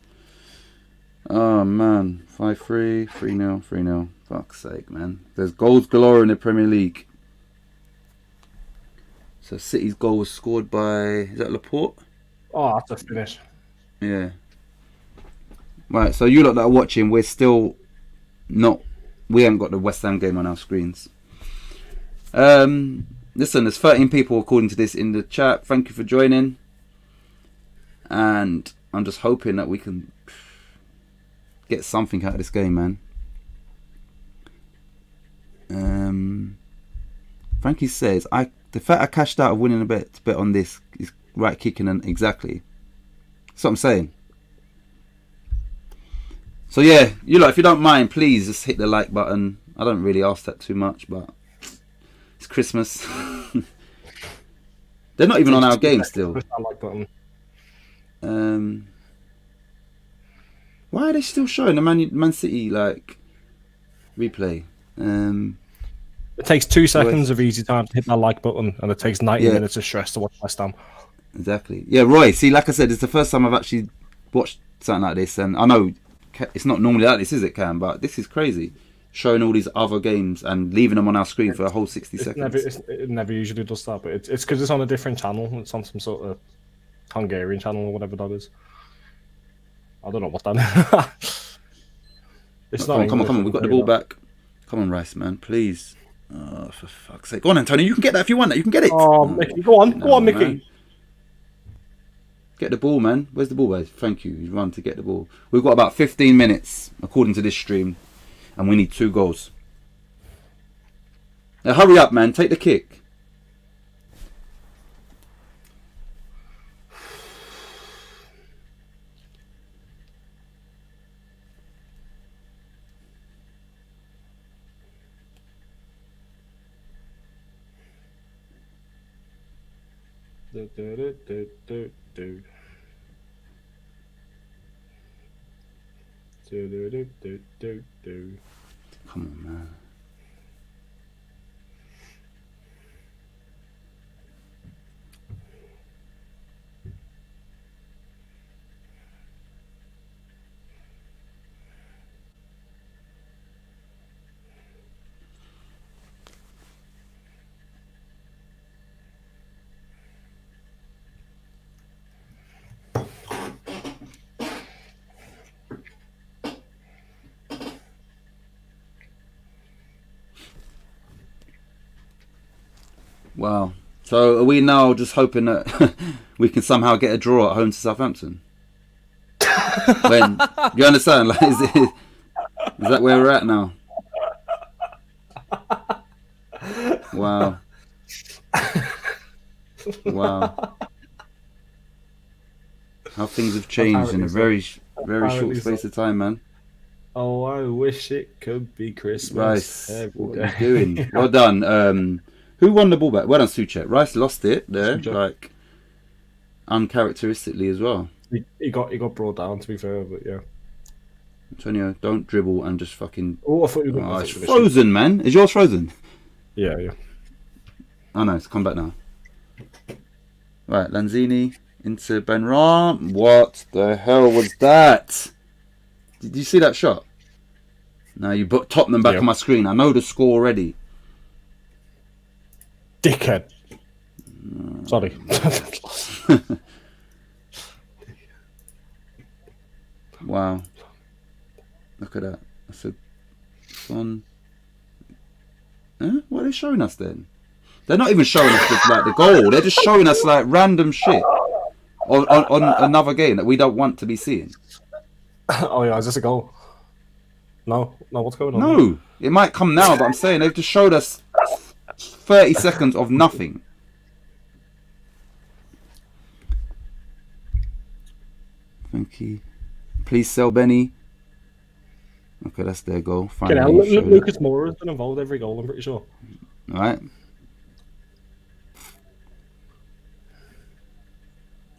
[SPEAKER 3] Oh, man. 5-3, 3-0, 3-0. Fuck's sake, man. There's goals galore in the Premier League. So City's goal was scored by... Is that Laporte?
[SPEAKER 4] Oh, that's a finish.
[SPEAKER 3] Yeah. Right, so you lot that are watching, we're still not... We haven't got the West Ham game on our screens. Listen, there's 13 people according to this in the chat. Thank you for joining. And I'm just hoping that we can get something out of this game, man. Frankie says, the fact I cashed out of winning a bet to bet on this is right kicking, and exactly. That's what I'm saying. So yeah, you lot, if you don't mind, please just hit the like button. I don't really ask that too much, but it's Christmas. They're not even on our game still. Why are they still showing the Man City like replay?
[SPEAKER 4] It takes 2 seconds of easy time to hit that like button, and it takes 90 minutes of stress to watch West Ham.
[SPEAKER 3] Exactly. Yeah, Roy. See, like I said, it's the first time I've actually watched something like this, and I know it's not normally like this, is it, Cam? But this is crazy. Showing all these other games and leaving them on our screen for a whole 60 seconds.
[SPEAKER 4] It never usually does that, but it's because it's on a different channel. It's on some sort of Hungarian channel or whatever that is. I don't know what that is. It's not.
[SPEAKER 3] Come on. We've got the ball back. Come on, Rice, man. Please. Oh, for fuck's sake. Go on, Antonio. You can get that if you want that. You can get it.
[SPEAKER 4] Oh, Mickey. Go on, Mickey.
[SPEAKER 3] Man. Get the ball, man. Where's the ball, guys? Thank you. You run to get the ball. We've got about 15 minutes, according to this stream, and we need 2 goals. Now, hurry up, man. Take the kick. Come on, man. Wow. So are we now just hoping that we can somehow get a draw at home to Southampton? When you understand, like, is that where we're at now? Wow. Wow. How things have changed in a very short space of time, man.
[SPEAKER 4] Oh, I wish it could be Christmas.
[SPEAKER 3] Rice, what are you doing? Well done. Who won the ball back? Well done, Suchek. Rice lost it there, like uncharacteristically as well.
[SPEAKER 4] He got brought down, to be fair, but yeah.
[SPEAKER 3] Antonio, don't dribble and just fucking.
[SPEAKER 4] Oh, I thought you were going to
[SPEAKER 3] it's frozen, man. Is yours frozen?
[SPEAKER 4] Yeah.
[SPEAKER 3] Oh no, it's come back now. Right, Lanzini into Benram. What the hell was that? Did you see that shot? No, you put Tottenham back on my screen. I know the score already.
[SPEAKER 4] Dickhead. Sorry.
[SPEAKER 3] Wow. Look at that. I said, Son. What are they showing us then? They're not even showing us the goal. They're just showing us like random shit. on another game that we don't want to be seeing.
[SPEAKER 4] Oh yeah, is this a goal? No, what's going on?
[SPEAKER 3] No, it might come now, but I'm saying they've just showed us 30 seconds of nothing. Thank you. Please sell Benny. Okay, that's their goal. Finally,
[SPEAKER 4] Lucas Moura has been involved every goal, I'm pretty sure.
[SPEAKER 3] All right.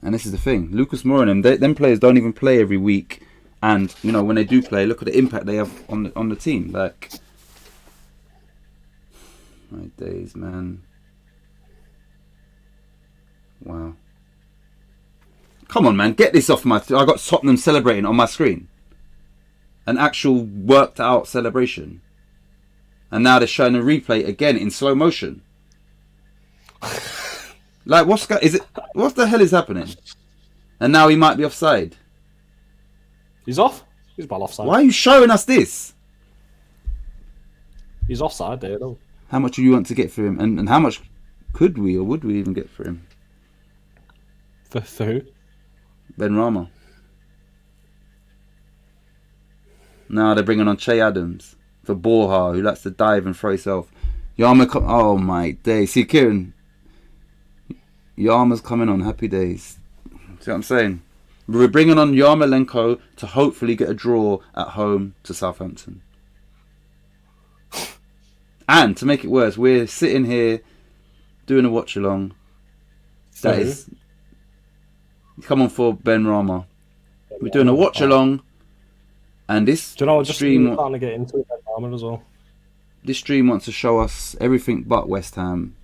[SPEAKER 3] And this is the thing. Lucas Moura and them players don't even play every week. And, you know, when they do play, look at the impact they have on the team. Like, my days, man. Wow. Come on, man. Get this off my... I got Tottenham celebrating on my screen. An actual worked out celebration. And now they're showing a replay again in slow motion. Like, what the hell is happening? And now he might be offside.
[SPEAKER 4] He's off? He's well offside.
[SPEAKER 3] Why are you showing us this?
[SPEAKER 4] He's offside there, though.
[SPEAKER 3] How much do you want to get for him? And how much could we or would we even get for him?
[SPEAKER 4] For who?
[SPEAKER 3] Ben Rama. Now they're bringing on Che Adams for Borja, who likes to dive and throw himself. Oh my days. See, Kieran, Yarma's coming on. Happy days. See what I'm saying? We're bringing on Yarmolenko to hopefully get a draw at home to Southampton. And to make it worse, we're sitting here doing a watch along. That is, come on for Ben Rama. We're doing a watch along, and this stream
[SPEAKER 4] trying to get into it as well.
[SPEAKER 3] This stream wants to show us everything but West Ham.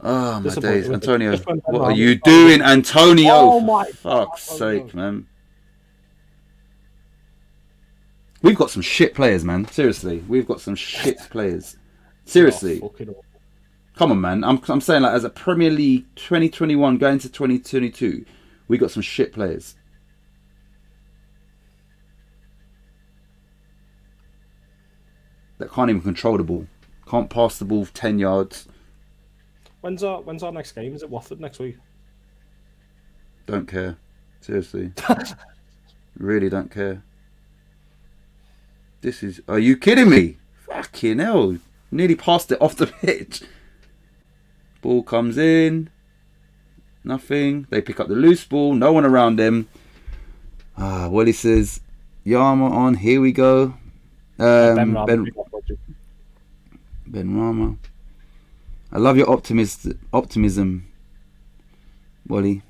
[SPEAKER 3] Oh my days, Antonio! What are you doing, Antonio?
[SPEAKER 4] Oh my
[SPEAKER 3] fuck's sake, man! We've got some shit players, man. Seriously, we've got some shit players. Seriously, come on, man. I'm saying, like, as a Premier League 2021 going to 2022, we got some shit players. That can't even control the ball, can't pass the ball 10 yards.
[SPEAKER 4] When's our next game? Is it Watford next week?
[SPEAKER 3] Don't care. Seriously. Really don't care. This is... Are you kidding me? Fucking hell. Nearly passed it off the pitch. Ball comes in. Nothing. They pick up the loose ball. No one around them. Wally says, Yarma on. Here we go. Ben Rama. I love your optimism, Wally.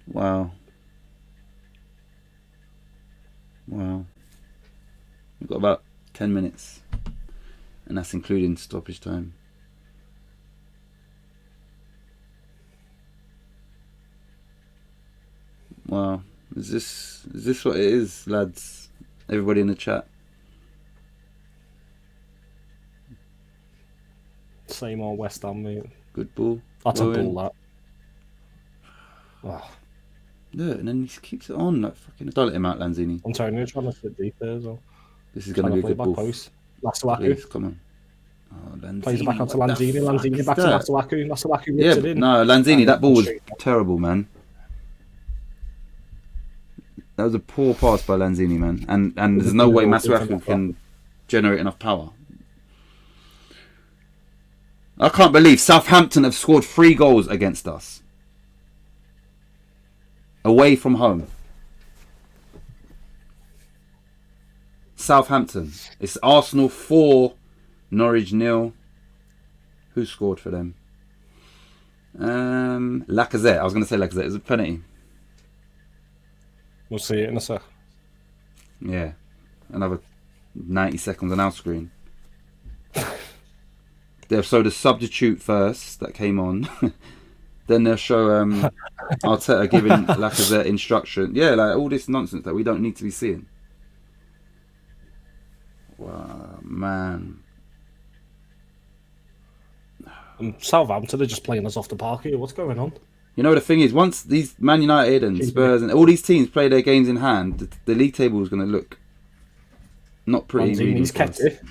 [SPEAKER 3] Wow. We've got about 10 minutes, and that's including stoppage time. Wow. Is this what it is, lads? Everybody in the chat.
[SPEAKER 4] Same old West Ham, mate.
[SPEAKER 3] Good ball.
[SPEAKER 4] That's a ball, that.
[SPEAKER 3] Oh. Look, and then he keeps it on like fucking. Don't let him out, Lanzini.
[SPEAKER 4] Antonio trying to sit deep there as well.
[SPEAKER 3] This is going to be a good ball.
[SPEAKER 4] Please,
[SPEAKER 3] come on. Oh, Lanzini.
[SPEAKER 4] Plays it back onto Lanzini. Lanzini back to Masuaku. Masuaku rips it in.
[SPEAKER 3] No, Lanzini, that ball was terrible, man. That was a poor pass by Lanzini, man. And there's no way Masuaku can generate enough power. I can't believe Southampton have scored 3 goals against us. Away from home. Southampton. It's Arsenal 4, Norwich 0. Who scored for them? Lacazette. I was going to say Lacazette. It was a penalty.
[SPEAKER 4] We'll see it in a sec.
[SPEAKER 3] Yeah. Another 90 seconds on our screen. They'll show the substitute first that came on. Then they'll show Arteta giving Lacazette instruction. Yeah, like all this nonsense that we don't need to be seeing. Wow, man.
[SPEAKER 4] And Southampton are just playing us off the park here. What's going on?
[SPEAKER 3] You know, the thing is, once these Man United and Spurs and all these teams play their games in hand, the league table is going to look Not pretty.
[SPEAKER 4] Lanzini's kept it.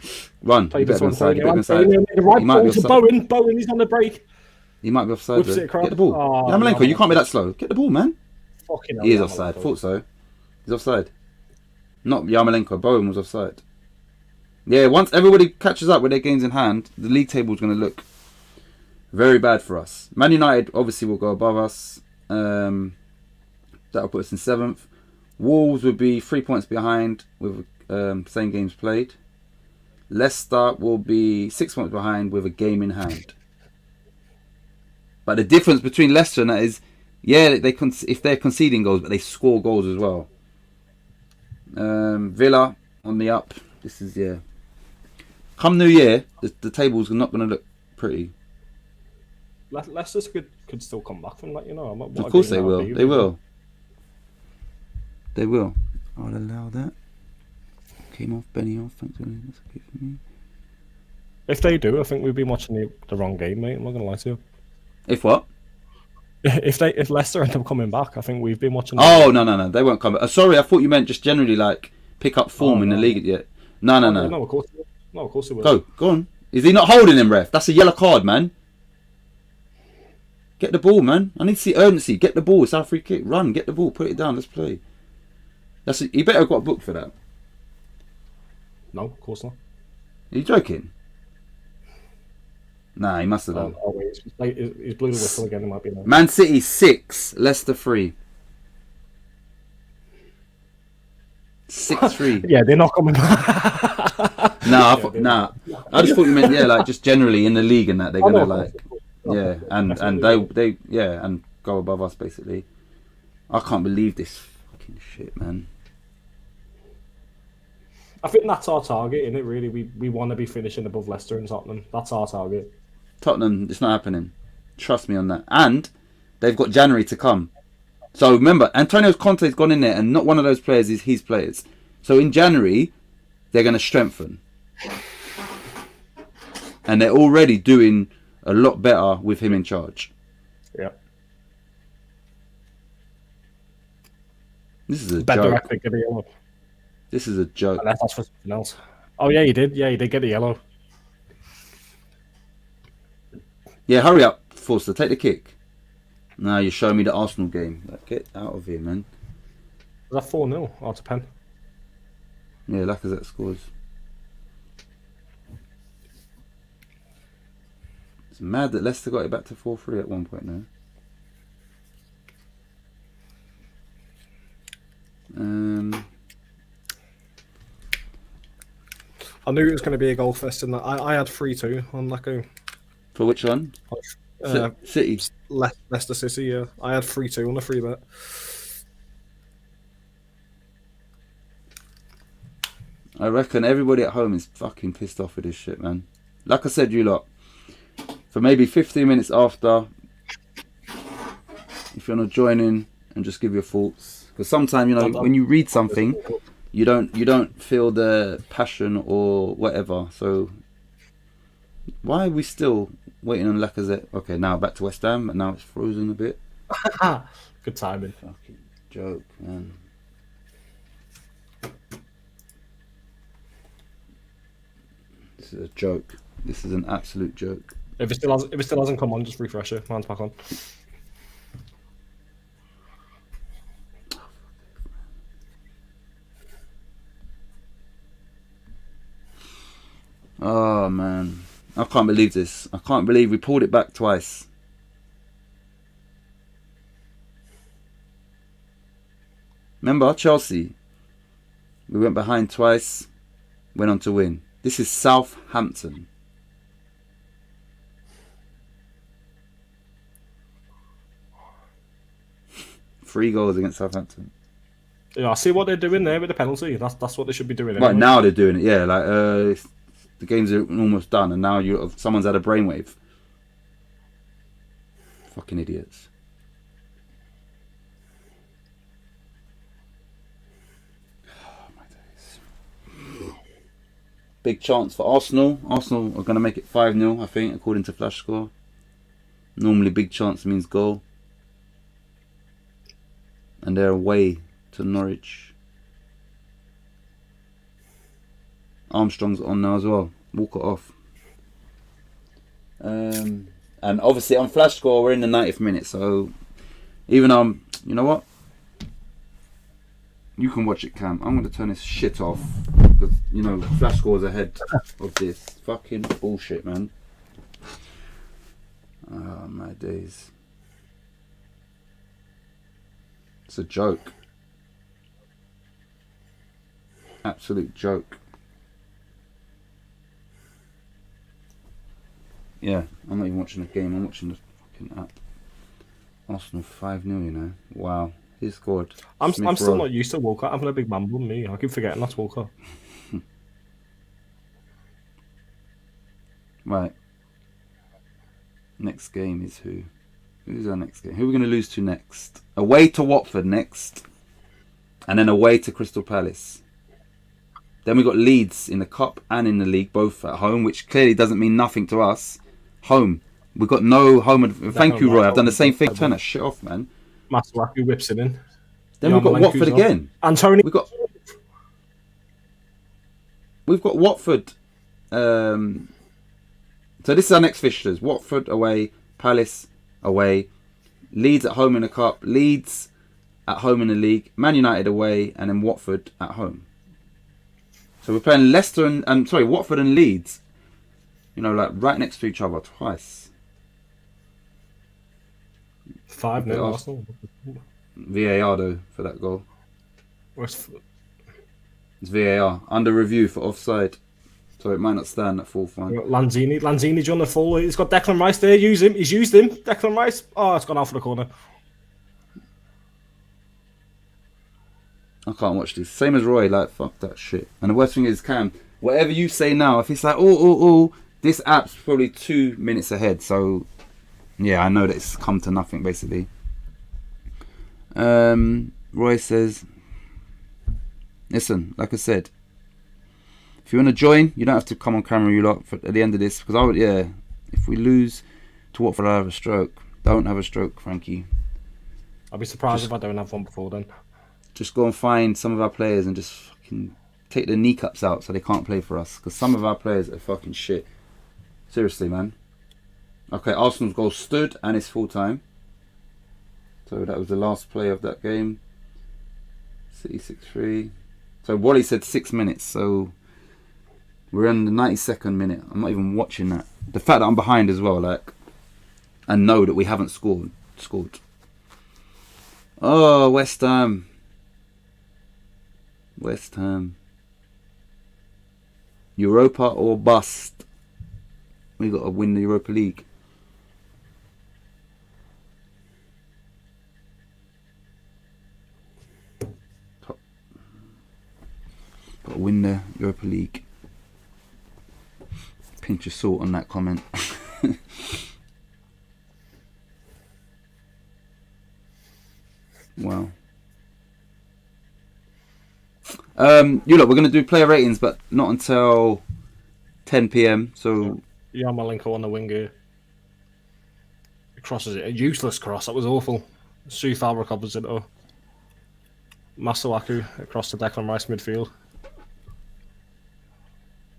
[SPEAKER 3] Run.
[SPEAKER 4] Played
[SPEAKER 3] You better be
[SPEAKER 4] this
[SPEAKER 3] offside. You better be offside.
[SPEAKER 4] The right
[SPEAKER 3] You might be
[SPEAKER 4] ball to
[SPEAKER 3] offside.
[SPEAKER 4] Bowen. Bowen, he's on the break.
[SPEAKER 3] He might be offside.
[SPEAKER 4] Whips
[SPEAKER 3] Though.
[SPEAKER 4] it across.
[SPEAKER 3] Get the ball.
[SPEAKER 4] Oh,
[SPEAKER 3] Yarmolenko, you can't be that slow. Get the ball, man.
[SPEAKER 4] Fucking hell,
[SPEAKER 3] He is
[SPEAKER 4] Yarmolenko.
[SPEAKER 3] offside. Thought so. He's offside. Not Yarmolenko. Bowen was offside. Yeah, once everybody catches up with their games in hand, the league table is going to look very bad for us. Man United obviously will go above us. That'll put us in 7th. Wolves would be 3 points behind with same games played. Leicester will be 6 points behind with a game in hand. But the difference between Leicester and that is, yeah, if they're conceding goals, but they score goals as well. Villa on the up. This is, yeah. Come New Year, the table's not going to look pretty.
[SPEAKER 4] Leicester could still come back from that, you know.
[SPEAKER 3] Of course they will. They will. They will. I'll allow that. Came off, Benny off. Thanks, that's okay for me.
[SPEAKER 4] If they do, I think we've been watching the wrong game, mate. I'm not gonna lie to you.
[SPEAKER 3] If what?
[SPEAKER 4] If Leicester end up coming back, I think we've been watching.
[SPEAKER 3] Oh no, they won't come back. Sorry, I thought you meant just generally like pick up form in the league yet. No.
[SPEAKER 4] No, of course it will.
[SPEAKER 3] Go on. Is he not holding him, ref? That's a yellow card, man. Get the ball, man. I need to see urgency. Get the ball. It's our free kick. Run. Get the ball. Put it down. Let's play. You better have got a book for that.
[SPEAKER 4] No, of course not.
[SPEAKER 3] Are you joking? Nah, he must have done.
[SPEAKER 4] Oh wait, he's blew the whistle again. It might be no.
[SPEAKER 3] Man City 6, Leicester 3. 6-3.
[SPEAKER 4] Yeah, they're not coming back.
[SPEAKER 3] Nah, I just thought you meant like just generally in the league and that they're gonna and they and go above us basically. I can't believe this fucking shit, man.
[SPEAKER 4] I think that's our target, isn't it? Really, we want to be finishing above Leicester and Tottenham. That's our target.
[SPEAKER 3] Tottenham, it's not happening. Trust me on that. And they've got January to come. So remember, Antonio Conte's gone in there, and not one of those players is his players. So in January, they're going to strengthen, and they're already doing a lot better with him in charge.
[SPEAKER 4] Yeah.
[SPEAKER 3] This is a
[SPEAKER 4] Better,
[SPEAKER 3] joke.
[SPEAKER 4] I think, get a yellow.
[SPEAKER 3] This is a joke.
[SPEAKER 4] Unless that's for something else. Oh yeah, he did. Yeah, he did get a yellow.
[SPEAKER 3] Yeah, hurry up, Forster. Take the kick. Now you're showing me the Arsenal game. Like, get out of here, man.
[SPEAKER 4] Was that 4-0 out of pen?
[SPEAKER 3] Yeah, Lacazette scores. It's mad that Leicester got it back to 4-3 at one point now.
[SPEAKER 4] I knew it was going to be a goal fest in that. I had 3-2 on that game.
[SPEAKER 3] For which one? City.
[SPEAKER 4] Leicester City, yeah. I had 3-2 on a free bet.
[SPEAKER 3] I reckon everybody at home is fucking pissed off with this shit, man. Like I said, you lot, for maybe 15 minutes after, if you're not joining, and just give your thoughts. Because sometimes, you know, when you read something, you don't feel the passion or whatever. So why are we still waiting on Lacazette? Okay, now back to West Ham, but now it's frozen a bit.
[SPEAKER 4] Good timing.
[SPEAKER 3] Fucking joke, man. This is a joke. This is an absolute joke.
[SPEAKER 4] If it still hasn't come on, just refresh it. Mine's back on.
[SPEAKER 3] Oh man, I can't believe this. I can't believe we pulled it back twice. Remember Chelsea? We went behind twice, went on to win. This is Southampton. Three goals against Southampton.
[SPEAKER 4] Yeah, I see what they're doing there with the penalty. That's what they should be doing.
[SPEAKER 3] Right
[SPEAKER 4] anyway.
[SPEAKER 3] now they're doing it. Yeah, like the games are almost done, and now someone's had a brainwave. Fucking idiots. Oh my days. Big chance for Arsenal. Arsenal are going to make it 5-0, I think, according to Flash Score. Normally big chance means goal. And they're away to Norwich. Armstrong's on now as well. Walker off. And obviously on Flash Score we're in the 90th minute, so even you know what? You can watch it, Cam. I'm going to turn this shit off because you know Flash Score's ahead of this. Fucking bullshit, man. Oh my days. It's a joke. Absolute joke. Yeah, I'm not even watching the game, I'm watching the fucking app. Arsenal 5-0, you know. Wow. He scored.
[SPEAKER 4] I'm still not used to Walcott having a big man on me. I keep forgetting that's Walcott.
[SPEAKER 3] Right. Next game is who? Who's our next game? Who are we going to lose to next? Away to Watford next. And then away to Crystal Palace. Then we got Leeds in the Cup and in the league, both at home, which clearly doesn't mean nothing to us. Home. We've got no home. Thank you, Roy. I've done the same thing. Turn that shit off, man.
[SPEAKER 4] Masuaku whips it in.
[SPEAKER 3] Then we've got Watford again.
[SPEAKER 4] Antonio.
[SPEAKER 3] We've got Watford. So this is our next fixtures. Watford away, Palace away, Leeds at home in the Cup, Leeds at home in the league, Man United away, and then Watford at home. So we're playing Leicester and Watford and Leeds. You know, like right next to each other twice.
[SPEAKER 4] 5-0 Arsenal.
[SPEAKER 3] VAR though for that goal.
[SPEAKER 4] It's
[SPEAKER 3] VAR under review for offside, so it might not stand at full fine.
[SPEAKER 4] Lanzini's on the full. He's got Declan Rice there. Use him. He's used him. Declan Rice. Oh, it's gone out for the corner.
[SPEAKER 3] I can't watch this. Same as Roy. Like fuck that shit. And the worst thing is, Cam, whatever you say now, if it's like this app's probably 2 minutes ahead. So yeah, I know that it's come to nothing basically. Roy says, listen, like I said, if you want to join, you don't have to come on camera, you lot, at the end of this, because if we lose to Watford, I'll have a stroke. Don't have a stroke, Frankie.
[SPEAKER 4] I'll be surprised if I don't have one before then.
[SPEAKER 3] Just go and find some of our players and just fucking take their kneecaps out so they can't play for us, because some of our players are fucking shit. Seriously, man. Okay, Arsenal's goal stood and it's full time. So that was the last play of that game. City 6-3. So Wally said 6 minutes. So we're in the 92nd minute. I'm not even watching that. The fact that I'm behind as well, like, and know that we haven't scored. Oh, West Ham. West Ham. Europa or bust. We got to win the Europa League. Got to win the Europa League. Pinch of salt on that comment. Wow. You look, we're going to do player ratings, but not until 10 PM. So
[SPEAKER 4] yeah, Malenko on the wing here. He crosses it. A useless cross. That was awful. Southampton recovers it though. Masuaku across to Declan Rice midfield.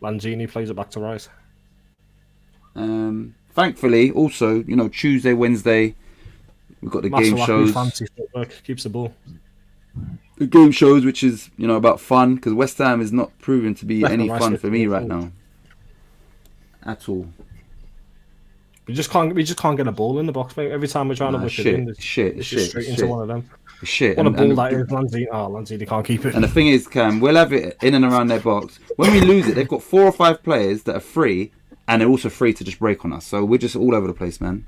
[SPEAKER 4] Lanzini plays it back to Rice.
[SPEAKER 3] Thankfully, also, you know, Tuesday, Wednesday, we've got the game shows.
[SPEAKER 4] Fancy footwork, keeps the ball.
[SPEAKER 3] The game shows, which is, you know, about fun, because West Ham is not proven to be any fun for me right now, at all.
[SPEAKER 4] We just can't get a ball in the box, mate. Every time we're trying to whip it in, it's just straight into one of them.
[SPEAKER 3] Shit.
[SPEAKER 4] What a ball that is, Lanzini. Oh, Lanzini can't keep it.
[SPEAKER 3] And the thing is, Cam, we'll have it in and around their box. When we lose it, they've got 4 or 5 players that are free, and they're also free to just break on us. So we're just all over the place, man.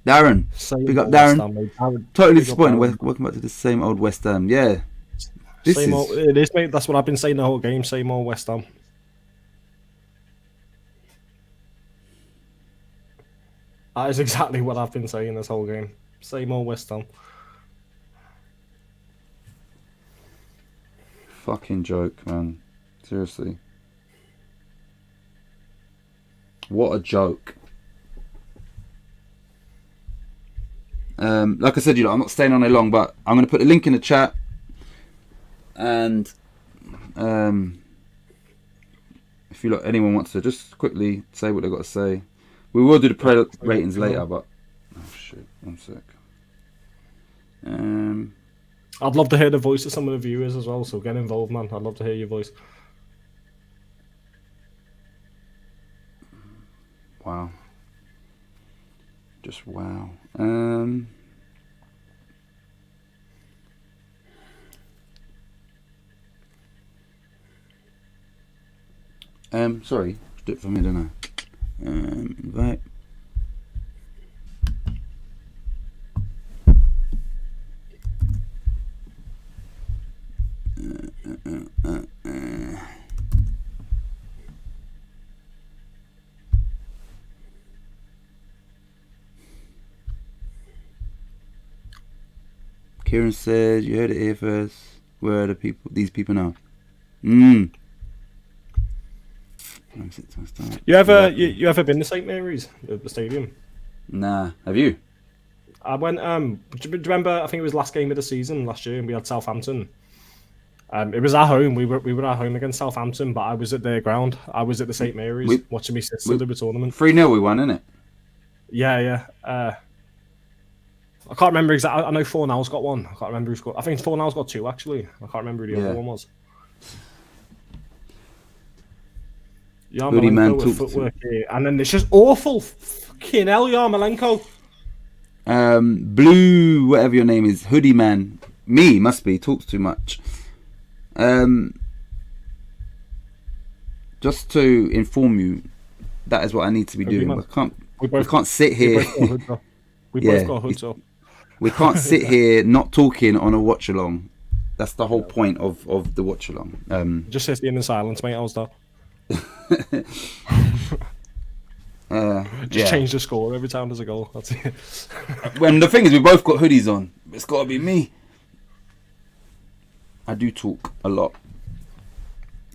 [SPEAKER 3] Darren, big up Darren. Totally disappointed. Welcome back to the same old West Ham. Yeah,
[SPEAKER 4] it is, mate. That's what I've been saying the whole game. Same old West Ham. That is exactly what I've been saying this whole game. Same old West Ham.
[SPEAKER 3] Fucking joke, man. Seriously. What a joke. Like I said, you know, I'm not staying on it long, but I'm going to put the link in the chat, and if you anyone wants to just quickly say what they've got to say. We will do the player ratings later, but oh shit, 1 sec.
[SPEAKER 4] I'd love to hear the voice of some of the viewers as well. So get involved, man. I'd love to hear your voice.
[SPEAKER 3] Wow. Just wow. Sorry, do it for me, don't I? Invite. Kieran said, "You heard it here first. Where are the people? These people now."
[SPEAKER 4] You ever been to St Mary's, the stadium?
[SPEAKER 3] Nah, have you?
[SPEAKER 4] I went. Do you remember? I think it was last game of the season last year, and we had Southampton. It was at home. We were at home against Southampton, but I was at their ground. I was at the St Mary's watching my sister do the tournament.
[SPEAKER 3] 3-0 we won, innit?
[SPEAKER 4] Yeah. I can't remember exactly. I know 4-0's got one. I can't remember who scored. I think 4-0's got 2 actually. I can't remember who the other one was. Yarmolenko with footwork here, and then it's just awful. Fucking hell, Yarmolenko.
[SPEAKER 3] Blue, whatever your name is, hoodie man. Me must be talks too much. Just to inform you, that is what I need to be doing. We can't sit here.
[SPEAKER 4] We both got hoods up.
[SPEAKER 3] We can't sit here not talking on a watch along. That's the whole point of the watch along.
[SPEAKER 4] Just sit in silence, mate. How's that? Change the score every time there's a goal. That's it.
[SPEAKER 3] When the thing is, we both got hoodies on. It's got to be me. I do talk a lot,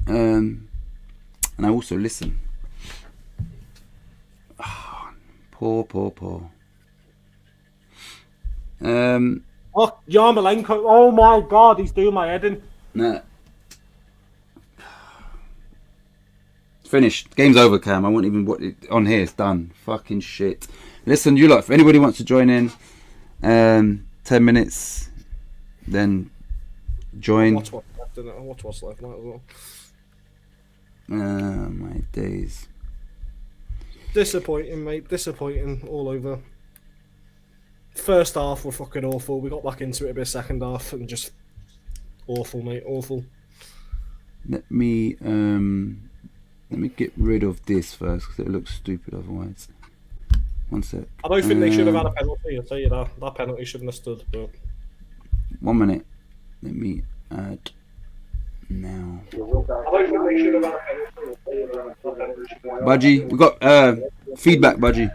[SPEAKER 3] and I also listen. Oh, poor.
[SPEAKER 4] Yarmolenko! Oh my God, he's doing my head in.
[SPEAKER 3] Nah. Finished. Game's over, Cam. I won't even watch it on here. It's done. Fucking shit. Listen, you lot, if anybody wants to join in, 10 minutes, then join.
[SPEAKER 4] Watch what's left now as well.
[SPEAKER 3] My days.
[SPEAKER 4] Disappointing, mate. Disappointing all over. First half were fucking awful. We got back into it a bit second half and just awful, mate. Awful.
[SPEAKER 3] Let me get rid of this first because it looks stupid otherwise. 1 sec.
[SPEAKER 4] I don't think they should have had a penalty. I'll tell you that. That penalty shouldn't have stood. But
[SPEAKER 3] 1 minute. Let me add now. Budgie, we got feedback, Budgie.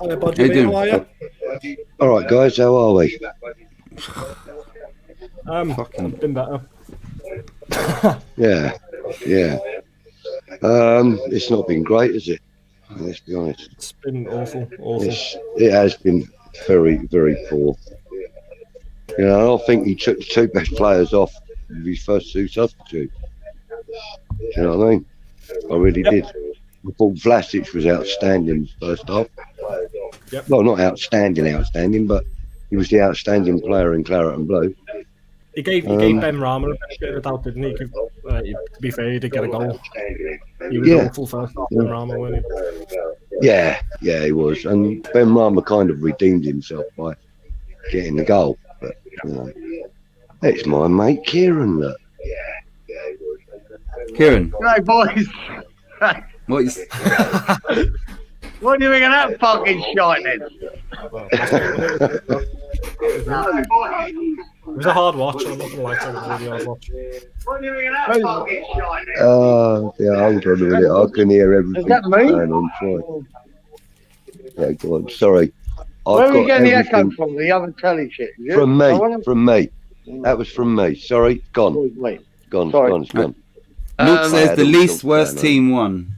[SPEAKER 4] Hello, Budgie. How are you?
[SPEAKER 7] All right, guys. How are we?
[SPEAKER 4] Been better.
[SPEAKER 7] Yeah. It's not been great, has it? Let's be honest.
[SPEAKER 4] It's been awful.
[SPEAKER 7] It has been very, very poor. You know, I think he took the 2 best players off with his first 2 substitutes. Do you know what I mean? I really did. I thought Vlasic was outstanding first half.
[SPEAKER 4] Yep.
[SPEAKER 7] Well, not outstanding, but he was the outstanding player in Claret and Blue.
[SPEAKER 4] He gave Ben Rama a bit of a doubt, didn't he? To be fair, he did get a goal. He was awful first half, Ben Rama, wasn't he?
[SPEAKER 7] Yeah, he was. And Ben Rama kind of redeemed himself by getting the goal. But, you know, it's my mate Kieran, look.
[SPEAKER 3] Kieran.
[SPEAKER 5] Right, boys.
[SPEAKER 3] What is...
[SPEAKER 5] What do you think of that fucking shite then?
[SPEAKER 4] It was a hard watch. I'm not gonna lie to you, it was a really hard watch.
[SPEAKER 5] What do you think of that fucking shite then?
[SPEAKER 7] Yeah, hold on a minute. I can hear everything
[SPEAKER 5] Is that me?
[SPEAKER 7] going on. Sorry. Yeah, go on. Sorry.
[SPEAKER 5] Where are we
[SPEAKER 7] got
[SPEAKER 5] getting the echo
[SPEAKER 7] everything
[SPEAKER 5] from? The other telly shit? Is it?
[SPEAKER 7] From me.
[SPEAKER 5] I wanna-
[SPEAKER 7] From me. That was from me. Sorry. Gone.
[SPEAKER 5] Wait.
[SPEAKER 7] Gone.
[SPEAKER 5] Sorry.
[SPEAKER 7] Gone. It's gone.
[SPEAKER 3] Luke says
[SPEAKER 7] I
[SPEAKER 3] the
[SPEAKER 7] had all
[SPEAKER 3] least
[SPEAKER 7] sorts
[SPEAKER 3] worst
[SPEAKER 7] going on.
[SPEAKER 3] team won.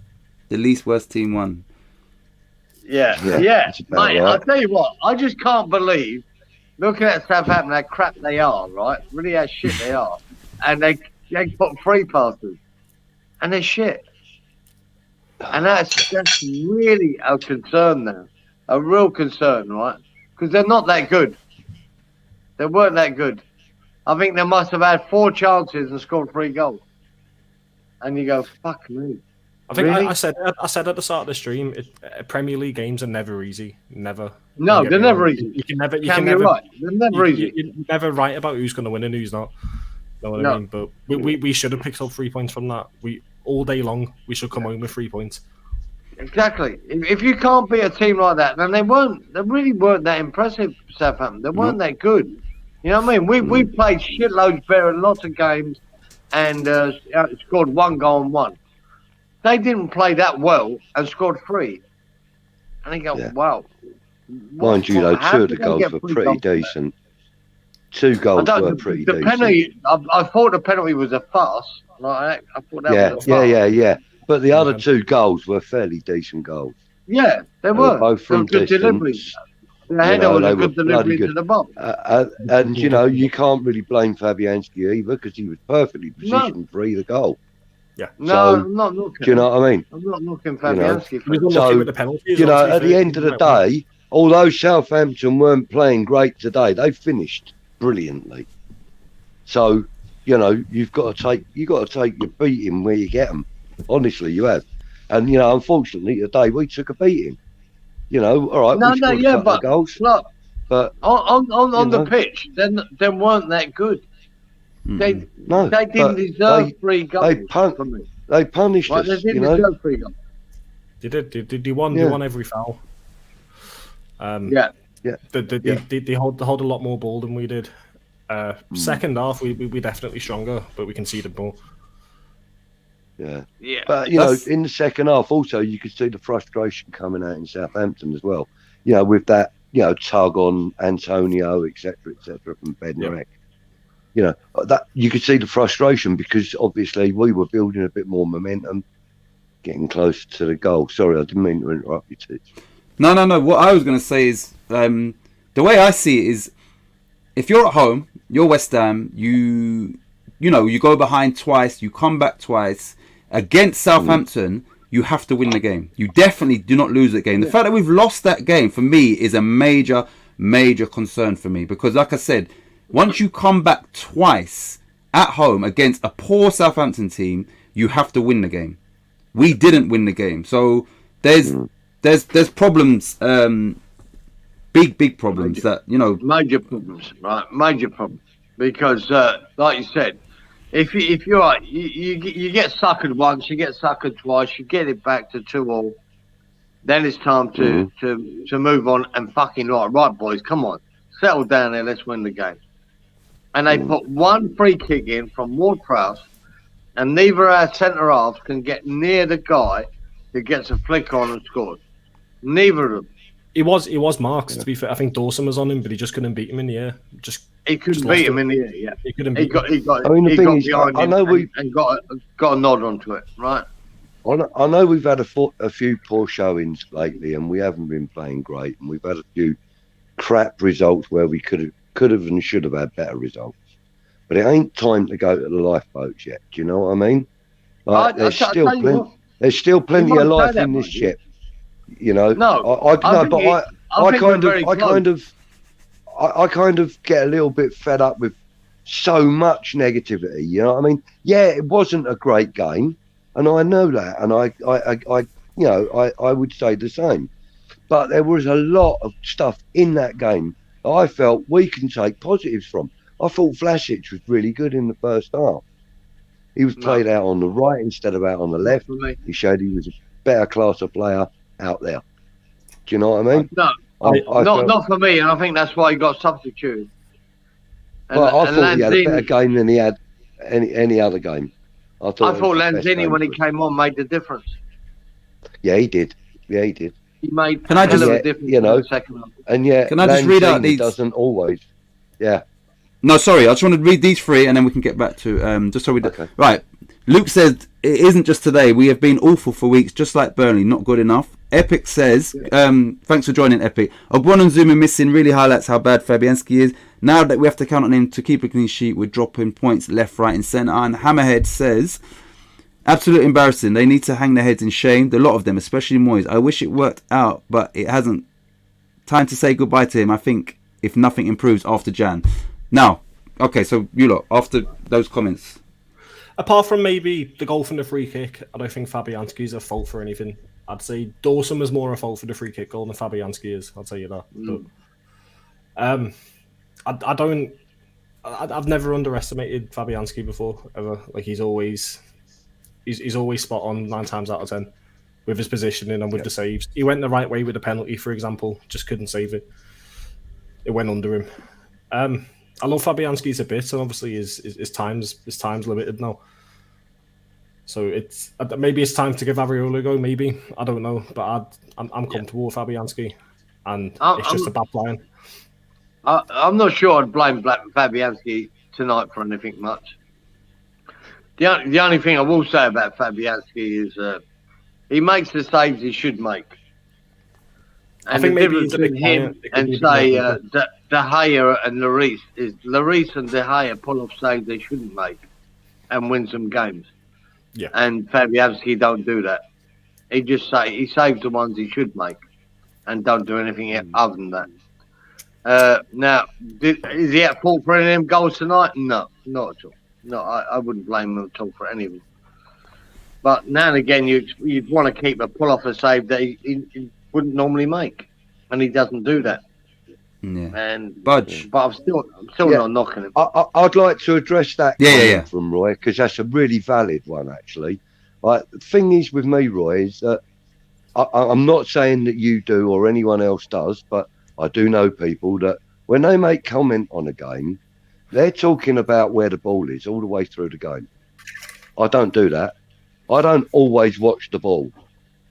[SPEAKER 3] The least worst team won.
[SPEAKER 5] Yeah.
[SPEAKER 7] Yeah, that's about
[SPEAKER 5] Mate,
[SPEAKER 7] right.
[SPEAKER 5] I'll tell you what, I just can't believe looking at Southampton, how crap they are, right? Really how shit they are. And they put 3 passes. And they're shit. And that's really a concern now. A real concern, right? Because they're not that good. They weren't that good. I think they must have had 4 chances and scored 3 goals. And you go, fuck me.
[SPEAKER 4] I think
[SPEAKER 5] really?
[SPEAKER 4] I said at the start of the stream, Premier League games are never easy. Never.
[SPEAKER 5] No, they're never easy.
[SPEAKER 4] You can never.
[SPEAKER 5] Right. They're never easy.
[SPEAKER 4] You're never right about who's going to win and who's not. Know what I mean? But we should have picked up 3 points from that. All day long we should come home with 3 points.
[SPEAKER 5] Exactly. If you can't beat a team like that, then they really weren't that impressive. Southampton. They weren't that good. You know what I mean? We played shitloads better in lots of games, and scored 1 goal and 1. They didn't play that well and scored 3. And they go, wow.
[SPEAKER 7] Mind you, though, 2 of the goals were pretty decent. 2 goals were pretty decent.
[SPEAKER 5] Penalty, I thought the penalty was a farce. Like, I thought that was a farce.
[SPEAKER 7] Yeah. But the other 2 goals were fairly decent goals.
[SPEAKER 5] Yeah, they were.
[SPEAKER 7] Both from
[SPEAKER 5] good deliveries. The header was a good delivery to the box.
[SPEAKER 7] And, you know, you can't really blame Fabianski either because he was perfectly positioned for either goal.
[SPEAKER 4] Yeah.
[SPEAKER 5] No, I'm not looking.
[SPEAKER 7] Do you know what I mean?
[SPEAKER 5] I'm not looking Fabianski.
[SPEAKER 7] You know, at the end of the day, although Southampton weren't playing great today, they finished brilliantly. So, you know, you've got to take your beating where you get them. Honestly, you have. And, you know, unfortunately, today we took a beating. You know, all right, we scored a couple of goals.
[SPEAKER 5] Look,
[SPEAKER 7] but
[SPEAKER 5] on the pitch, they weren't that good. They didn't deserve 3 goals.
[SPEAKER 7] They punished us.
[SPEAKER 5] They didn't deserve 3 goals.
[SPEAKER 4] They did. They won every foul. They hold a lot more ball than we did. Second half, we definitely stronger, but we conceded more.
[SPEAKER 7] Yeah. But, you know, in the second half, also, you could see the frustration coming out in Southampton as well. You know, with that, you know, tug on Antonio, etc., from Bednarek. You know, that you could see the frustration because obviously we were building a bit more momentum, getting closer to the goal. Sorry, I didn't mean to interrupt you, Tits.
[SPEAKER 3] No. What I was going to say is, the way I see it is, if you're at home, you're West Ham, you go behind twice, you come back twice. Against Southampton, you have to win the game. You definitely do not lose that game. The fact that we've lost that game, for me, is a major, major concern for me. Because, like I said, once you come back twice at home against a poor Southampton team, you have to win the game. We didn't win the game. So there's problems, big problems that, you know.
[SPEAKER 5] Major problems, right? Major problems. Because, like you said, if you're right, you get suckered once, you get suckered twice, you get it back to 2-2. Then it's time to move on and fucking right, boys, come on, settle down there, let's win the game. And they put 1 free kick in from Ward-Prowse, and neither our centre halves can get near the guy who gets a flick on and scores. Neither of them.
[SPEAKER 4] It was marked, to be fair. I think Dawson was on him, but he just couldn't beat him in the air.
[SPEAKER 5] He couldn't beat him in the air, yeah.
[SPEAKER 4] He couldn't
[SPEAKER 5] He
[SPEAKER 4] beat him.
[SPEAKER 5] got a nod onto it, right?
[SPEAKER 7] I know we've had a few poor showings lately, and we haven't been playing great, and we've had a few crap results where we could have and should have had better results. But it ain't time to go to the lifeboats yet. Do you know what I mean? Like, there's still plenty of life in this ship. You know, I kind of get a little bit fed up with so much negativity. You know what I mean? Yeah, it wasn't a great game, and I know that, and I would say the same. But there was a lot of stuff in that game that I felt we can take positives from. I thought Vlasic was really good in the first half. He was played out on the right instead of out on the left. He showed he was a better class of player out there. Do you know what I mean?
[SPEAKER 5] No, not for me, and I think that's why he got substituted.
[SPEAKER 7] I thought he had a better game than he had any other game. I thought
[SPEAKER 5] Lanzini, when he came on, made the difference.
[SPEAKER 7] Yeah, he did. He
[SPEAKER 5] made
[SPEAKER 3] a difference
[SPEAKER 5] in the second half.
[SPEAKER 7] And yeah,
[SPEAKER 3] can I just read out these?
[SPEAKER 7] Doesn't always. Yeah.
[SPEAKER 3] No, sorry. I just want to read these 3, and then we can get back to just so we.
[SPEAKER 7] Okay.
[SPEAKER 3] Right. Luke said it isn't just today. We have been awful for weeks, just like Burnley, not good enough. Epic says, thanks for joining, Epic. Ogbon and Zuma missing really highlights how bad Fabianski is. Now that we have to count on him to keep a clean sheet, we're dropping points left, right and centre. And Hammerhead says, absolutely embarrassing. They need to hang their heads in shame. The lot of them, especially Moyes. I wish it worked out, but it hasn't. Time to say goodbye to him, I think, if nothing improves after Jan. Now, okay, so you lot, after those comments.
[SPEAKER 4] Apart from maybe the goal from the free kick, I don't think Fabianski's a fault for anything. I'd say Dawson was more a fault for the free kick goal than Fabianski is. I'll tell you that. But, I've never underestimated Fabianski before ever. Like he's always spot on 9 times out of 10 with his positioning and with the saves. He went the right way with the penalty, for example, just couldn't save it. It went under him. I love Fabianski's a bit, and obviously his time's limited now. So maybe it's time to give Areola a go. Maybe, I don't know, but I'm comfortable with Fabianski, and it's just a bad plan.
[SPEAKER 5] I'm not sure I'd blame Fabianski tonight for anything much. The only thing I will say about Fabianski is he makes the saves he should make. And
[SPEAKER 4] I think
[SPEAKER 5] the
[SPEAKER 4] maybe
[SPEAKER 5] difference between him and say De Gea and Lloris is Lloris and De Gea pull off saves they shouldn't make and win some games.
[SPEAKER 4] Yeah.
[SPEAKER 5] And Fabianski don't do that. He saves the ones he should make and don't do anything other than that. Now, is he at fault for any of them goals tonight? No, not at all. No, I wouldn't blame him at all for any of them. But now and again, you'd want to keep a pull off a save that he wouldn't normally make, and he doesn't do that.
[SPEAKER 3] Yeah.
[SPEAKER 5] And
[SPEAKER 3] Budge.
[SPEAKER 5] But I'm still not knocking him.
[SPEAKER 7] I'd like to address that
[SPEAKER 3] comment
[SPEAKER 7] from Roy, because that's a really valid one, actually. The thing is with me, Roy, is that I'm not saying that you do or anyone else does, but I do know people that when they make comment on a game, they're talking about where the ball is all the way through the game. I don't do that. I don't always watch the ball,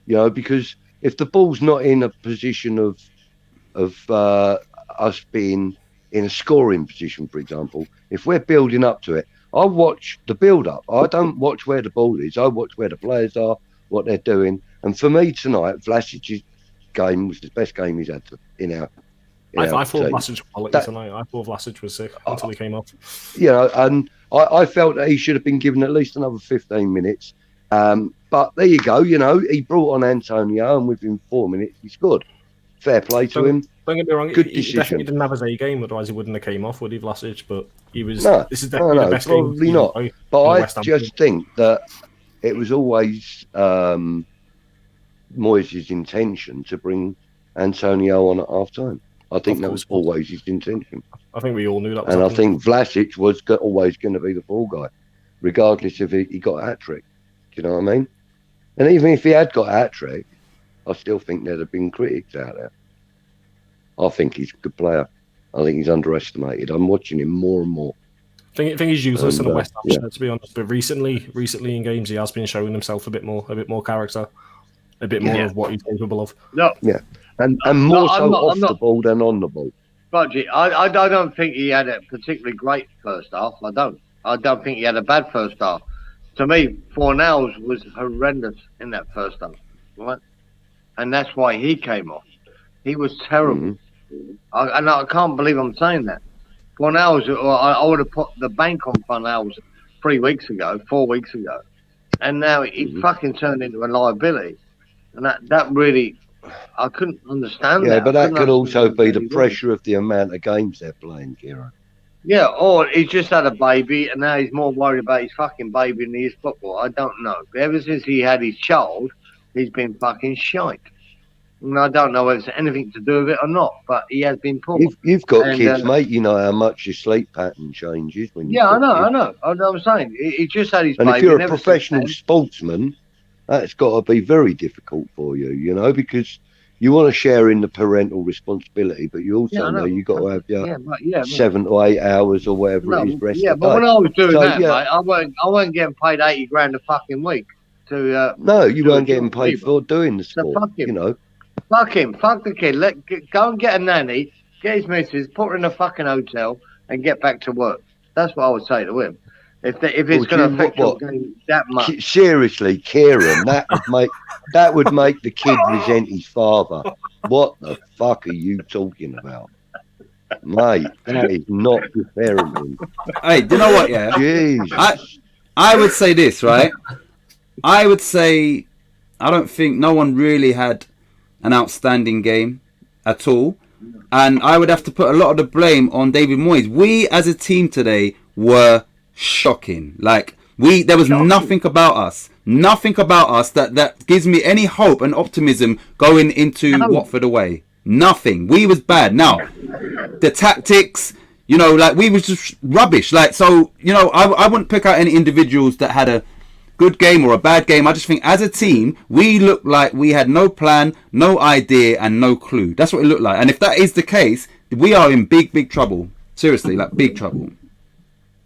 [SPEAKER 7] because if the ball's not in a position of us being in a scoring position, for example, if we're building up to it, I watch the build-up. I don't watch where the ball is. I watch where the players are, what they're doing. And for me tonight, Vlasic's game was the best game he's had
[SPEAKER 4] I thought Vlasic was quality tonight. I thought Vlasic was sick until he came off.
[SPEAKER 7] And I felt that he should have been given at least another 15 minutes. But there you go, he brought on Antonio, and within 4 minutes he scored. Fair play to him.
[SPEAKER 4] Don't get me wrong,
[SPEAKER 7] Good
[SPEAKER 4] he
[SPEAKER 7] decision.
[SPEAKER 4] definitely didn't have his A game, otherwise he wouldn't have came off, would he, Vlasic? But he was.
[SPEAKER 7] No,
[SPEAKER 4] this is definitely the best game.
[SPEAKER 7] Probably not. But I just think that it was always Moyes' intention to bring Antonio on at half time. I think that was always his intention.
[SPEAKER 4] I think we all knew that was
[SPEAKER 7] happening. I think Vlasic was always going to be the ball guy, regardless if he got a hat-trick. Do you know what I mean? And even if he had got a hat-trick, I still think there'd have been critics out there. I think he's a good player. I think he's underestimated. I'm watching him more and more.
[SPEAKER 4] I think he's useless in the West Ham shirt, to be honest. But recently in games, he has been showing himself a bit more character, a bit more of what he's capable of.
[SPEAKER 5] No.
[SPEAKER 7] Yeah, and more off the ball than on the ball.
[SPEAKER 5] Budgie, I don't think he had a particularly great first half. I don't think he had a bad first half. To me, Fornals was horrendous in that first half, right? And that's why he came off. He was terrible. I can't believe I'm saying that. Fornals, I would have put the bank on Fornals 4 weeks ago, and now he fucking turned into a liability. And that really, I couldn't understand that.
[SPEAKER 7] Yeah, but that could also be the pressure of the amount of games they're playing, Kieran.
[SPEAKER 5] Yeah, or he's just had a baby, and now he's more worried about his fucking baby than he is football. I don't know. But ever since he had his child, he's been fucking shite. And I don't know if it's anything to do with it or not, but he has been poor.
[SPEAKER 7] You've got kids, mate. You know how much your sleep pattern changes when you.
[SPEAKER 5] Yeah, I know. I know what I'm saying. He just had his baby.
[SPEAKER 7] And if you're a professional sportsman, that's got to be very difficult for you, because you want to share in the parental responsibility, but you also know you've got to have your 7 to 8 hours or whatever it is rest.
[SPEAKER 5] Yeah, but when I was doing that, mate, I weren't getting paid 80 grand a fucking week to.
[SPEAKER 7] No, you weren't getting paid for doing the sport.
[SPEAKER 5] Fuck him. Fuck the kid. Go and get a nanny, get his missus, put her in a fucking hotel, and get back to work. That's what I would say to him. If it's going to affect your game that much.
[SPEAKER 7] Seriously, Kieran, that would make the kid resent his father. What the fuck are you talking about? Mate, that is not good parenting.
[SPEAKER 3] Hey, do you know what, yeah?
[SPEAKER 7] Jesus.
[SPEAKER 3] I would say this, right? I would say I don't think no one really had an outstanding game at all. And I would have to put a lot of the blame on David Moyes. We as a team today were shocking. Like there was nothing about us that gives me any hope and optimism going into Watford away. Nothing. We was bad. Now, the tactics, you know, like we was just rubbish. Like, so, you know, I wouldn't pick out any individuals that had a good game or a bad game. I just think as a team, we looked like we had no plan, no idea, and no clue. That's what it looked like. And if that is the case, we are in big, big trouble. Seriously, like big trouble.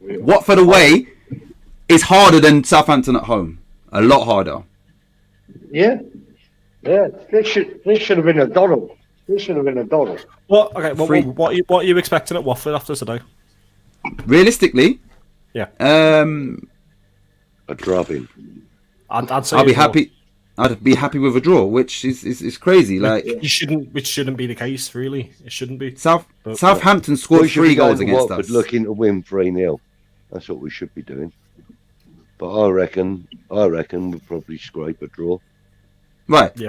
[SPEAKER 3] Watford away is harder than Southampton at home. A lot harder.
[SPEAKER 5] Yeah. This should have been a doddle. This should have been a doddle.
[SPEAKER 4] What are you expecting at Watford after today?
[SPEAKER 3] Realistically,
[SPEAKER 4] yeah.
[SPEAKER 7] A drubbing.
[SPEAKER 4] I'd say
[SPEAKER 3] I'll be happy. I'd be happy with a draw, which is crazy. Like
[SPEAKER 4] which shouldn't be the case, really. It shouldn't be.
[SPEAKER 3] Southampton scored 3 goals against
[SPEAKER 7] Watford
[SPEAKER 3] us.
[SPEAKER 7] Looking to win 3-0. That's what we should be doing. But I reckon we'll probably scrape a draw.
[SPEAKER 3] Right.
[SPEAKER 4] Yeah.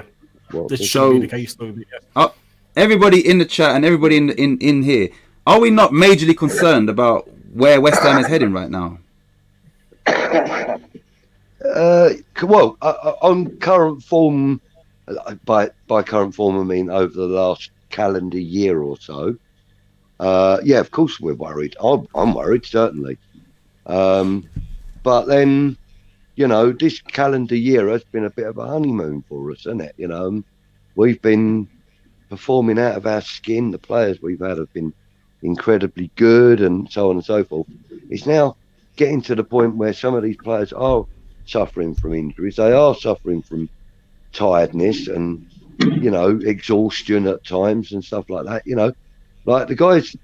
[SPEAKER 7] Watford.
[SPEAKER 4] This shouldn't be the case, though.
[SPEAKER 3] Yeah. Everybody in the chat and everybody in here, are we not majorly concerned about where West Ham is heading right now?
[SPEAKER 7] Well, on current form, by current form I mean over the last calendar year or so. Yeah, of course we're worried. I'm worried, certainly. But then, you know, this calendar year has been a bit of a honeymoon for us, isn't it? You know, we've been performing out of our skin. The players we've had have been incredibly good, and so on and so forth. It's now getting to the point where some of these players are suffering from injuries. They are suffering from tiredness and, you know, exhaustion at times and stuff like that. You know, like the guys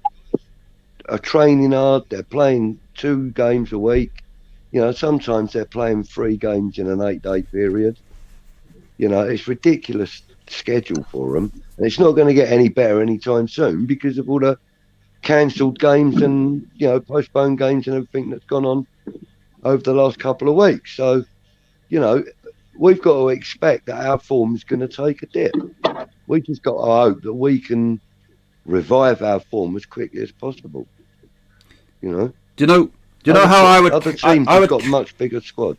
[SPEAKER 7] are training hard. They're playing 2 games a week. You know, sometimes they're playing 3 games in an 8-day period. You know, it's ridiculous schedule for them, and it's not going to get any better anytime soon because of all the cancelled games and, you know, postponed games and everything that's gone on over the last couple of weeks. So, you know, we've got to expect that our form is going to take a dip. We just got to hope that we can revive our form as quickly as possible. You know.
[SPEAKER 3] Do you know how I would?
[SPEAKER 7] Other teams have got much bigger squad.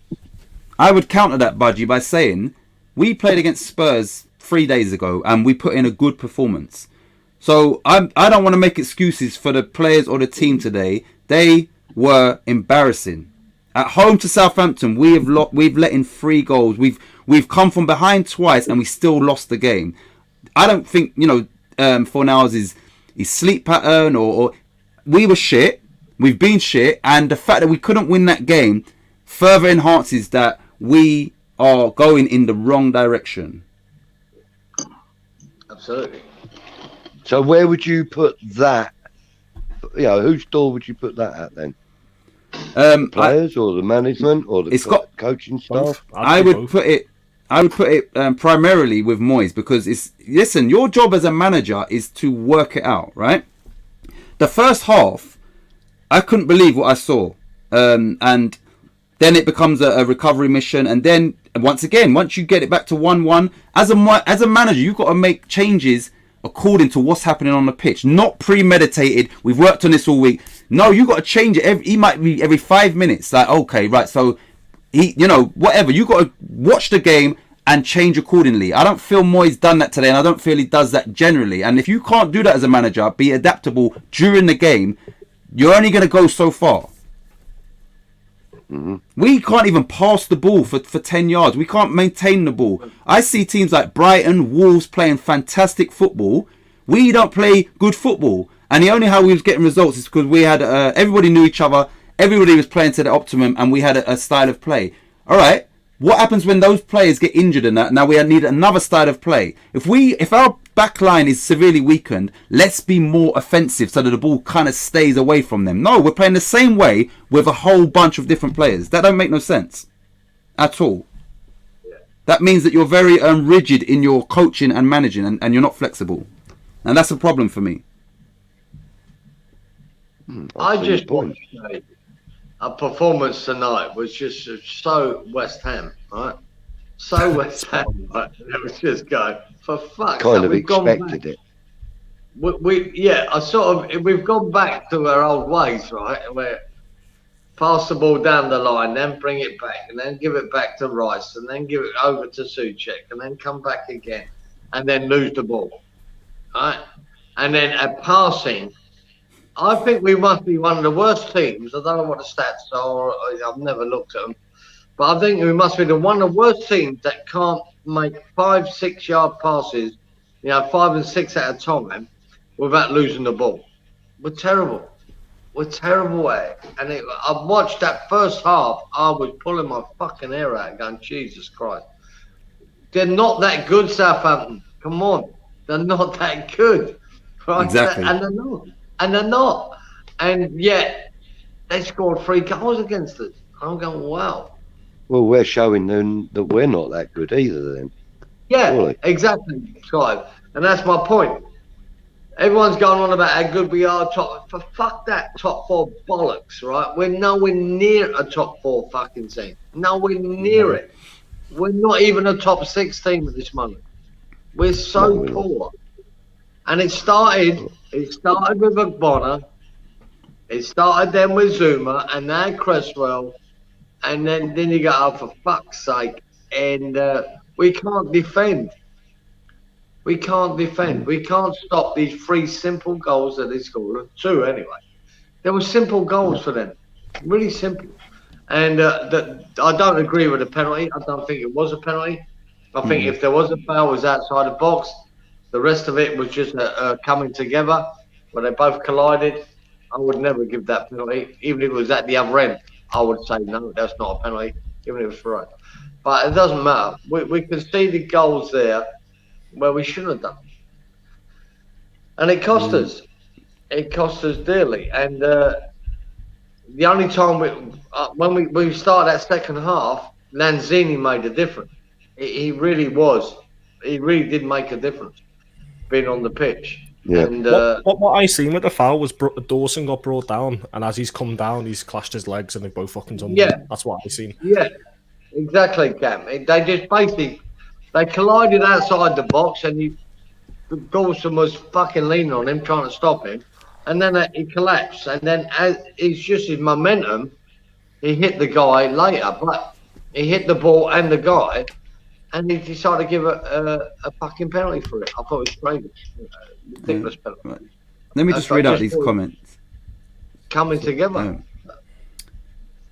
[SPEAKER 3] I would counter that, Budgie, by saying we played against Spurs 3 days ago and we put in a good performance. So I don't want to make excuses for the players or the team today. They were embarrassing. At home to Southampton, we've let in 3 goals. We've come from behind twice and we still lost the game. I don't think, you know, Fornals' his sleep pattern or we were shit. We've been shit, and the fact that we couldn't win that game further enhances that we are going in the wrong direction.
[SPEAKER 5] Absolutely.
[SPEAKER 7] So where would you put that? You know, whose door would you put that at then? The players or the management or the coaching staff?
[SPEAKER 3] I would put it primarily with Moyes because listen, your job as a manager is to work it out, right? The first half, I couldn't believe what I saw. And then it becomes a recovery mission. And then, once you get it back to 1-1, as a manager, you've got to make changes according to what's happening on the pitch. Not premeditated. We've worked on this all week. No, you've got to change it. He might be every 5 minutes. Like, okay, right, so, whatever. You've got to watch the game and change accordingly. I don't feel Moyes done that today, and I don't feel he does that generally. And if you can't do that as a manager, be adaptable during the game, you're only going to go so far. Mm-hmm. We can't even pass the ball for 10 yards. We can't maintain the ball. I see teams like Brighton, Wolves playing fantastic football. We don't play good football. And the only how we was getting results is because we had everybody knew each other. Everybody was playing to the optimum and we had a style of play. All right. What happens when those players get injured in that? Now we need another style of play. If our back line is severely weakened, let's be more offensive so that the ball kind of stays away from them. No, we're playing the same way with a whole bunch of different players. That don't make no sense at all. That means that you're very rigid in your coaching and managing, and you're not flexible. And that's a problem for me.
[SPEAKER 5] I just want to say a performance tonight was just so West Ham, right? So West Ham, right? It was just going, for fuck's
[SPEAKER 7] Kind
[SPEAKER 5] sake,
[SPEAKER 7] of
[SPEAKER 5] we've gone
[SPEAKER 7] expected
[SPEAKER 5] back.
[SPEAKER 7] it.
[SPEAKER 5] We've gone back to our old ways, right? Where pass the ball down the line, then bring it back, and then give it back to Rice, and then give it over to Soucek, and then come back again, and then lose the ball, right? And then at passing, I think we must be one of the worst teams. I don't know what the stats are. I've never looked at them. But I think we must be one of the worst teams that can't make 5-6 yard passes, 5 and 6 at a time without losing the ball. We're terrible. We're terrible at it. And I watched that first half. I was pulling my fucking hair out going, Jesus Christ. They're not that good, Southampton. Come on. They're not that good. Right?
[SPEAKER 3] Exactly.
[SPEAKER 5] And they're not. And yet, they scored 3 goals against us. I'm going, wow.
[SPEAKER 7] Well, we're showing them that we're not that good either then.
[SPEAKER 5] Yeah,
[SPEAKER 7] Surely.
[SPEAKER 5] exactly, Clive. And that's my point. Everyone's going on about how good we are. Fuck that top 4 bollocks, right? We're nowhere near a top 4 fucking team. Nowhere near it. We're not even a top 6 team at this moment. We're so poor. And it started with Bonner. It started then with Zuma, and now Cresswell, and then you go, oh, for fuck's sake. And we can't defend. We can't defend. We can't stop these 3 simple goals that they scored. 2 anyway. There were simple goals for them. Really simple. And I don't agree with the penalty. I don't think it was a penalty. I think if there was a foul, it was outside the box. The rest of it was just coming together where they both collided. I would never give that penalty. Even if it was at the other end, I would say no, that's not a penalty, even if it was for right. But it doesn't matter. We conceded goals there where we shouldn't have done. And it cost us. It cost us dearly. And the only time when we started that second half, Lanzini made a difference. He really was. He really did make a difference being on the pitch.
[SPEAKER 7] Yeah.
[SPEAKER 5] And
[SPEAKER 4] what I seen with the foul was Dawson got brought down, and as he's come down, he's clashed his legs, and they both fucking tumbled.
[SPEAKER 5] Yeah.
[SPEAKER 4] That's what I seen.
[SPEAKER 5] Yeah, exactly, Cam. They just basically collided outside the box, and Dawson was fucking leaning on him, trying to stop him, and then he collapsed. And then as it's just his momentum, he hit the guy later, but he hit the ball and the guy. And he decided to give a fucking penalty for it. I thought it was crazy. Ridiculous penalty.
[SPEAKER 3] Right. Let me just read out these comments.
[SPEAKER 5] Coming together.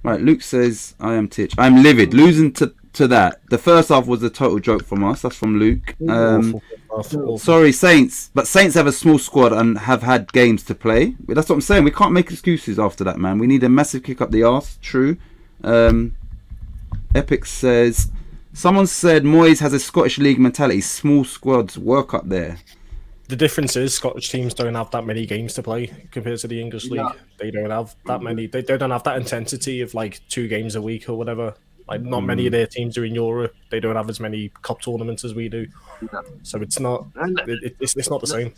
[SPEAKER 3] Right, Luke says, I am Titch. I'm livid. Losing to that. The first half was a total joke from us. That's from Luke.
[SPEAKER 4] Awful.
[SPEAKER 3] Sorry, Saints. But Saints have a small squad and have had games to play. But that's what I'm saying. We can't make excuses after that, man. We need a massive kick up the arse. True. Epic says... Someone said Moyes has a Scottish League mentality. Small squads work up there.
[SPEAKER 4] The difference is Scottish teams don't have that many games to play compared to the English League. They don't have that many. They don't have that intensity of like 2 games a week or whatever. Like not many of their teams are in Europe. They don't have as many cup tournaments as we do. So it's not. It's not the same.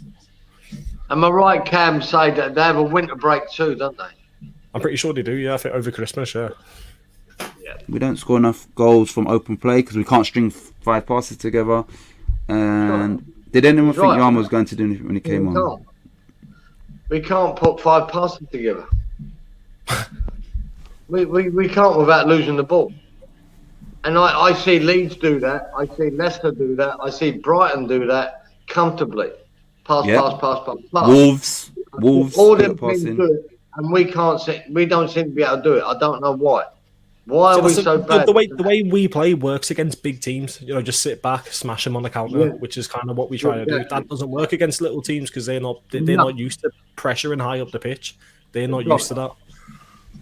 [SPEAKER 5] Am I right, Cam? Say that they have a winter break too, don't they?
[SPEAKER 4] I'm pretty sure they do. Yeah, I think over Christmas. Yeah.
[SPEAKER 3] We don't score enough goals from open play because we can't string 5 passes together. And did anyone think Yarmo was going to do anything when he came on?
[SPEAKER 5] We can't put 5 passes together. we can't without losing the ball. And I see Leeds do that. I see Leicester do that. I see Brighton do that comfortably. Pass.
[SPEAKER 3] Wolves.
[SPEAKER 5] All them teams do it, and we don't seem to be able to do it. I don't know why. Why are we so bad?
[SPEAKER 4] The way we play works against big teams. Just sit back, smash them on the counter, which is kind of what we try to do. That doesn't work against little teams because they're not used to pressuring high up the pitch. They're not used to that.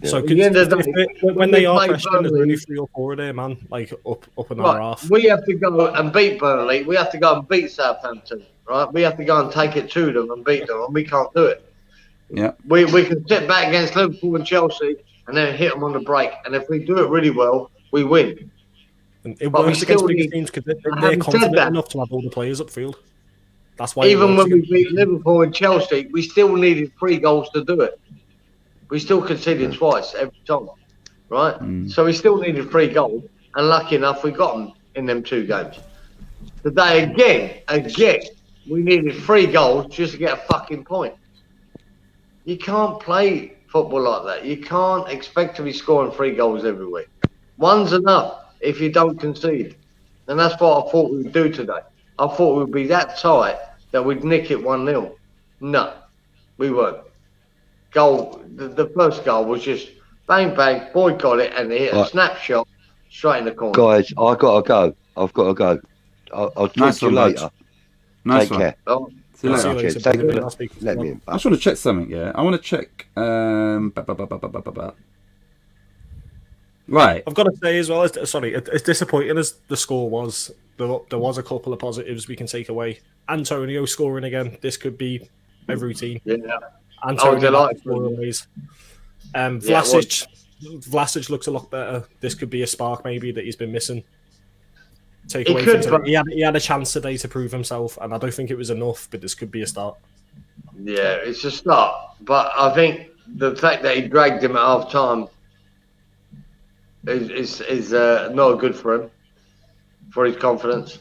[SPEAKER 4] So
[SPEAKER 5] At the end of the day,
[SPEAKER 4] when they are
[SPEAKER 5] play
[SPEAKER 4] pressuring, there's
[SPEAKER 5] Burnley-
[SPEAKER 4] only 3 or 4 of there, man. Like up an
[SPEAKER 5] Right,
[SPEAKER 4] hour half.
[SPEAKER 5] we have to go and beat Burnley. We have to go and beat Southampton. Right, we have to go and take it to them and beat them, and we can't do it.
[SPEAKER 3] Yeah.
[SPEAKER 5] We can sit back against Liverpool and Chelsea and then hit them on the break. And if we do it really well, we win.
[SPEAKER 4] And it
[SPEAKER 5] But we
[SPEAKER 4] works against
[SPEAKER 5] still
[SPEAKER 4] big
[SPEAKER 5] need-
[SPEAKER 4] teams because
[SPEAKER 5] I
[SPEAKER 4] they're
[SPEAKER 5] haven't said
[SPEAKER 4] confident
[SPEAKER 5] that.
[SPEAKER 4] enough to have all the players upfield. That's why.
[SPEAKER 5] Even
[SPEAKER 4] it works
[SPEAKER 5] when we
[SPEAKER 4] against
[SPEAKER 5] beat Liverpool and Chelsea, we still needed 3 goals to do it. We still conceded twice every time, right? So we still needed 3 goals, and lucky enough, we got them in them 2 games. Today, again, we needed 3 goals just to get a fucking point. You can't play football like that. You can't expect to be scoring 3 goals every week. One's enough if you don't concede. And that's what I thought we'd do today. I thought we'd be that tight that we'd nick it 1-0. No, we weren't. The first goal was just bang, bang, boy got it, and he hit a snapshot straight in the corner.
[SPEAKER 7] Guys, I gotta go. I've got to go. I'll talk
[SPEAKER 3] Nice
[SPEAKER 7] to you
[SPEAKER 3] one,
[SPEAKER 7] later.
[SPEAKER 3] Raj. Nice
[SPEAKER 7] Take
[SPEAKER 3] one.
[SPEAKER 7] care.
[SPEAKER 5] Oh,
[SPEAKER 3] See you
[SPEAKER 4] I'll see
[SPEAKER 3] later.
[SPEAKER 4] you
[SPEAKER 7] Okay,
[SPEAKER 4] later.
[SPEAKER 7] thank you.
[SPEAKER 4] I'll speak to you
[SPEAKER 7] Let
[SPEAKER 4] tomorrow.
[SPEAKER 7] me in.
[SPEAKER 3] I just want to check something, yeah? I want to check... Right.
[SPEAKER 4] I've got to say as well, as disappointing as the score was, there was a couple of positives we can take away. Antonio scoring again. This could be a routine.
[SPEAKER 5] yeah.
[SPEAKER 4] Antonio
[SPEAKER 5] delighted.
[SPEAKER 4] 4 aways.
[SPEAKER 5] Yeah, it
[SPEAKER 4] Vlasic looks a lot better. This could be a spark maybe that he's been missing. Take
[SPEAKER 5] It
[SPEAKER 4] away
[SPEAKER 5] could,
[SPEAKER 4] from
[SPEAKER 5] but-
[SPEAKER 4] he had a chance today to prove himself, and I don't think it was enough, but this could be a start.
[SPEAKER 5] Yeah, it's a start. But I think the fact that he dragged him at half time is not good for him, for his confidence.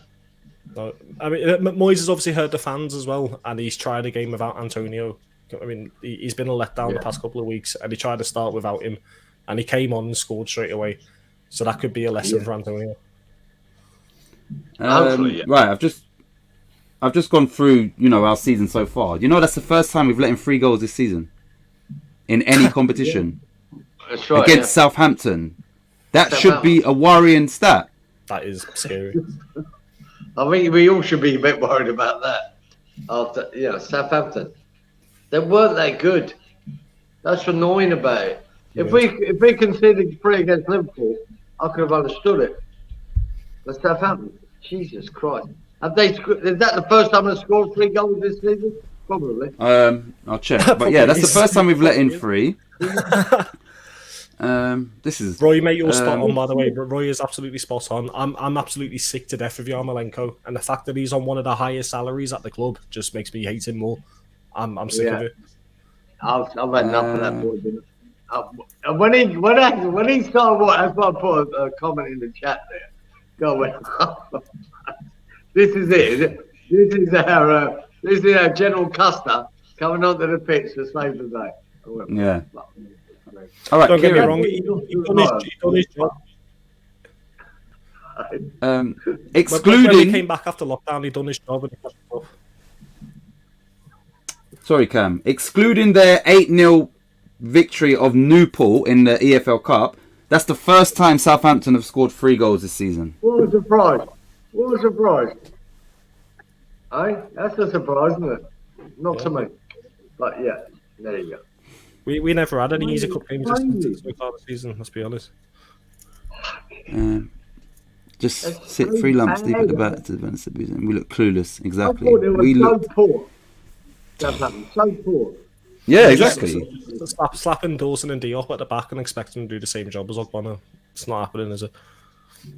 [SPEAKER 4] No, I mean, Moyes has obviously heard the fans as well, and he's tried a game without Antonio. I mean, he's been a letdown the past couple of weeks, and he tried to start without him, and he came on and scored straight away. So that could be a lesson for Antonio.
[SPEAKER 5] Hopefully, yeah.
[SPEAKER 3] Right, I've just gone through, our season so far. That's the first time we've let in 3 goals this season in any competition
[SPEAKER 5] That's right.
[SPEAKER 3] against Southampton. That should be a worrying stat.
[SPEAKER 4] That is scary.
[SPEAKER 5] I think we all should be a bit worried about that. After Southampton, they weren't that good. That's annoying about it. If we conceded 3 against Liverpool, I could have understood it. But Southampton, Jesus Christ, have they? Is that the first time they scored 3 goals this season? Probably.
[SPEAKER 3] I'll check. But yeah, that's the first time we've let in 3. This is
[SPEAKER 4] Roy, mate, you're spot on, by the way. But Roy is absolutely spot on. I'm absolutely sick to death of Yarmolenko, and the fact that he's on one of the highest salaries at the club just makes me hate him more. I'm sick of it.
[SPEAKER 5] I've had enough of that boy. When he started, that's why I put a comment in the chat there. This is it. This is our General Custer coming onto the pitch to save the day.
[SPEAKER 3] Yeah. All right,
[SPEAKER 4] Don't get me
[SPEAKER 3] Kieran.
[SPEAKER 4] wrong. He done his job. When he
[SPEAKER 3] Excluding...
[SPEAKER 4] came back after lockdown, he done his job. And he got it up.
[SPEAKER 3] Sorry, Cam. Excluding their 8-0 victory of Newport in the EFL Cup, that's the first time Southampton have scored 3 goals this season.
[SPEAKER 5] What a surprise! What a surprise! That's a surprise, isn't it? Not to me. But yeah, there you go.
[SPEAKER 4] We never had any easy cup games so far this season, let's be honest.
[SPEAKER 3] Just sit 3 lumps deep at the back to the Venice and we look clueless.
[SPEAKER 5] I
[SPEAKER 3] Exactly.
[SPEAKER 5] thought they were
[SPEAKER 3] We
[SPEAKER 5] so
[SPEAKER 3] look...
[SPEAKER 5] poor. Southampton, so poor.
[SPEAKER 3] Yeah, exactly.
[SPEAKER 4] Slapping Dawson and Diop at the back and expecting them to do the same job as Ogbonna. It's not happening, is it?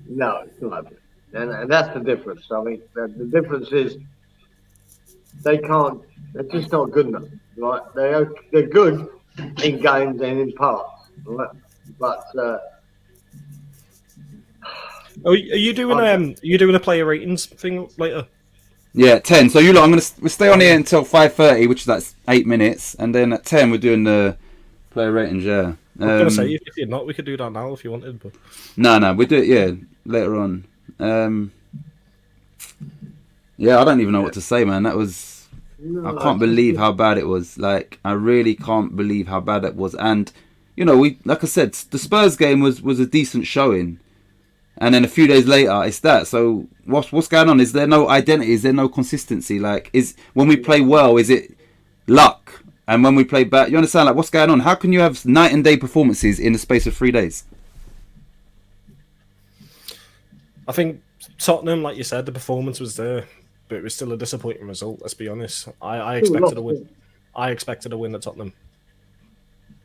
[SPEAKER 5] No, it's not happening. And that's the difference. I mean, the difference is they can't. They're just not good enough. Right? They're good in games and in parts. Right? But
[SPEAKER 4] Are you doing a player ratings thing later?
[SPEAKER 3] Yeah, 10. So we'll stay on here until 5:30, which is like 8 minutes, and then at 10 we're doing the player ratings. Yeah.
[SPEAKER 4] I was gonna say if you're not, we could do that now if you wanted. But
[SPEAKER 3] No, we do it. Later on. Yeah, I don't even know what to say, man. That was. I can't believe how bad it was. Like, I really can't believe how bad it was. And like I said, the Spurs game was a decent showing. And then a few days later, it's that. So what's going on? Is there no identity? Is there no consistency? Like, when we play well, is it luck? And when we play back, you understand, like, what's going on? How can you have night and day performances in the space of 3 days?
[SPEAKER 4] I think Tottenham, like you said, the performance was there, but it was still a disappointing result. Let's be honest. I expected a win. I expected a win at Tottenham.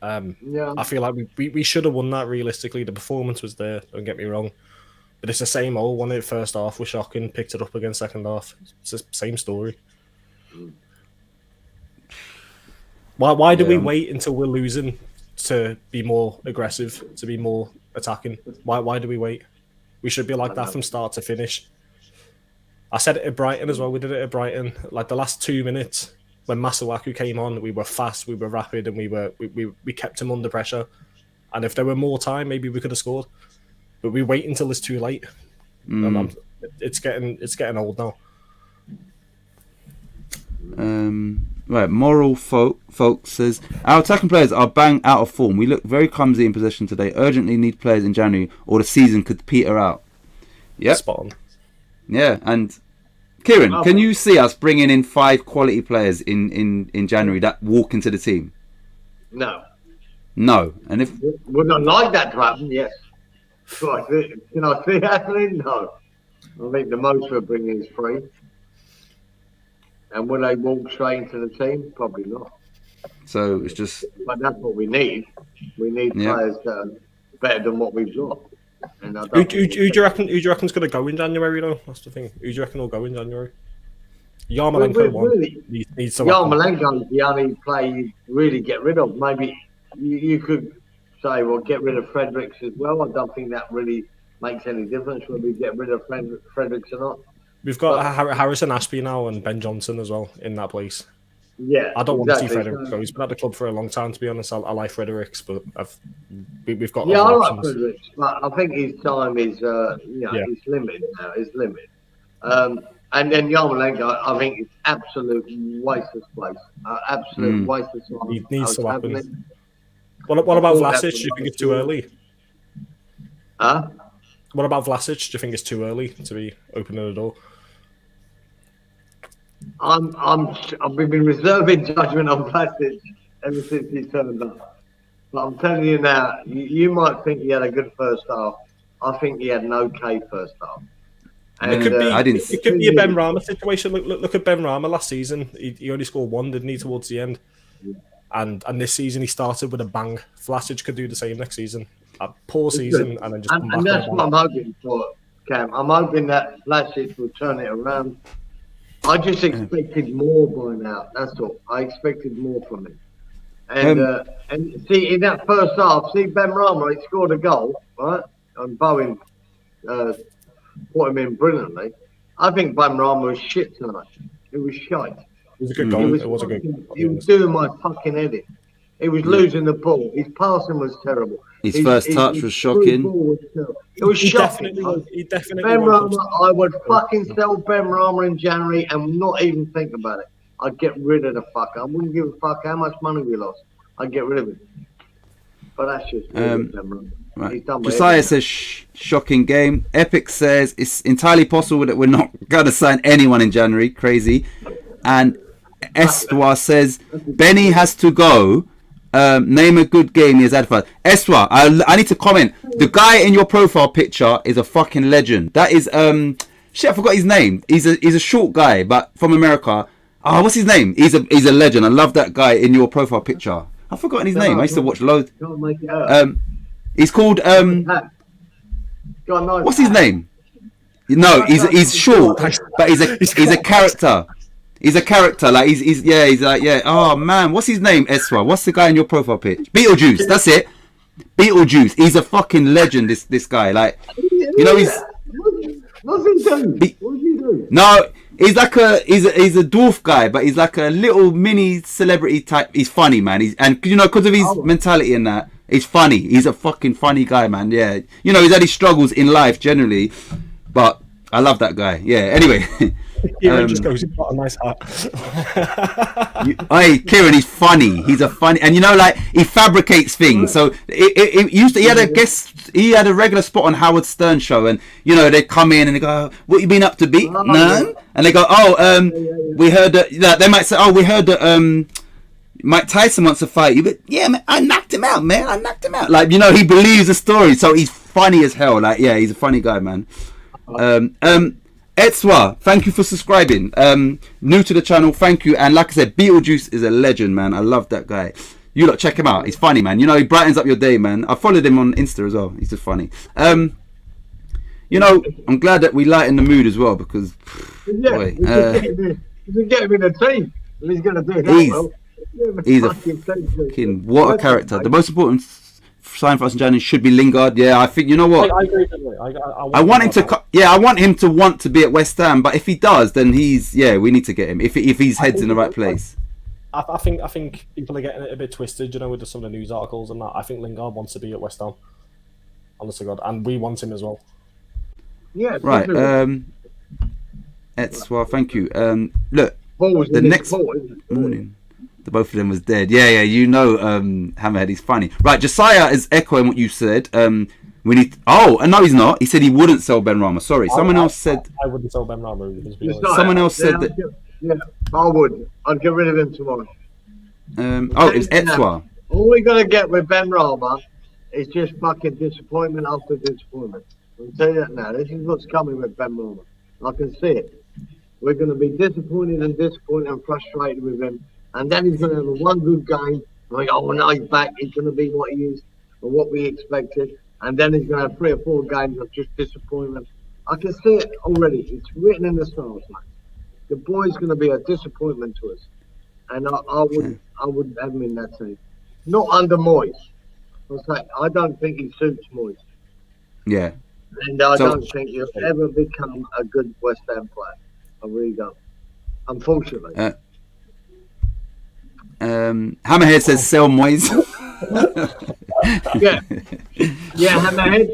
[SPEAKER 4] I feel like we should have won that realistically. The performance was there, don't get me wrong. But it's the same old one. The first half was shocking, picked it up again second half. It's the same story. Why do we wait until we're losing to be more aggressive, to be more attacking? Why do we wait? We should be like that from start to finish. I said it at Brighton as well. We did it at Brighton. Like the last 2 minutes when Masuaku came on, we were fast, we were rapid, and we kept him under pressure. And if there were more time, maybe we could have scored. But we wait until it's too late. It's getting old now.
[SPEAKER 3] Right, Moral Folk says, our attacking players are bang out of form. We look very clumsy in possession today. Urgently need players in January or the season could peter out. Yep.
[SPEAKER 4] Spot on.
[SPEAKER 3] Yeah, and Kieran, can you see us bringing in 5 quality players in January that walk into the team?
[SPEAKER 5] No.
[SPEAKER 3] No. And if
[SPEAKER 5] would I like that to happen? Yes. Can I see it happening? No. I think the most we're bringing is 3. And will they walk straight into the team? Probably not.
[SPEAKER 3] So it's just.
[SPEAKER 5] But that's what we need. We need players that are better than what we've got. And
[SPEAKER 4] who do you reckon's going to go in January though? That's the thing. Who do you reckon will go in January? Yarmolenko needs to.
[SPEAKER 5] Yarmolenko is the only player you really get rid of. Maybe you could say, well, get rid of Fredericks as well. I don't think that really makes any difference whether we get rid of Fredericks or not.
[SPEAKER 4] We've got Harrison Ashby now and Ben Johnson as well in that place.
[SPEAKER 5] Yeah,
[SPEAKER 4] I don't want to see Fredericks go. He's been at the club for a long time, to be honest. I like Fredericks, but we've got.
[SPEAKER 5] Yeah, I like Fredericks, but I think his time is, it's limited now. It's limited. And then Yarmolenko, I think it's absolute waste of space. Absolute waste of time.
[SPEAKER 4] He needs to happen. What about Vlasic? Do you think it's too early? What about Vlasic? Do you think it's too early to be opening the door?
[SPEAKER 5] I've been reserving judgment on Vlasic ever since he turned up. But I'm telling you now, you might think he had a good first half. I think he had an okay first half. And,
[SPEAKER 4] it could be a Ben Rama situation. Look at Ben Rama last season. He only scored 1, didn't he, towards the end? Yeah. And this season he started with a bang. Vlasic could do the same next season. A poor season and then just come back.
[SPEAKER 5] And that's what I'm hoping for, Cam. I'm hoping that Vlasic will turn it around. I just expected more by now. That's all. I expected more from him. And see, in that first half, Ben Rama, he scored a goal, right? And Bowen put him in brilliantly. I think Ben Rama was shit tonight. It was shite.
[SPEAKER 4] It was a good goal. It was a good goal.
[SPEAKER 5] He was doing my fucking head in. He was losing the ball. His passing was terrible.
[SPEAKER 3] His first touch was shocking.
[SPEAKER 5] It was shocking.
[SPEAKER 4] He definitely
[SPEAKER 5] Ben Rama, I would fucking sell Ben Rama in January and not even think about it. I'd get rid of the fucker. I wouldn't give a fuck how much money we lost. I'd get rid of him. But that's just Ben Rama.
[SPEAKER 3] Right. Josiah says shocking game. Epic says it's entirely possible that we're not going to sign anyone in January. Crazy. And Estwa says Benny has to go. Name a good game he has had for Estwa. I need to comment. The guy in your profile picture is a fucking legend. That is shit. I forgot his name. He's a short guy, but from America. What's his name? He's a legend. I love that guy in your profile picture. I've forgotten his name. I used to watch loads. He's called what's his name? No, he's short, but he's a character. He's a character. Like he's like oh man, what's his name? Esra. What's the guy in your profile pitch? Beetlejuice. That's it. Beetlejuice. He's a fucking legend. This guy. Like he's.
[SPEAKER 5] What's he doing? What does he do?
[SPEAKER 3] No, he's like he's a dwarf guy, but he's like a little mini celebrity type. He's funny, man. Because of his mentality and that, he's funny. He's a fucking funny guy, man. Yeah, he's had his struggles in life generally, but I love that guy. Yeah. Anyway.
[SPEAKER 4] Kieran just goes, he's got a nice heart.
[SPEAKER 3] Hey, Kieran, he's funny. He's a funny, and he fabricates things. So he had a regular spot on Howard Stern show, and they come in and they go, "What you been up to, beat?" No, and they go, "Oh, we heard that." They might say, "Oh, we heard that Mike Tyson wants to fight you, but yeah, man, I knocked him out, man. I knocked him out. Like, you know, he believes the story, so he's funny as hell. Like, yeah, he's a funny guy, man. Etswa, thank you for subscribing. New to the channel, thank you. And like I said, Beetlejuice is a legend, man. I love that guy. You lot check him out. He's funny, man. You know, he brightens up your day, man. I followed him on Insta as well. He's just funny. You know, I'm glad that we lighten the mood as well because, boy,
[SPEAKER 5] you can get him in a team. If he's going to do that,
[SPEAKER 3] he's a fucking what a character. The most important sign for us in January should be Lingard. Yeah, I think, you know what?
[SPEAKER 4] I agree.
[SPEAKER 3] I want him to. Yeah, I want him to want to be at West Ham. But if he does, then we need to get him. If his head's in the right place.
[SPEAKER 4] I think people are getting it a bit twisted, you know, with some of the news articles and that. I think Lingard wants to be at West Ham. Honest to God, and we want him as well.
[SPEAKER 5] Yeah.
[SPEAKER 3] Right. Well, thank you. Look, the next morning, the both of them was dead. Yeah. You know, Hammerhead, he's funny. Right. Josiah is echoing what you said. We need. No, he's not. He said he wouldn't sell Ben Rama. Sorry, someone else said.
[SPEAKER 4] I wouldn't sell Ben Rama.
[SPEAKER 3] Someone else said that.
[SPEAKER 5] Yeah, I would. I'd get rid of him tomorrow.
[SPEAKER 3] It was Etswa.
[SPEAKER 5] All we're gonna get with Ben Rama is just fucking disappointment after disappointment. I'll tell you that now. This is what's coming with Ben Rama. I can see it. We're gonna be disappointed and frustrated with him, and then he's gonna have a one good game. Like, oh, now he's back. He's gonna be what he is or what we expected, and then he's gonna have 3 or 4 games of just disappointment. I can see it already. It's written in the stars, man. The boy's going to be a disappointment to us, and I wouldn't have him in that team. Not under Moyes. I don't think he suits Moyes.
[SPEAKER 3] Yeah.
[SPEAKER 5] And I don't think he'll ever become a good West Ham player. I really don't. Unfortunately.
[SPEAKER 3] Hammerhead says sell Moyes.
[SPEAKER 5] Yeah, Hammerhead.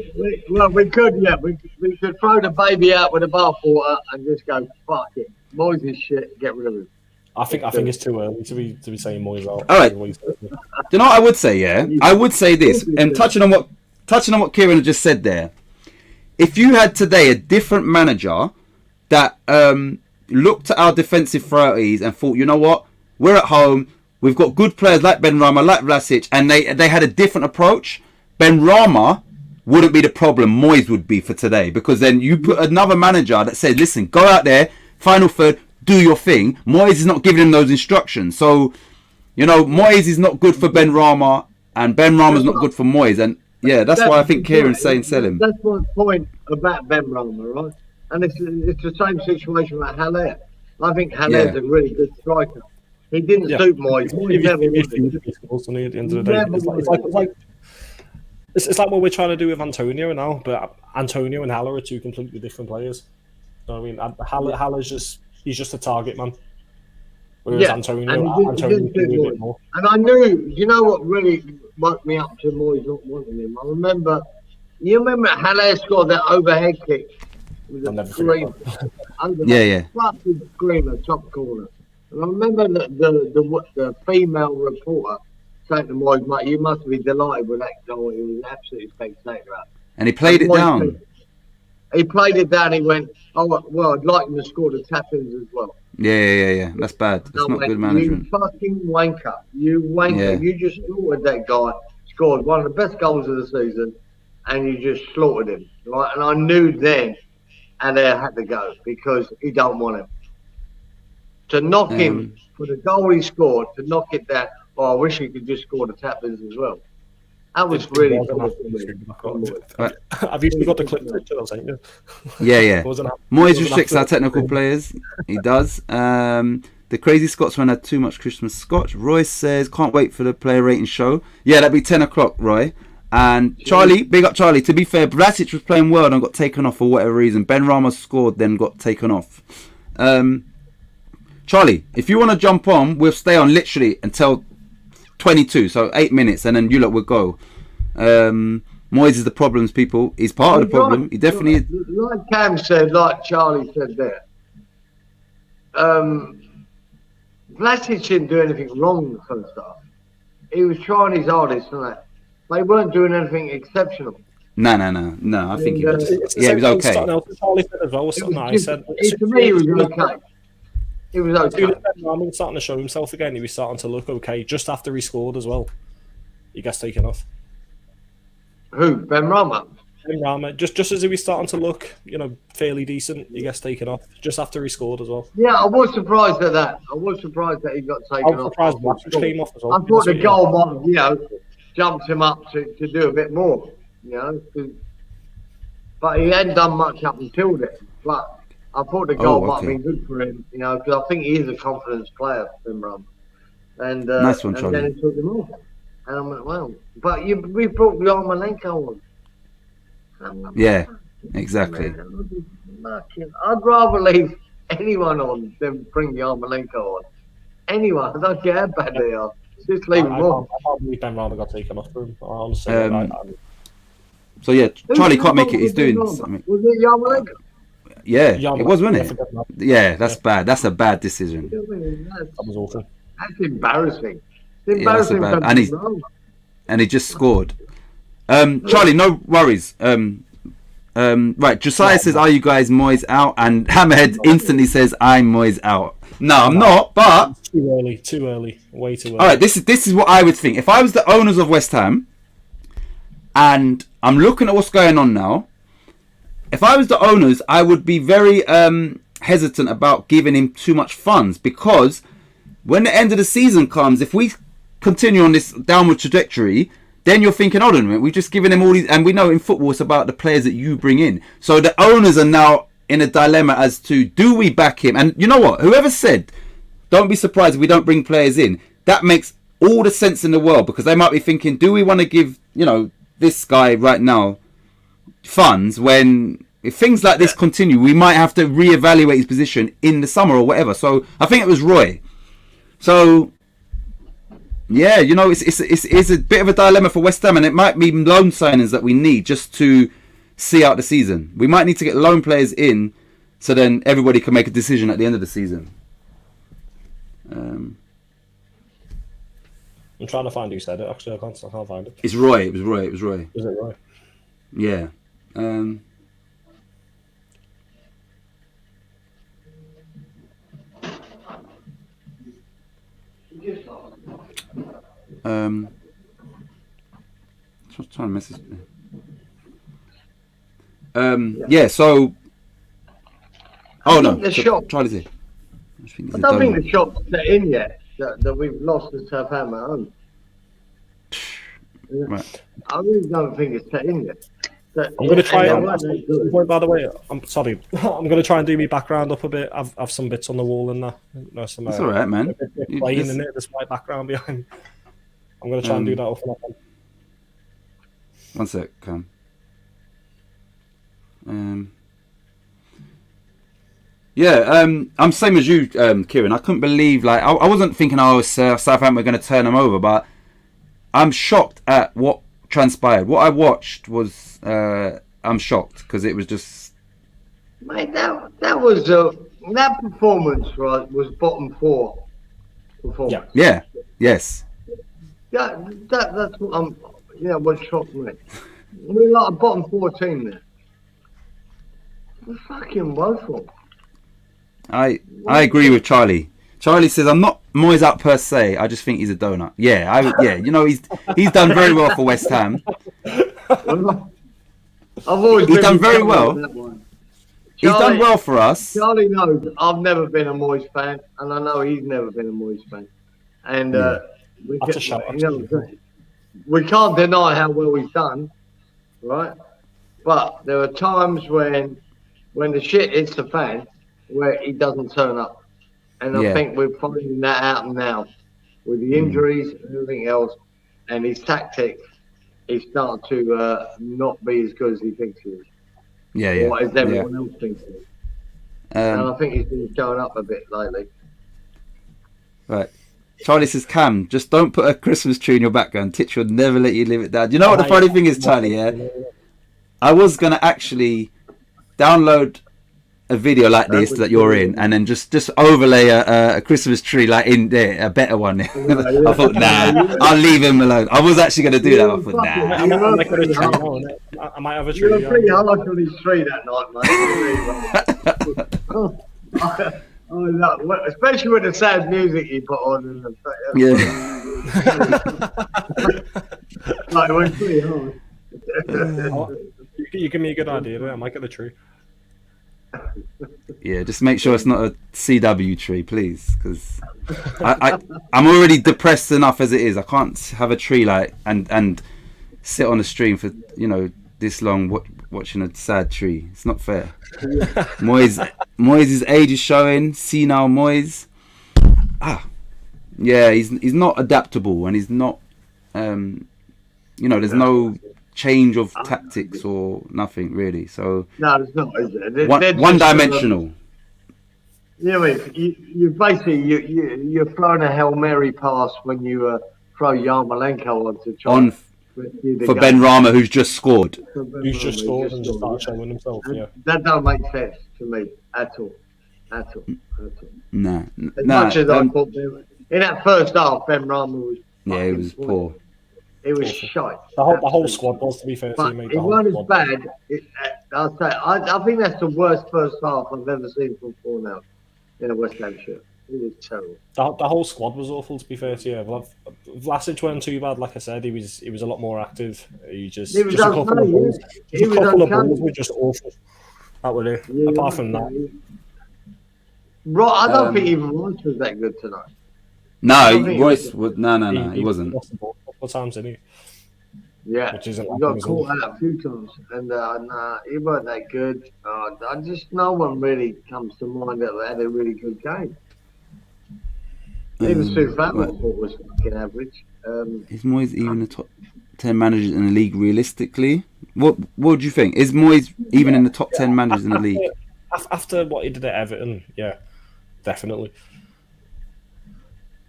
[SPEAKER 5] We could, yeah. We could throw the baby out with the bathwater and just go, fuck it. Moyes is shit. Get rid of him.
[SPEAKER 4] I think it's too early to be saying Moyes out.
[SPEAKER 3] All right. Do you know what I would say? Yeah, I would say this, and touching on what Kieran just said there. If you had today a different manager that looked at our defensive priorities and thought, you know what, we're at home, we've got good players like Ben Rama, like Vlasic, and they had a different approach, Ben Rama wouldn't be the problem. Moyes would be for today, because then you put another manager that says, listen, go out there, final third, do your thing. Moyes is not giving him those instructions. So, you know, Moyes is not good for Ben Rama, and Ben Rama's not good for Moyes. And yeah, that's why I think Kieran's saying sell him.
[SPEAKER 5] That's my point about Ben Rama, right? And it's the same situation with Haller. I think Haller's a really good striker. He didn't suit Moyes.
[SPEAKER 4] It's like what we're trying to do with Antonio now, but Antonio and Haller are 2 completely different players. You know what I mean? Haller's he's just a target man. Whereas Antonio can do a bit more. And
[SPEAKER 5] I knew, you know what really woke me up to Moyes not wanting him? You remember Haller scored that overhead kick with a screamer. Fucking screamer, top corner. And I remember the female reporter saying to Moyes, mate, you must be delighted with that goal. It was absolutely spectacular.
[SPEAKER 3] And he played it down.
[SPEAKER 5] He played it down. He went, oh, well, I'd like him to score the tap-ins as well.
[SPEAKER 3] Yeah. That's bad. That's not good management.
[SPEAKER 5] You fucking wanker. You wanker. Yeah. You just slaughtered that guy. Scored one of the best goals of the season, and you just slaughtered him. Right? And I knew then Haller had to go because he don't want him. To knock him for the goal he scored, to knock it down, I wish he could just score the tap-ins as well. That was really cool.
[SPEAKER 4] Have you got the clip?
[SPEAKER 3] Yeah. Moyes restricts our technical players. He does. The crazy Scotsman had too much Christmas scotch. Roy says, can't wait for the player rating show. Yeah, that'd be 10 o'clock, Roy. And Charlie, big up Charlie. To be fair, Vlasic was playing well and got taken off for whatever reason. Ben Rama scored, then got taken off. Charlie, if you want to jump on, we'll stay on literally until 22, so 8 minutes, and then you lot will go. Moyes is the problems, people. He's part of the problem. He definitely is.
[SPEAKER 5] Like Cam said, like Charlie said there, Vlasic didn't do anything wrong the first half. He was trying his hardest, and that. They weren't doing anything exceptional.
[SPEAKER 3] No. I think he was. He was okay.
[SPEAKER 4] Charlie said as well.
[SPEAKER 5] To me, he was okay. He was
[SPEAKER 4] As soon
[SPEAKER 5] okay.
[SPEAKER 4] as Ben Rahman was starting to show himself again, he was starting to look okay. Just after he scored as well, he gets taken off.
[SPEAKER 5] Who? Ben Rama?
[SPEAKER 4] Ben Rahman, just as he was starting to look, fairly decent, he gets taken off. Just after he scored as well.
[SPEAKER 5] Yeah, I was surprised at that. I was surprised that he got
[SPEAKER 4] I
[SPEAKER 5] taken
[SPEAKER 4] was
[SPEAKER 5] off.
[SPEAKER 4] surprised Watkins came off as well.
[SPEAKER 5] I thought the goal might have, jumped him up to do a bit more, but he hadn't done much up until then. But I thought the goal might have been good for him, because I think he is a confidence player, Ben Rama. And
[SPEAKER 3] Nice one,
[SPEAKER 5] and
[SPEAKER 3] Charlie.
[SPEAKER 5] then he took him off. And I went, well, but we brought Yarmolenko on.
[SPEAKER 3] Yeah, exactly.
[SPEAKER 5] I'd rather leave anyone on than bring Yarmolenko on. Anyone, I don't care how bad they are. Just leave them on.
[SPEAKER 4] I can't believe Ben Rahman got taken off for him. Honestly,
[SPEAKER 3] So yeah, Charlie can't make it. He's doing something.
[SPEAKER 5] Was it Yarmolenko?
[SPEAKER 3] Yeah, it was, wasn't it? Yeah, that's
[SPEAKER 5] Yeah.
[SPEAKER 3] bad. That's a bad decision.
[SPEAKER 4] That was awful.
[SPEAKER 5] That's embarrassing. It's
[SPEAKER 3] Yeah, that's a
[SPEAKER 5] embarrassing.
[SPEAKER 3] bad.
[SPEAKER 5] for
[SPEAKER 3] And he just scored. Charlie, no worries. Right, Josiah says, "Are you guys Moyes out?" And Hammerhead instantly says, "I'm Moyes out." No, I'm not. But
[SPEAKER 4] Too early, way too early.
[SPEAKER 3] all right, this is what I would think. If I was the owners of West Ham, and I'm looking at what's going on now, if I was the owners, I would be very hesitant about giving him too much funds, because when the end of the season comes, if we continue on this downward trajectory, then you're thinking, hold on a minute, we've just given him all these, and we know in football it's about the players that you bring in. So the owners are now in a dilemma as to, do we back him? And you know what? Whoever said, don't be surprised if we don't bring players in, that makes all the sense in the world, because they might be thinking, do we want to give, this guy right now funds when, if things like this continue, we might have to reevaluate his position in the summer or whatever. So I think it was Roy. So yeah, it's a bit of a dilemma for West Ham, and it might be loan signings that we need just to see out the season. We might need to get loan players in, so then everybody can make a decision at the end of the season.
[SPEAKER 4] I'm trying to find who said it. Actually, I can't find it.
[SPEAKER 3] It's Roy. It was Roy.
[SPEAKER 4] Is it Roy?
[SPEAKER 3] Yeah. Just trying to message me. Yeah. So. Oh no.
[SPEAKER 5] the shop.
[SPEAKER 3] Charlie's here.
[SPEAKER 5] I don't think the shop's set in yet. That we've lost to Southampton at home.
[SPEAKER 3] Right.
[SPEAKER 5] I really don't think it's set in yet.
[SPEAKER 4] I'm going to try. By the way, I'm sorry. I'm going to try and do my background up a bit. I've some bits on the wall and that. Some,
[SPEAKER 3] That's all right, man.
[SPEAKER 4] Playing in it. There's my background behind. I'm going to try and do that up.
[SPEAKER 3] One sec, Cam. Yeah, I'm same as you, Kieran. I couldn't believe, I wasn't thinking, Southampton were going to turn them over, but I'm shocked at what transpired. What I watched was, I'm shocked, because it was just...
[SPEAKER 5] Mate, that was that performance, right, was bottom four performance.
[SPEAKER 3] Yeah, yes.
[SPEAKER 5] Yeah, that's what what shocked me. We're like a bottom four team there. We're fucking woeful.
[SPEAKER 3] I agree with Charlie. Charlie says, I'm not Moyes out per se, I just think he's a donut. Yeah, he's done very well for West Ham. He's done very well. He's done well for us.
[SPEAKER 5] Charlie knows I've never been a Moyes fan, and I know he's never been a Moyes fan. And we can't deny how well he's done, right? But there are times when the shit hits the fan where he doesn't turn up. And I think we're finding that out now with the injuries and everything else, and his tactics. He's starting to not be as good as he thinks he is. Or as everyone else thinks he is. And I think he's been showing up a bit lately.
[SPEAKER 3] Right. Charlie says, Cam, just don't put a Christmas tree in your background. Titch will never let you live it down. You know what the funny thing is, Charlie, yeah? I was going to actually download a video like this that you're in, and then just overlay a Christmas tree like in there, a better one. I thought, nah, I'll leave him alone. I was actually going to do that. I thought,
[SPEAKER 4] I might have a tree.
[SPEAKER 5] You were pretty hard on his tree that night, mate. I Oh, no, well, especially with the sad music you put on. And like, it went pretty hard.
[SPEAKER 4] You give me a good idea there. I might get the tree.
[SPEAKER 3] Yeah, just make sure it's not a CW tree, please, because I'm already depressed enough as it is. I can't have a tree like and sit on a stream for this long watching a sad tree. It's not fair. Moyes' age is showing. Senile Moyes. Yeah, he's not adaptable, and he's not. There's no change of tactics or nothing really. So
[SPEAKER 5] no, it's not. Is it?
[SPEAKER 3] One dimensional.
[SPEAKER 5] You basically you're throwing a Hail Mary pass when you throw Yarmolenko onto try
[SPEAKER 3] for Ben Rama, who's just scored.
[SPEAKER 4] Who's just scored and just started showing himself. Yeah,
[SPEAKER 5] that don't make sense to me at all.
[SPEAKER 3] Nah.
[SPEAKER 5] Much as I thought in that first half, Ben Rama was.
[SPEAKER 3] Yeah, he was poor.
[SPEAKER 5] It was shite.
[SPEAKER 4] The whole squad was, to be fair.
[SPEAKER 5] But it wasn't as bad. I'll say I think that's the worst first half I've ever seen from 4-0 in a West Ham shirt. It was terrible.
[SPEAKER 4] The whole squad was awful, to be fair to you. Vlasic wasn't too bad, like I said. He was a lot more active. He was a couple of balls. A couple of balls were just awful. That would it. Yeah, apart from that.
[SPEAKER 5] Right, I don't think even Royce was that good tonight.
[SPEAKER 3] No, Royce would. No, he wasn't.
[SPEAKER 4] Lost the ball a couple of times, didn't he?
[SPEAKER 5] Yeah, he got caught out a few times, and he wasn't that good. No one really comes to mind that had a really good game. Even Southampton, I thought was fucking average.
[SPEAKER 3] Is Moyes even the top 10 managers in the league realistically? What do you think? Is Moyes even in the top 10 managers in the league?
[SPEAKER 4] After what he did at Everton, yeah, definitely.